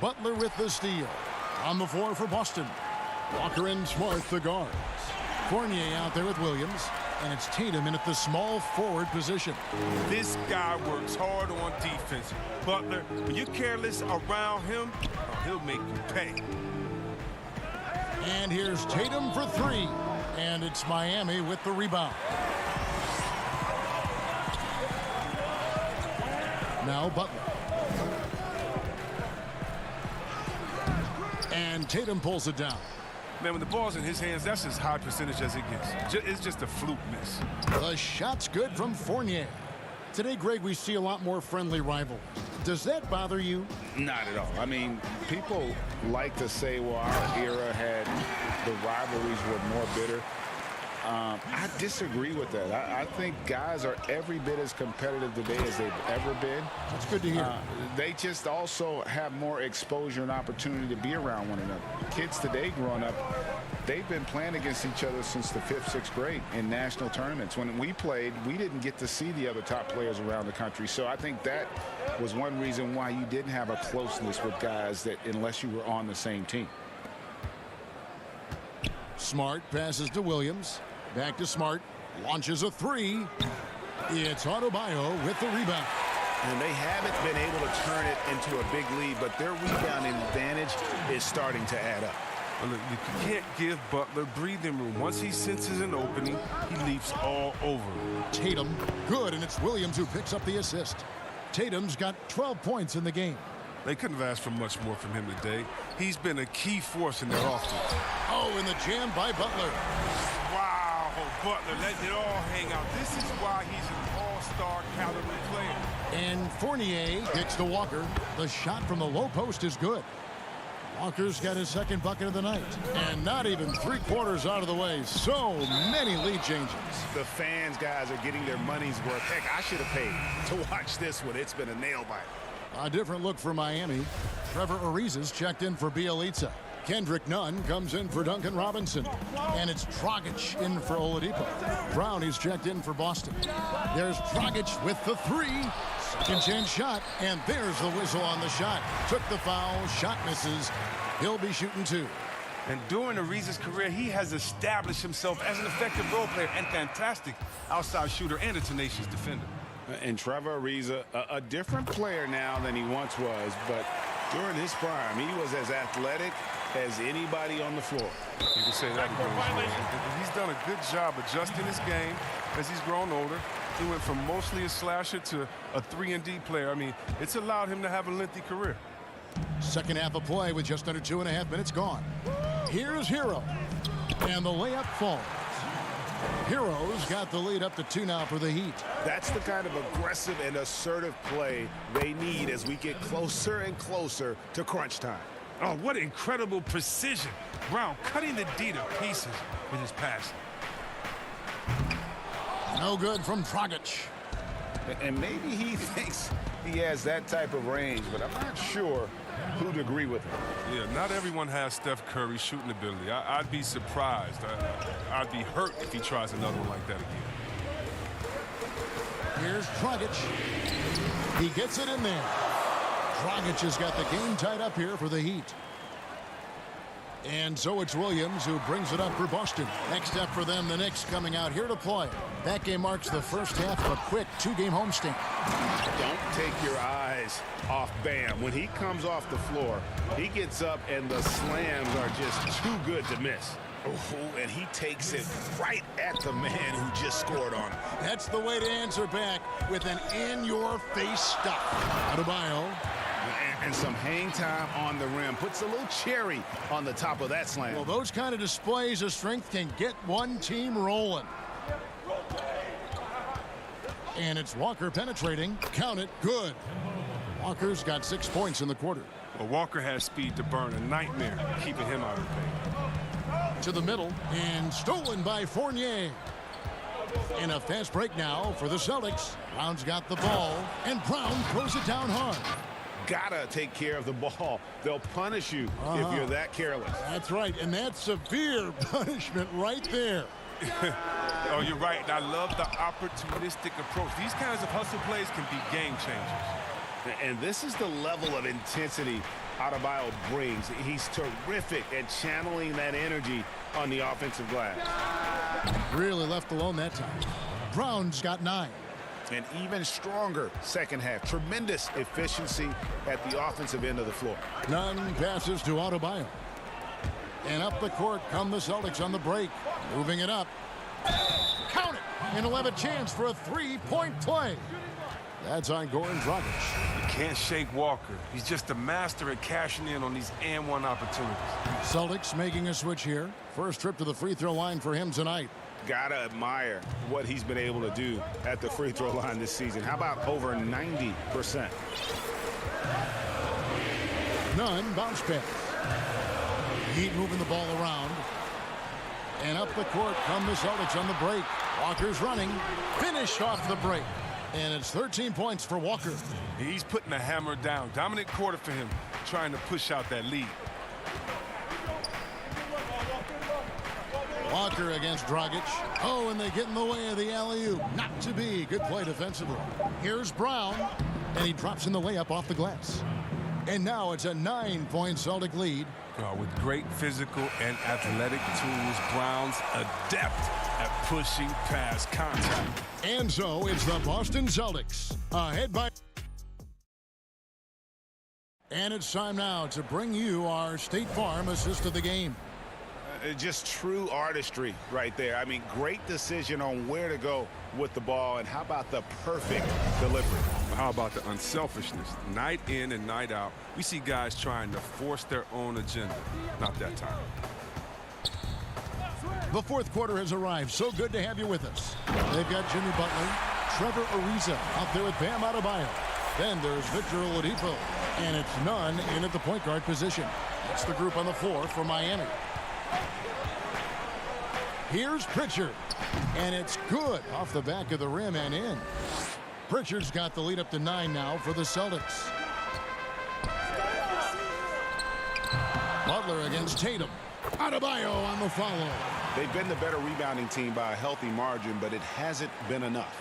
Butler with the steal. On the floor for Boston. Walker and Smart, the guards. Fournier out there with Williams. And it's Tatum in at the small forward position. This guy works hard on defense. Butler, when you're careless around him, he'll make you pay. And here's Tatum for three. And it's Miami with the rebound. Now Butler. And Tatum pulls it down. Man, when the ball's in his hands, that's as high percentage as it gets. It's just a fluke miss. The shot's good from Fournier. Today, Greg, we see a lot more friendly rivalries. Does that bother you? Not at all. I mean, people like to say, well, our era had the rivalries were more bitter. I disagree with that. I think guys are every bit as competitive today as they've ever been. That's good to hear. They just also have more exposure and opportunity to be around one another. Kids today growing up, they've been playing against each other since the 5th, 6th grade in national tournaments. When we played, we didn't get to see the other top players around the country. So I think that was one reason why you didn't have a closeness with guys that unless you were on the same team. Smart passes to Williams. Back to Smart. Launches a three. It's Adebayo with the rebound. And they haven't been able to turn it into a big lead, but their rebounding advantage is starting to add up. Well, look, you can't give Butler breathing room. Once he senses an opening, he leaps all over. Tatum, good, and it's Williams who picks up the assist. Tatum's got 12 points in the game. They couldn't have asked for much more from him today. He's been a key force in their offense. Oh, and the jam by Butler. Wow, Butler letting it all hang out. This is why he's an all-star caliber player. And Fournier kicks to Walker. The shot from the low post is good. Walker's got his second bucket of the night. And not even 3/4 out of the way. So many lead changes. The fans, guys, are getting their money's worth. Heck, I should have paid to watch this one. It's been a nail-biter. A different look for Miami. Trevor Ariza's checked in for Bielitsa. Kendrick Nunn comes in for Duncan Robinson. And it's Dragic in for Oladipo. Brownie's checked in for Boston. There's Dragic with the three. Second chance shot. And there's the whistle on the shot. Took the foul. Shot misses. He'll be shooting two. And during Ariza's career, he has established himself as an effective role player and fantastic outside shooter and a tenacious defender. And Trevor Ariza, a different player now than he once was, but during his prime, he was as athletic as anybody on the floor. You can say that again. He's done a good job adjusting his game as he's grown older. He went from mostly a slasher to a 3-and-D player. I mean, it's allowed him to have a lengthy career. Second half of play with just under 2.5 minutes gone. Here's Hero. And the layup falls. Hero's got the lead up to 2 now for the Heat. That's the kind of aggressive and assertive play they need as we get closer and closer to crunch time. Oh, what incredible precision. Brown cutting the D to pieces with his pass. No good from Dragic. And maybe he thinks he has that type of range, but I'm not sure who'd agree with him. Yeah, not everyone has Steph Curry's shooting ability. I'd be surprised. I'd be hurt if he tries another one like that again. Here's Dragic. He gets it in there. Dragic has got the game tied up here for the Heat. And so it's Williams who brings it up for Boston. Next up for them, the Knicks coming out here to play. That game marks the first half of a quick 2-game homestand. Don't take your eyes off Bam. When he comes off the floor, he gets up and the slams are just too good to miss. Oh, and he takes it right at the man who just scored on him. That's the way to answer back with an in-your-face stuff. Adebayo. And some hang time on the rim. Puts a little cherry on the top of that slam. Well, those kind of displays of strength can get one team rolling. And it's Walker penetrating. Count it. Good. Walker's got 6 points in the quarter. Well, Walker has speed to burn. A nightmare keeping him out of the paint. To the middle. And stolen by Fournier. In a fast break now for the Celtics. Brown's got the ball. And Brown throws it down hard. Gotta take care of the ball. They'll punish you if you're that careless. That's right, and that's severe punishment right there. Oh, you're right. And I love the opportunistic approach. These kinds of hustle plays can be game changers. And this is the level of intensity Adebayo brings. He's terrific at channeling that energy on the offensive glass. Really left alone that time. Brown's got 9. An even stronger second half. Tremendous efficiency at the offensive end of the floor. Nunn passes to Adebayo. And up the court come the Celtics on the break. Moving it up. Count it! And he'll have a chance for a three-point play. That's on Goran Dragic. You can't shake Walker. He's just a master at cashing in on these and-one opportunities. Celtics making a switch here. First trip to the free throw line for him tonight. Gotta admire what he's been able to do at the free throw line this season. How about over 90%? Nunn bounce pass. Heat moving the ball around. And up the court come the Celtics on the break. Walker's running. Finish off the break. And it's 13 points for Walker. He's putting the hammer down. Dominant quarter for him, trying to push out that lead. Walker against Dragic. Oh, and they get in the way of the alley-oop. Not to be. Good play defensively. Here's Brown. And he drops in the layup off the glass. And now it's a 9-point Celtic lead. With great physical and athletic tools, Brown's adept at pushing past contact. And so it's the Boston Celtics ahead by. And it's time now to bring you our State Farm assist of the game. Just true artistry right there. I mean, great decision on where to go with the ball, and how about the perfect delivery? How about the unselfishness? Night in and night out, we see guys trying to force their own agenda. Not that time. The fourth quarter has arrived. So good to have you with us. They've got Jimmy Butler, Trevor Ariza out there with Bam Adebayo. Then there's Victor Oladipo, and it's Nunn in at the point guard position. That's the group on the floor for Miami. Here's Pritchard, and it's good off the back of the rim and in. Pritchard's got the lead up to 9 now for the Celtics. Butler against Tatum. Adebayo on the follow. They've been the better rebounding team by a healthy margin, but it hasn't been enough.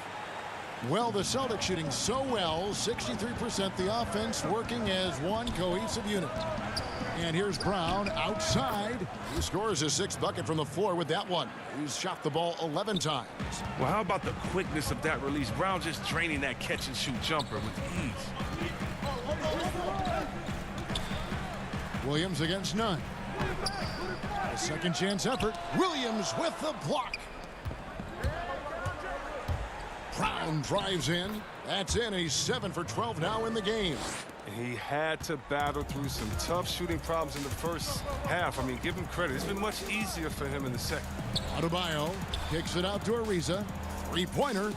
Well, the Celtics shooting so well, 63%, the offense working as one cohesive unit. And here's Brown outside. He scores his 6th bucket from the floor with that one. He's shot the ball 11 times. Well, how about the quickness of that release? Brown just draining that catch-and-shoot jumper with ease. Williams against Nunn. A second chance effort. Williams with the block. Brown drives in. That's in. He's 7 for 12 now in the game. He had to battle through some tough shooting problems in the first half. I mean, give him credit. It's been much easier for him in the second. Adebayo kicks it out to Ariza. Three-pointer.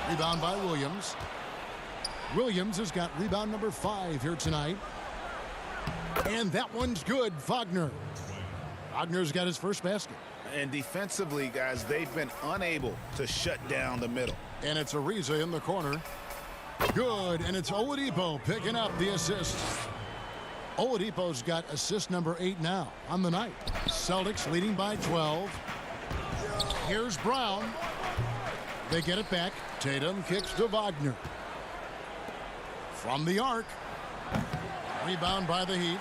Rebound by Williams. Williams has got rebound number 5 here tonight. And that one's good. Wagner's got his first basket. And defensively, guys, they've been unable to shut down the middle. And it's Ariza in the corner. Good, and it's Oladipo picking up the assist. Oladipo's got assist number 8 now on the night. Celtics leading by 12. Here's Brown. They get it back. Tatum kicks to Wagner. From the arc. Rebound by the Heat.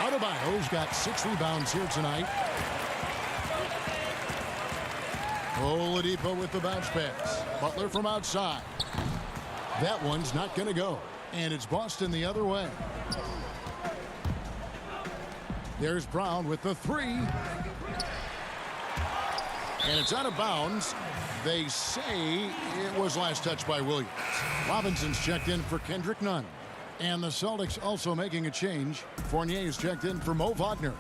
Adebayo's got 6 rebounds here tonight. Oladipo with the bounce pass. Butler from outside. That one's not going to go. And it's Boston the other way. There's Brown with the 3. And it's out of bounds. They say it was last touched by Williams. Robinson's checked in for Kendrick Nunn. And the Celtics also making a change. Fournier's checked in for Mo Wagner.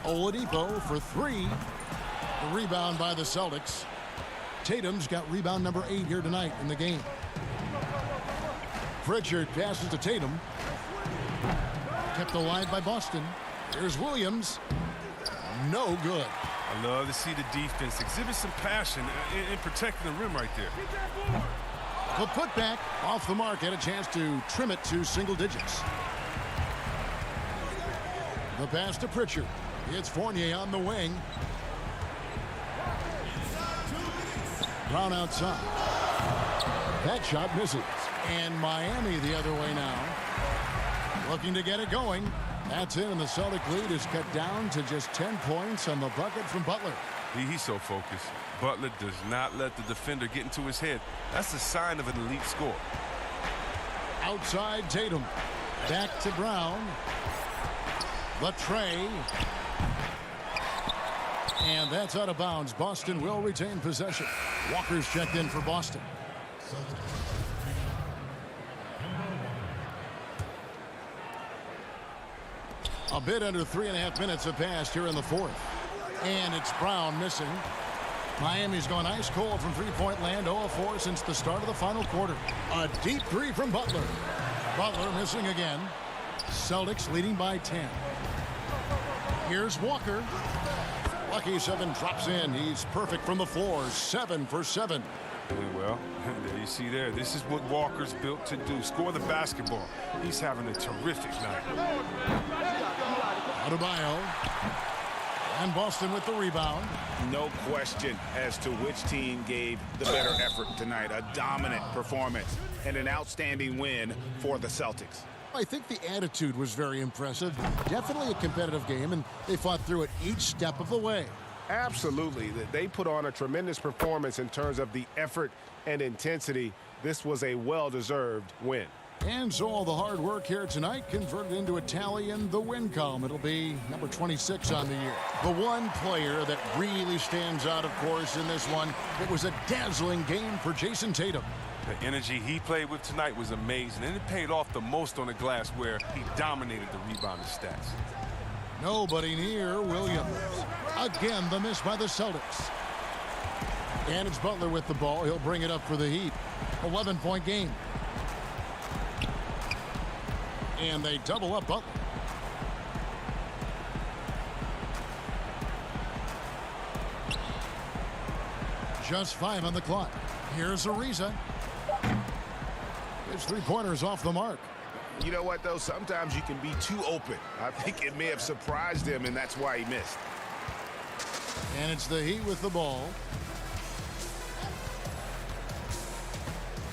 Oladipo for 3. The rebound by the Celtics. Tatum's got rebound number 8 here tonight in the game. Pritchard passes to Tatum. Kept alive by Boston. Here's Williams. No good. I love to see the defense exhibit some passion in protecting the rim right there. The putback off the mark, had a chance to trim it to single digits. The pass to Pritchard. It's Fournier on the wing. Brown outside. That shot misses. And Miami the other way now. Looking to get it going. That's in, and the Celtic lead is cut down to just 10 points on the bucket from Butler. He's so focused. Butler does not let the defender get into his head. That's a sign of an elite score. Outside Tatum. Back to Brown. The tray. And that's out of bounds. Boston will retain possession. Walker's checked in for Boston. A bit under 3.5 minutes have passed here in the fourth. And it's Brown missing. Miami's gone ice cold from three-point land, 0 of 4 since the start of the final quarter. A deep three from Butler. Butler missing again. Celtics leading by 10. Here's Walker. Lucky 7 drops in. He's perfect from the floor. 7 for 7. Well, there you see there. This is what Walker's built to do. Score the basketball. He's having a terrific night. Adebayo. And Boston with the rebound. No question as to which team gave the better effort tonight. A dominant performance and an outstanding win for the Celtics. I think the attitude was very impressive. Definitely a competitive game, and they fought through it each step of the way. Absolutely. They put on a tremendous performance in terms of the effort and intensity. This was a well-deserved win. And so all the hard work here tonight converted into a tally in the win column. It'll be number 26 on the year. The one player that really stands out, of course, in this one, it was a dazzling game for Jason Tatum. The energy he played with tonight was amazing, and it paid off the most on the glass where he dominated the rebounding stats. Nobody near Williams. Again, the miss by the Celtics. And it's Butler with the ball. He'll bring it up for the Heat. 11-point game. And they double up Butler. Just 5 on the clock. Here's Ariza. His three-pointer's off the mark. You know what, though? Sometimes you can be too open. I think it may have surprised him, and that's why he missed. And it's the Heat with the ball.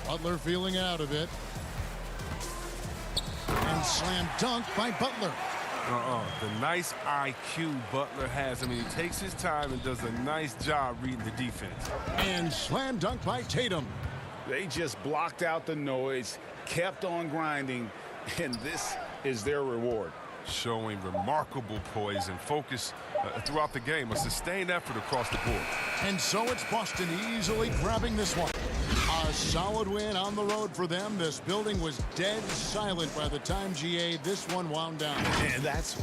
Butler feeling out of it. And slam dunk by Butler. The nice IQ Butler has. I mean, he takes his time and does a nice job reading the defense. And slam dunk by Tatum. They just blocked out the noise, kept on grinding, and this is their reward. Showing remarkable poise and focus throughout the game. A sustained effort across the board. And so it's Boston easily grabbing this one. A solid win on the road for them. This building was dead silent by the time this one wound down. And that's...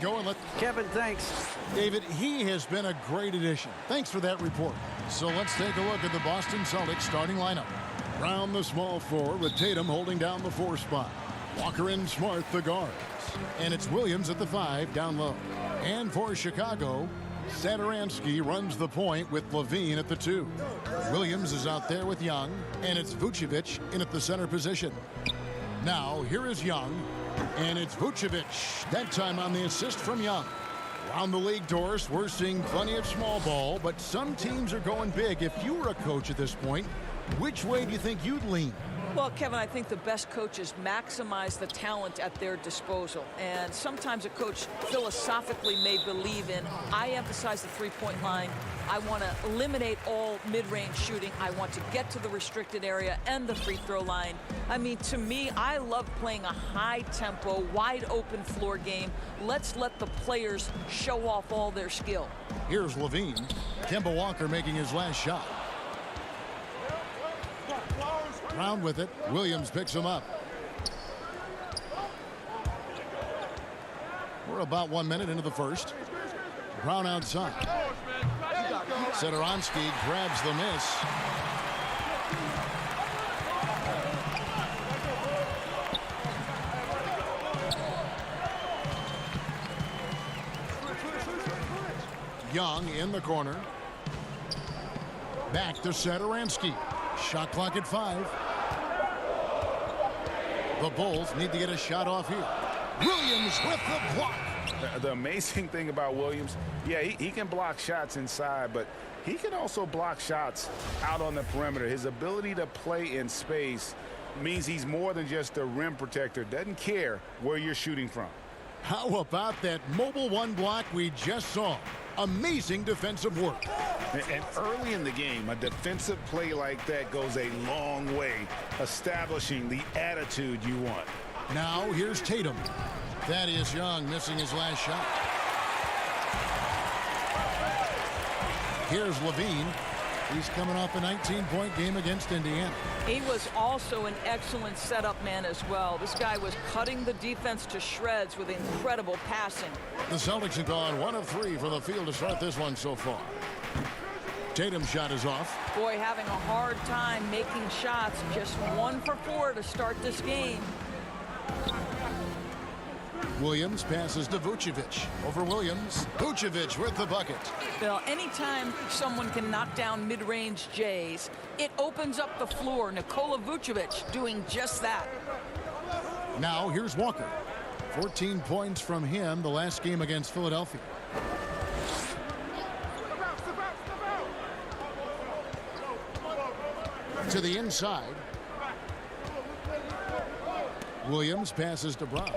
go and let Kevin, thanks. David, he has been a great addition. Thanks for that report. So let's take a look at the Boston Celtics starting lineup. Brown, the small forward, with Tatum holding down the 4 spot. Walker and Smart, the guards. And it's Williams at the 5 down low. And for Chicago, Satoransky runs the point with Levine at the 2. Williams is out there with Young, and it's Vucevic in at the center position. Now, here is Young, and it's Vucevic. That time on the assist from Young. Around the league, Doris, we're seeing plenty of small ball, but some teams are going big. If you were a coach at this point, which way do you think you'd lean? Well, Kevin, I think the best coaches maximize the talent at their disposal. And sometimes a coach philosophically may believe in, I emphasize the three-point line. I want to eliminate all mid-range shooting. I want to get to the restricted area and the free throw line. I mean, to me, I love playing a high-tempo, wide-open floor game. Let's let the players show off all their skill. Here's Levine. Kemba Walker making his last shot. Brown with it. Williams picks him up. We're about 1 minute into the first. Brown outside. Satoransky grabs the miss. Young in the corner. Back to Satoransky. Shot clock at 5. The Bulls need to get a shot off here. Williams with the block. The amazing thing about Williams, yeah, he can block shots inside, but he can also block shots out on the perimeter. His ability to play in space means he's more than just a rim protector. Doesn't care where you're shooting from. How about that mobile 1 block we just saw? Amazing defensive work. And early in the game, a defensive play like that goes a long way, establishing the attitude you want. Now here's Tatum. Thaddeus Young missing his last shot. Here's Levine. He's coming off a 19-point game against Indiana. He was also an excellent setup man as well. This guy was cutting the defense to shreds with incredible passing. The Celtics have gone 1 of 3 from the field to start this one so far. Tatum's shot is off. Boy, having a hard time making shots. Just 1 for 4 to start this game. Williams passes to Vucevic. Over Williams. Vucevic with the bucket. Bill, anytime someone can knock down mid-range Jays, it opens up the floor. Nikola Vucevic doing just that. Now here's Walker. 14 points from him the last game against Philadelphia. To the inside. Williams passes to Brown.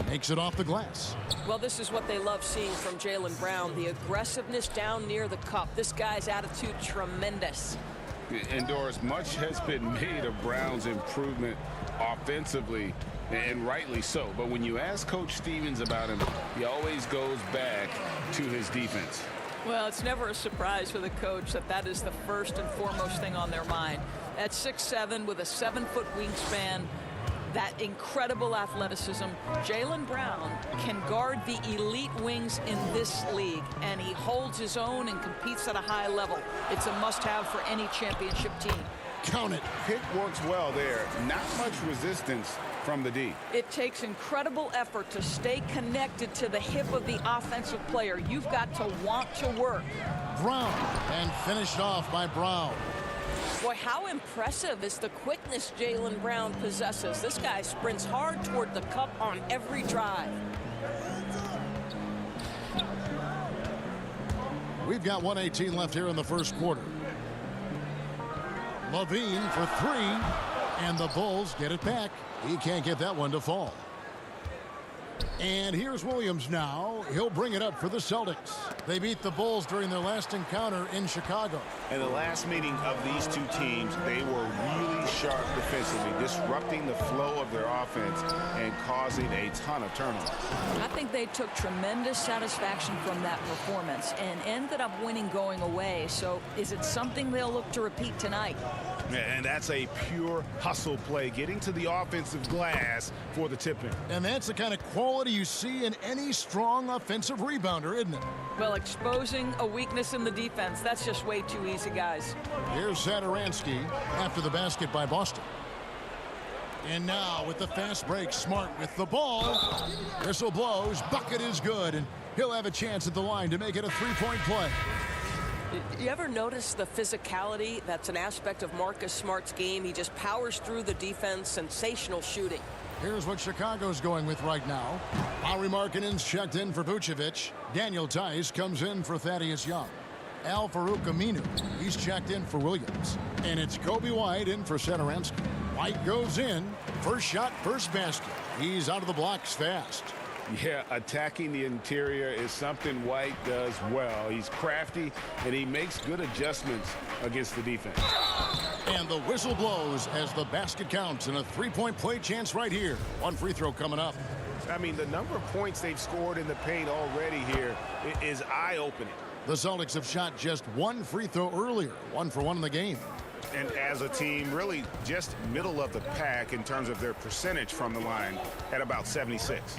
Makes it off the glass. Well, this is what they love seeing from Jaylen Brown. The aggressiveness down near the cup. This guy's attitude, tremendous. And Doris, much has been made of Brown's improvement offensively, and rightly so. But when you ask Coach Stevens about him, he always goes back to his defense. Well, it's never a surprise for the coach that is the first and foremost thing on their mind. At 6'7" with a 7-foot wingspan, that incredible athleticism, Jaylen Brown can guard the elite wings in this league, and he holds his own and competes at a high level. It's a must-have for any championship team. Count it. Pick works well there. Not much resistance from the D. It takes incredible effort to stay connected to the hip of the offensive player. You've got to want to work. Brown, and finished off by Brown. Boy, how impressive is the quickness Jaylen Brown possesses. This guy sprints hard toward the cup on every drive. We've got 1:18 left here in the first quarter. Levine for 3, and the Bulls get it back. He can't get that one to fall. And here's Williams now. He'll bring it up for the Celtics. They beat the Bulls during their last encounter in Chicago. In the last meeting of these two teams, they were really sharp defensively, disrupting the flow of their offense and causing a ton of turnovers. I think they took tremendous satisfaction from that performance and ended up winning going away. So is it something they'll look to repeat tonight? And that's a pure hustle play, getting to the offensive glass for the tip-in. And that's the kind of quality do you see in any strong offensive rebounder, isn't it? Well, exposing a weakness in the defense, that's just way too easy, guys. Here's Satoransky after the basket by Boston. And now with the fast break, Smart with the ball. Whistle blows, bucket is good, and he'll have a chance at the line to make it a three-point play. You ever notice the physicality that's an aspect of Marcus Smart's game? He just powers through the defense, sensational shooting. Here's what Chicago's going with right now. Lauri Markkanen's checked in for Vucevic. Daniel Tice comes in for Thaddeus Young. Al-Farouq Aminu, he's checked in for Williams. And it's Kobe White in for Satoransky. White goes in. First shot, first basket. He's out of the blocks fast. Yeah, attacking the interior is something White does well. He's crafty, and he makes good adjustments against the defense. And the whistle blows as the basket counts, and a three-point play chance right here. One free throw coming up. I mean, the number of points they've scored in the paint already here is eye-opening. The Celtics have shot just one free throw earlier, 1 for 1 in the game. And as a team, really just middle of the pack in terms of their percentage from the line at about 76.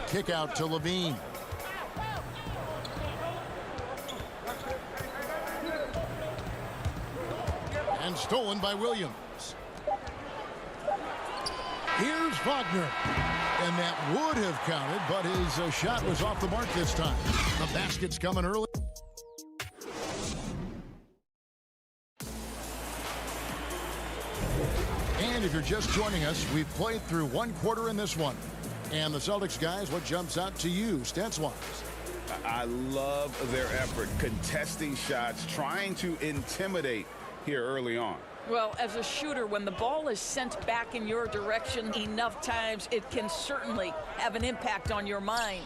Kick out to Levine. And stolen by Williams. Here's Wagner. And that would have counted, but his shot was off the mark this time. The basket's coming early. And if you're just joining us, we've played through one quarter in this one. And the Celtics guys, what jumps out to you, stats-wise? I love their effort, contesting shots, trying to intimidate here early on. Well, as a shooter, when the ball is sent back in your direction enough times, it can certainly have an impact on your mind.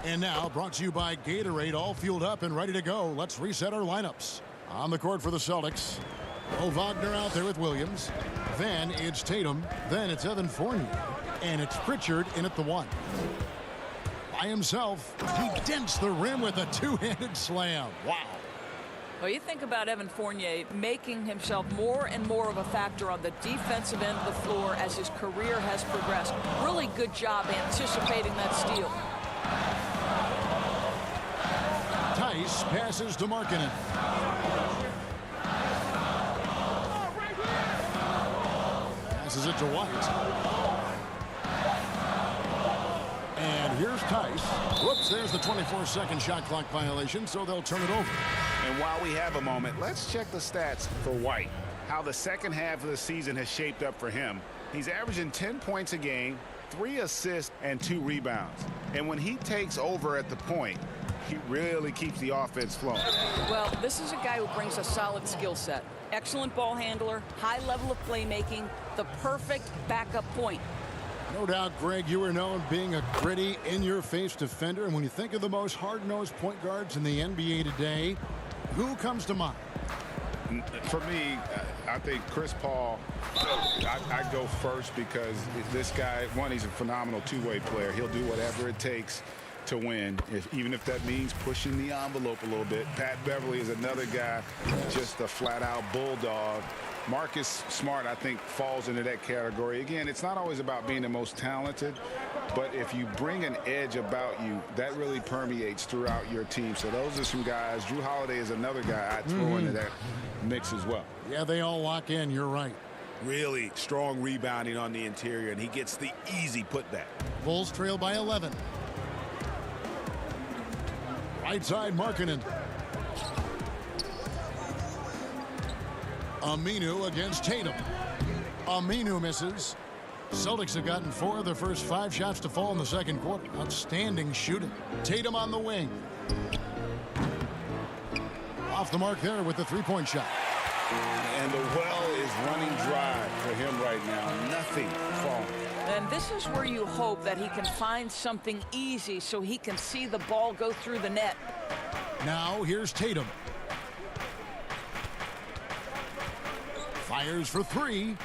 And now, brought to you by Gatorade, all fueled up and ready to go. Let's reset our lineups. On the court for the Celtics. Wagner out there with Williams. Then it's Tatum. Then it's Evan Fournier. And it's Pritchard in at the 1. By himself, he dents the rim with a two-handed slam. Wow. Well, you think about Evan Fournier making himself more and more of a factor on the defensive end of the floor as his career has progressed. Really good job anticipating that steal. Tice passes to Markkanen. Passes it to White. And here's Tice. Whoops, there's the 24-second shot clock violation, so they'll turn it over. And while we have a moment, let's check the stats for White. How the second half of the season has shaped up for him. He's averaging 10 points a game, 3 assists, and 2 rebounds. And when he takes over at the point, he really keeps the offense flowing. Well, this is a guy who brings a solid skill set. Excellent ball handler, high level of playmaking, the perfect backup point. No doubt, Greg, you are known being a gritty, in-your-face defender. And when you think of the most hard-nosed point guards in the NBA today, who comes to mind? For me, I think Chris Paul, I go first because this guy, one, he's a phenomenal two-way player. He'll do whatever it takes to win, even if that means pushing the envelope a little bit. Pat Beverly is another guy, just a flat-out bulldog. Marcus Smart, I think, falls into that category. Again, it's not always about being the most talented, but if you bring an edge about you, that really permeates throughout your team. So those are some guys. Drew Holiday is another guy I'd throw into that mix as well. Yeah, they all lock in. You're right. Really strong rebounding on the interior, and he gets the easy putback. Bulls trail by 11. Right side, Markkanen. Aminu against Tatum. Aminu misses. Celtics have gotten 4 of their first 5 shots to fall in the second quarter. Outstanding shooting. Tatum on the wing. Off the mark there with the three-point shot. And the well is running dry for him right now. Nothing falling. And this is where you hope that he can find something easy so he can see the ball go through the net. Now here's Tatum. Fires for 3.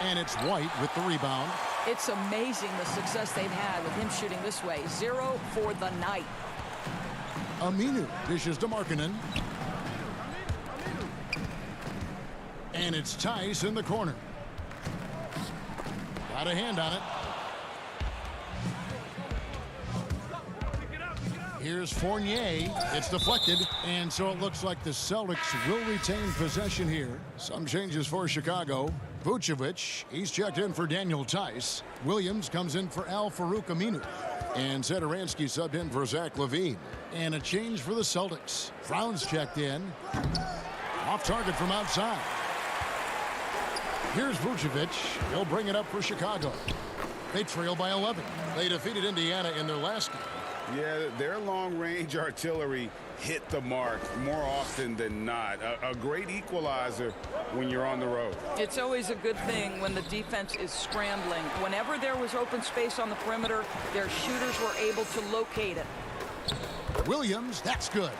And it's White with the rebound. It's amazing the success they've had with him shooting this way. 0 for the night. Aminu dishes to Markkanen. And it's Tice in the corner. Got a hand on it. Here's Fournier. It's deflected, and so it looks like the Celtics will retain possession here. Some changes for Chicago. Vucevic, he's checked in for Daniel Tice. Williams comes in for Al-Farouq Aminu. And Satoransky subbed in for Zach LaVine. And a change for the Celtics. Brown's checked in. Off target from outside. Here's Vucevic. He'll bring it up for Chicago. They trail by 11. They defeated Indiana in their last game. Yeah, their long-range artillery hit the mark more often than not. A great equalizer when you're on the road. It's always a good thing when the defense is scrambling. Whenever there was open space on the perimeter, their shooters were able to locate it. Williams, that's good.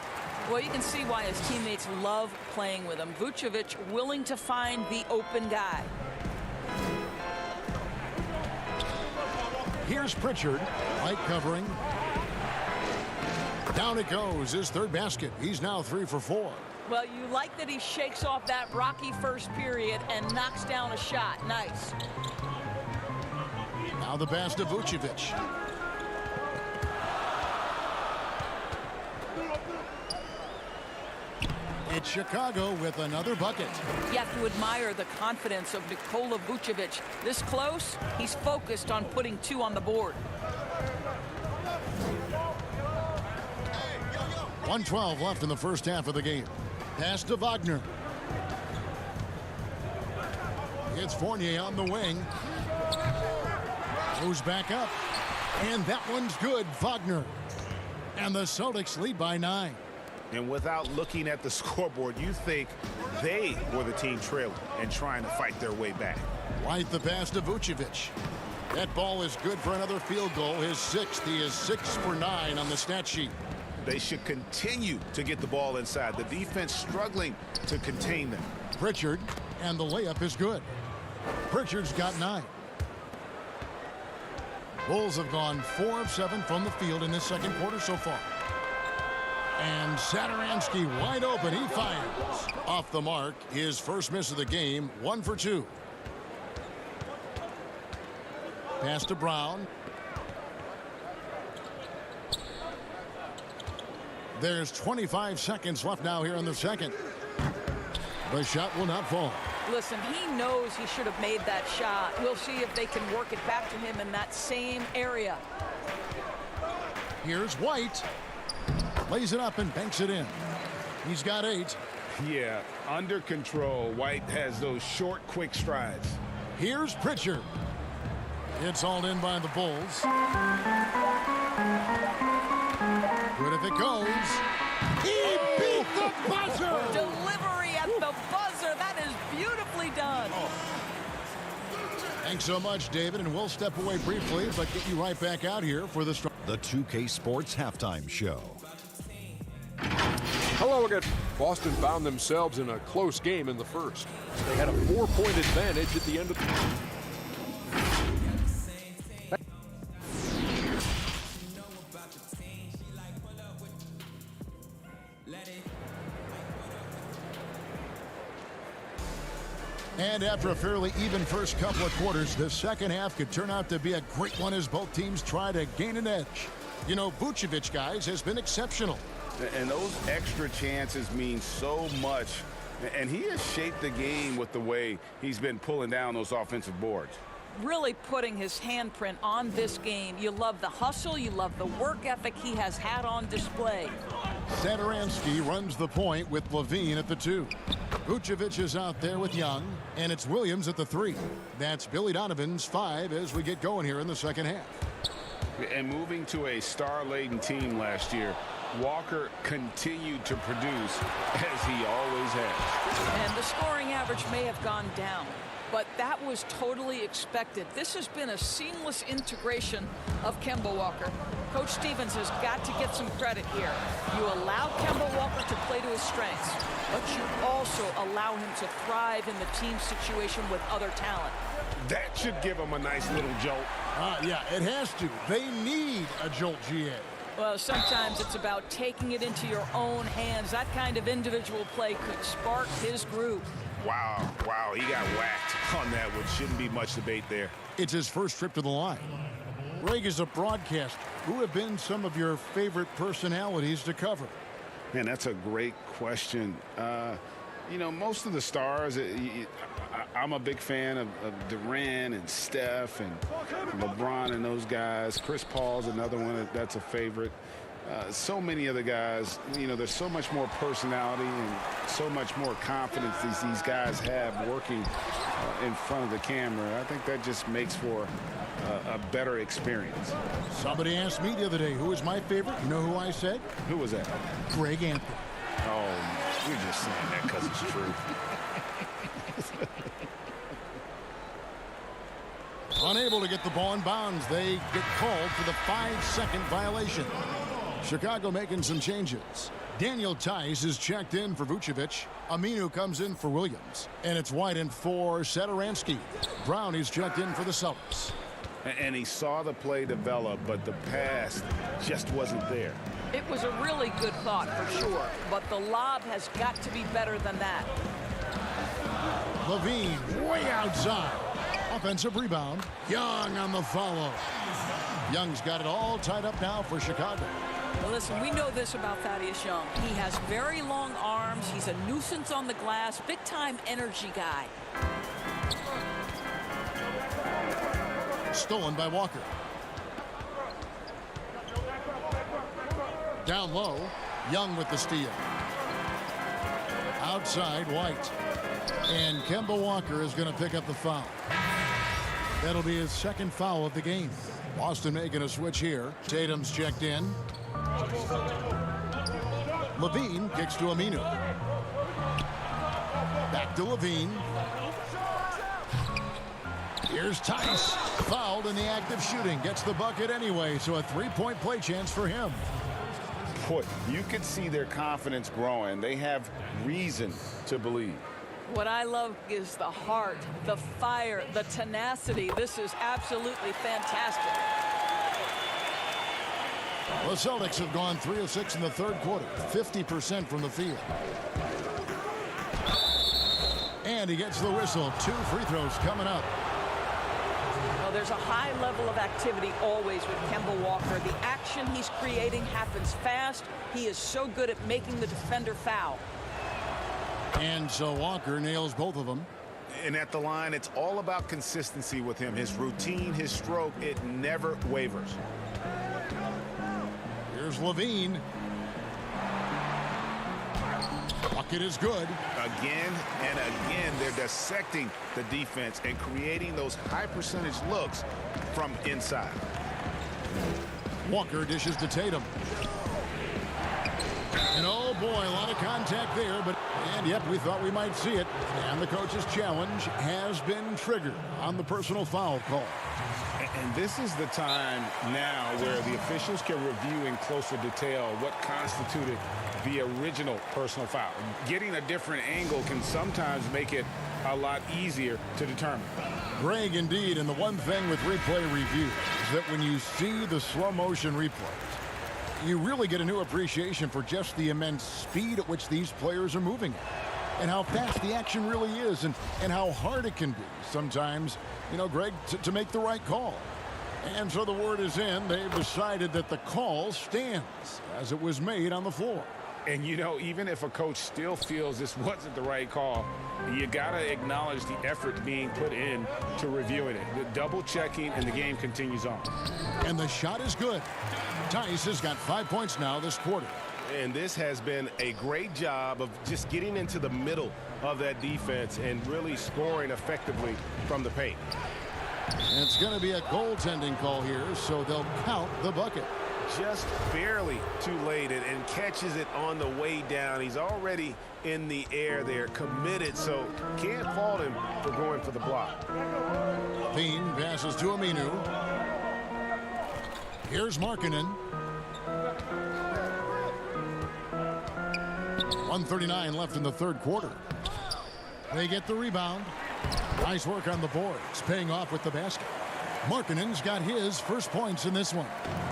Well, you can see why his teammates love playing with him. Vucevic willing to find the open guy. Here's Pritchard. Light covering. Down it goes, his third basket. He's now 3 for 4. Well, you like that he shakes off that rocky first period and knocks down a shot. Nice. Now the pass to Vucevic. It's Chicago with another bucket. You have to admire the confidence of Nikola Vucevic. This close, he's focused on putting 2 on the board. 1:12 left in the first half of the game. Pass to Wagner. It's Fournier on the wing. Goes back up. And that one's good, Wagner. And the Celtics lead by 9. And without looking at the scoreboard, you think they were the team trailing and trying to fight their way back. White the pass to Vucevic. That ball is good for another field goal. His 6th. He is 6 for 9 on the stat sheet. They should continue to get the ball inside. The defense struggling to contain them. Pritchard, and the layup is good. Pritchard's got 9. Bulls have gone 4 of 7 from the field in this second quarter so far. And Satoransky wide open. He fires. Off the mark. His first miss of the game. 1 for 2. Pass to Brown. There's 25 seconds left now here in the second. The shot will not fall. Listen, he knows he should have made that shot. We'll see if they can work it back to him in that same area. Here's White. Lays it up and banks it in. He's got 8. Yeah, under control. White has those short, quick strides. Here's Pritchard. It's hauled in by the Bulls. Good if it goes. He beat the buzzer! Delivery at the buzzer. That is beautifully done. Thanks so much, David, and we'll step away briefly, but get you right back out here for the 2K Sports Halftime Show. Hello again. Boston found themselves in a close game in the first. They had a 4-point advantage at the end of the And after a fairly even first couple of quarters, the second half could turn out to be a great one as both teams try to gain an edge. You know, Vucevic, guys, has been exceptional. And those extra chances mean so much. And he has shaped the game with the way he's been pulling down those offensive boards. Really putting his handprint on this game. You love the hustle. You love the work ethic he has had on display. Satoransky runs the point with LaVine at the 2. Vucevic is out there with Young, and it's Williams at the 3. That's Billy Donovan's 5 as we get going here in the second half. And moving to a star-laden team last year, Walker continued to produce as he always has. And the scoring average may have gone down, but that was totally expected. This has been a seamless integration of Kemba Walker. Coach Stevens has got to get some credit here. You allow Kemba Walker to play to his strengths, but you also allow him to thrive in the team situation with other talent. That should give him a nice little jolt. Yeah, it has to. They need a jolt, GA. Well, sometimes it's about taking it into your own hands. That kind of individual play could spark his groove. Wow, he got whacked on that one. Shouldn't be much debate there. It's his first trip to the line. Greg, is a broadcaster, who have been some of your favorite personalities to cover? Man, that's a great question. You know, most of the stars, I'm a big fan of Durant and Steph and LeBron and those guys. Chris Paul's another one that's a favorite. So many of the guys, you know, there's so much more personality and so much more confidence these guys have working in front of the camera. I think that just makes for a better experience. Somebody asked me the other day, who is my favorite? You know who I said? Who was that? Greg Anthony. Oh, you're just saying that because it's true. Unable to get the ball in bounds. They get called for the 5-second violation. Chicago making some changes. Daniel Tice is checked in for Vucevic. Aminu comes in for Williams. And it's White for Satoransky. Brown is checked in for the Celtics. And he saw the play develop, but the pass just wasn't there. It was a really good thought for sure, but the lob has got to be better than that. Levine way outside. Offensive rebound. Young on the follow. Young's got it all tied up now for Chicago. Well, listen, we know this about Thaddeus Young. He has very long arms. He's a nuisance on the glass. Big-time energy guy. Stolen by Walker. Down low. Young with the steal. Outside, White. And Kemba Walker is going to pick up the foul. That'll be his second foul of the game. Boston making a switch here. Tatum's checked in. Levine kicks to Aminu. Back to Levine. Here's Tice. Fouled in the act of shooting. Gets the bucket anyway, so a three-point play chance for him. Boy, you could see their confidence growing. They have reason to believe. What I love is the heart, the fire, the tenacity. This is absolutely fantastic. The Celtics have gone 3 of 6 in the third quarter, 50% from the field. And he gets the whistle. 2 free throws coming up. Well, there's a high level of activity always with Kemba Walker. The action he's creating happens fast. He is so good at making the defender foul. And so Walker nails both of them. And at the line, it's all about consistency with him. His routine, his stroke, it never wavers. Here's Levine. Bucket is good. Again and again, they're dissecting the defense and creating those high percentage looks from inside. Walker dishes to Tatum. And oh boy, a lot of contact there, and yep, we thought we might see it. And the coach's challenge has been triggered on the personal foul call. And this is the time now where the officials can review in closer detail what constituted the original personal foul. Getting a different angle can sometimes make it a lot easier to determine. Greg, indeed, and the one thing with replay review is that when you see the slow motion replays, you really get a new appreciation for just the immense speed at which these players are moving and how fast the action really is and how hard it can be sometimes, you know, Greg, to make the right call. And so the word is in. They've decided that the call stands as it was made on the floor. And, you know, even if a coach still feels this wasn't the right call, you got to acknowledge the effort being put in to reviewing it. The double checking, and the game continues on. And the shot is good. Tice has got 5 points now this quarter. And this has been a great job of just getting into the middle of that defense and really scoring effectively from the paint. And it's going to be a goaltending call here, so they'll count the bucket. Just barely too late and catches it on the way down. He's already in the air there, committed, so can't fault him for going for the block. Levine passes to Aminu. Here's Markkanen. 1:39 left in the third quarter. They get the rebound. Nice work on the boards, paying off with the basket. Markkanen's got his first points in this one.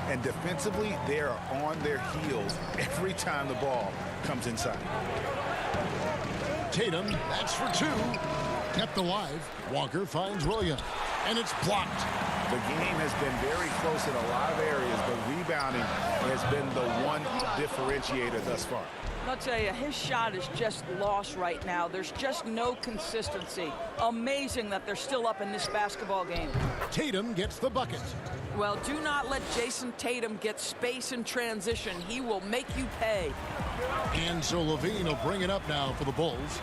And defensively, they are on their heels every time the ball comes inside. Tatum, that's for 2. Kept alive. Walker finds Williams. And it's blocked. The game has been very close in a lot of areas, but rebounding has been the one differentiator thus far. I'll tell you, his shot is just lost right now. There's just no consistency. Amazing that they're still up in this basketball game. Tatum gets the bucket. Well, do not let Jason Tatum get space in transition. He will make you pay. And so Levine will bring it up now for the Bulls.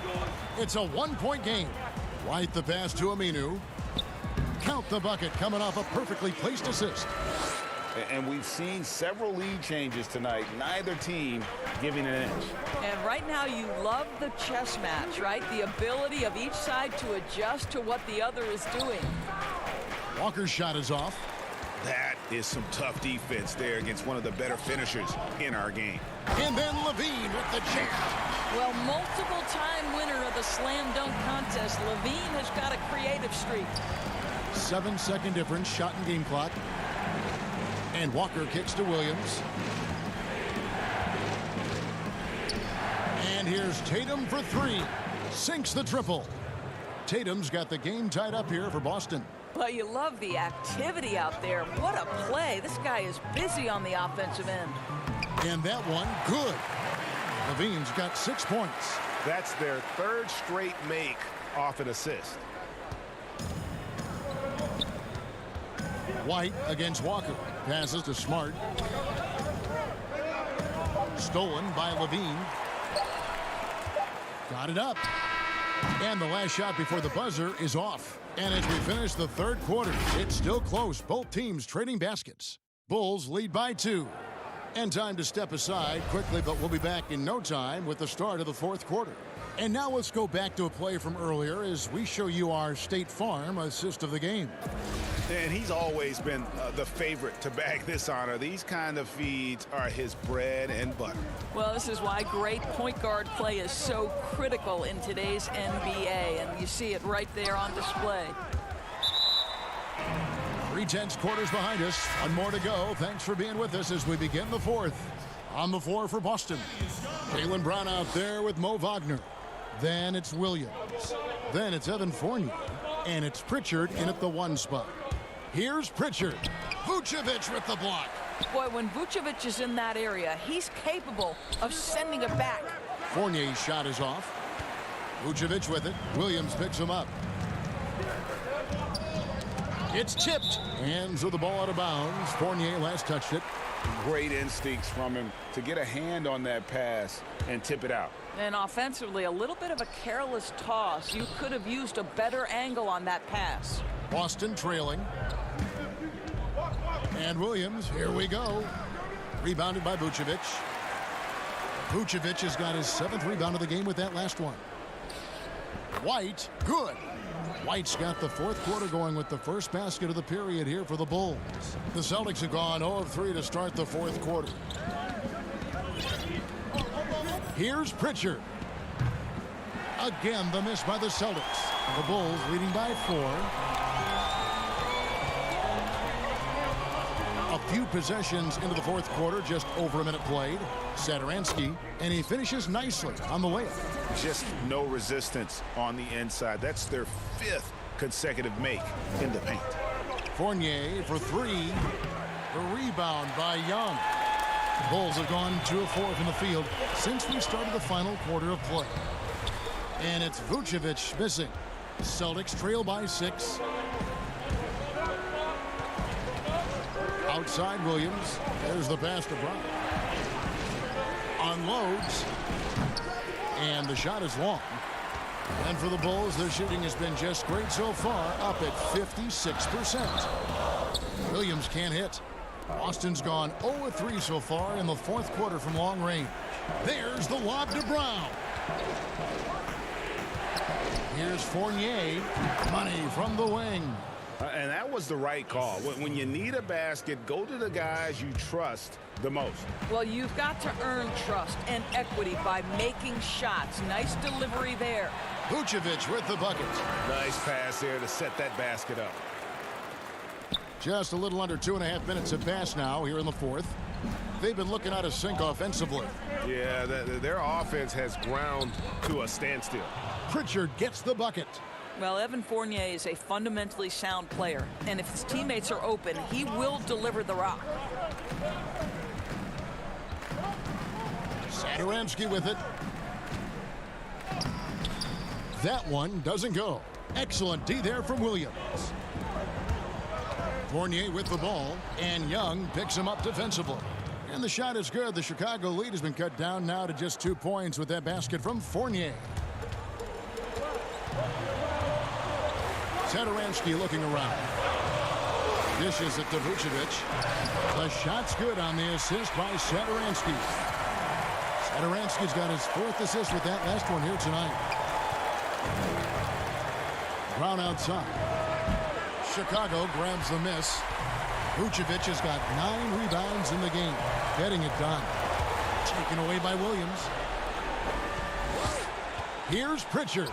It's a one-point game. Right the pass to Aminu. Count the bucket coming off a perfectly placed assist. And we've seen several lead changes tonight. Neither team giving an inch. And right now you love the chess match, right? The ability of each side to adjust to what the other is doing. Walker's shot is off. That is some tough defense there against one of the better finishers in our game. And then Levine with the jam. Well, multiple-time winner of the slam dunk contest, Levine has got a creative streak. 7-second difference, shot and game clock. And Walker kicks to Williams. And here's Tatum for three. Sinks the triple. Tatum's got the game tied up here for Boston. Well, you love the activity out there. What a play. This guy is busy on the offensive end. And that one, good. Levine's got 6 points. That's their third straight make off an assist. White against Walker. Passes to Smart. Stolen by Levine. Got it up. And the last shot before the buzzer is off. And as we finish the third quarter, it's still close. Both teams trading baskets. Bulls lead by 2. And time to step aside quickly, but we'll be back in no time with the start of the fourth quarter. And now let's go back to a play from earlier as we show you our State Farm assist of the game. And he's always been the favorite to bag this honor. These kind of feeds are his bread and butter. Well, this is why great point guard play is so critical in today's NBA, and you see it right there on display. 3/10 quarters behind us. One more to go. Thanks for being with us as we begin the fourth. On the floor for Boston, Jaylen Brown out there with Mo Wagner. Then it's Williams. Then it's Evan Fournier. And it's Pritchard in at the 1 spot. Here's Pritchard. Vucevic with the block. Boy, when Vucevic is in that area, he's capable of sending it back. Fournier's shot is off. Vucevic with it. Williams picks him up. It's tipped. And so the ball out of bounds. Fournier last touched it. Great instincts from him to get a hand on that pass and tip it out. And offensively, a little bit of a careless toss. You could have used a better angle on that pass. Boston trailing. And Williams, here we go. Rebounded by Vucevic. Vucevic has got his 7th rebound of the game with that last one. White, good. White's got the fourth quarter going with the first basket of the period here for the Bulls. The Celtics have gone 0 of 3 to start the fourth quarter. Here's Pritchard. Again, the miss by the Celtics. The Bulls leading by 4. A few possessions into the fourth quarter, just over a minute played. Satoransky, and he finishes nicely on the layup. Just no resistance on the inside. That's their 5th consecutive make in the paint. Fournier for 3. The rebound by Young. The Bulls have gone 2 of 4 from the field since we started the final quarter of play. And it's Vucevic missing. Celtics trail by 6. Outside Williams. There's the pass to Brown. Unloads. And the shot is long. And for the Bulls, their shooting has been just great so far, up at 56%. Williams can't hit. Boston's gone 0 of 3 so far in the fourth quarter from long range. There's the lob to Brown. Here's Fournier. Money from the wing. And that was the right call. When you need a basket, go to the guys you trust the most. Well, you've got to earn trust and equity by making shots. Nice delivery there. Vucevic with the bucket. Nice pass there to set that basket up. Just a little under 2.5 minutes have passed now here in the fourth. They've been looking out of sync offensively. Yeah, their offense has ground to a standstill. Pritchard gets the bucket. Well, Evan Fournier is a fundamentally sound player, and if his teammates are open, he will deliver the rock. Satoransky with it. That one doesn't go. Excellent D there from Williams. Fournier with the ball, and Young picks him up defensively. And the shot is good. The Chicago lead has been cut down now to just 2 points with that basket from Fournier. Satoransky looking around. Dishes it to Vucevic. The shot's good on the assist by Satoransky. Satoransky's got his 4th assist with that last one here tonight. Brown outside. Chicago grabs the miss. Vucevic has got 9 rebounds in the game. Getting it done. Taken away by Williams. Here's Pritchard.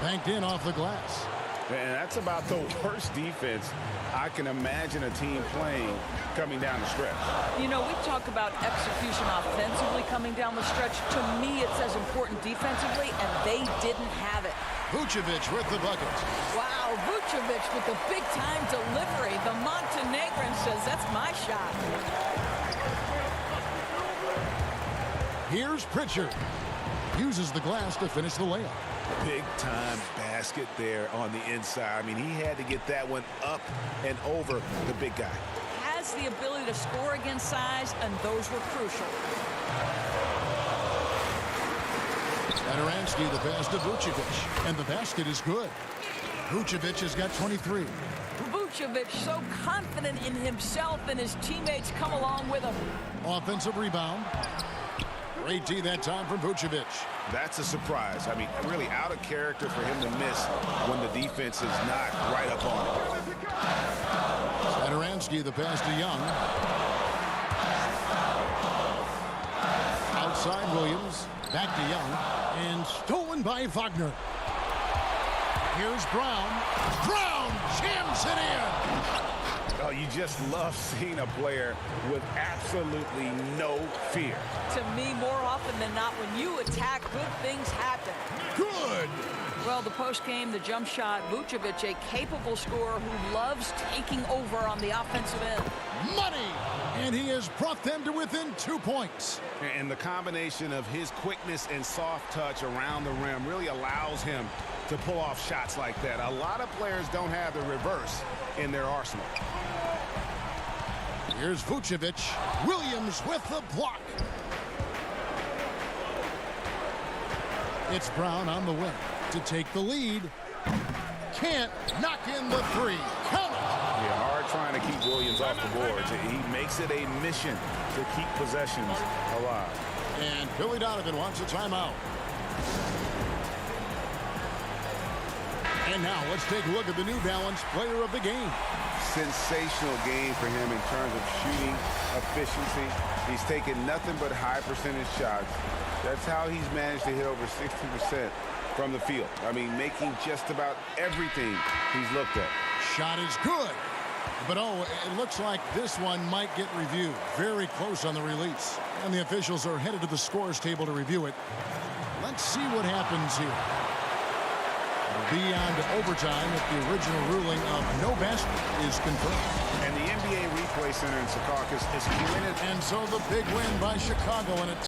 Banked in off the glass. And that's about the worst defense I can imagine a team playing coming down the stretch. You know, we talk about execution offensively coming down the stretch. To me, it's as important defensively, and they didn't have it. Vucevic with the bucket. Wow, Vucevic with the big-time delivery. The Montenegrin says, that's my shot. Here's Pritchard. Uses the glass to finish the layup. Big-time basket there on the inside. I mean, he had to get that one up and over the big guy. Has the ability to score against size, and those were crucial. Satoransky the pass to Vucevic, and the basket is good. Vucevic has got 23. Vucevic so confident in himself, and his teammates come along with him. Offensive rebound. Great D that time from Vucevic. That's a surprise. I mean, really out of character for him to miss when the defense is not right up on it. Satoransky the pass to Young. Outside Williams. Back to Young. And stolen by Wagner. Here's Brown. Brown jams it in. Oh, you just love seeing a player with absolutely no fear. To me, more often than not, when you attack, good things happen. Good. Well, the post-game, the jump shot, Vucevic, a capable scorer who loves taking over on the offensive end. Money! And he has brought them to within 2 points. And the combination of his quickness and soft touch around the rim really allows him to pull off shots like that. A lot of players don't have the reverse in their arsenal. Here's Vucevic. Williams with the block. It's Brown on the wing to take the lead. Can't knock in the 3. Count it. Yeah, hard trying to keep Williams off the boards. He makes it a mission to keep possessions alive. And Billy Donovan wants a timeout. And now let's take a look at the New Balance player of the game. Sensational game for him in terms of shooting efficiency. He's taken nothing but high percentage shots. That's how he's managed to hit over 60% from the field. I mean, making just about everything he's looked at. Shot is good. But, oh, it looks like this one might get reviewed. Very close on the release. And the officials are headed to the scores table to review it. Let's see what happens here. Beyond overtime if the original ruling of no basket is confirmed. And the NBA Replay Center in Secaucus is committed. And so the big win by Chicago in a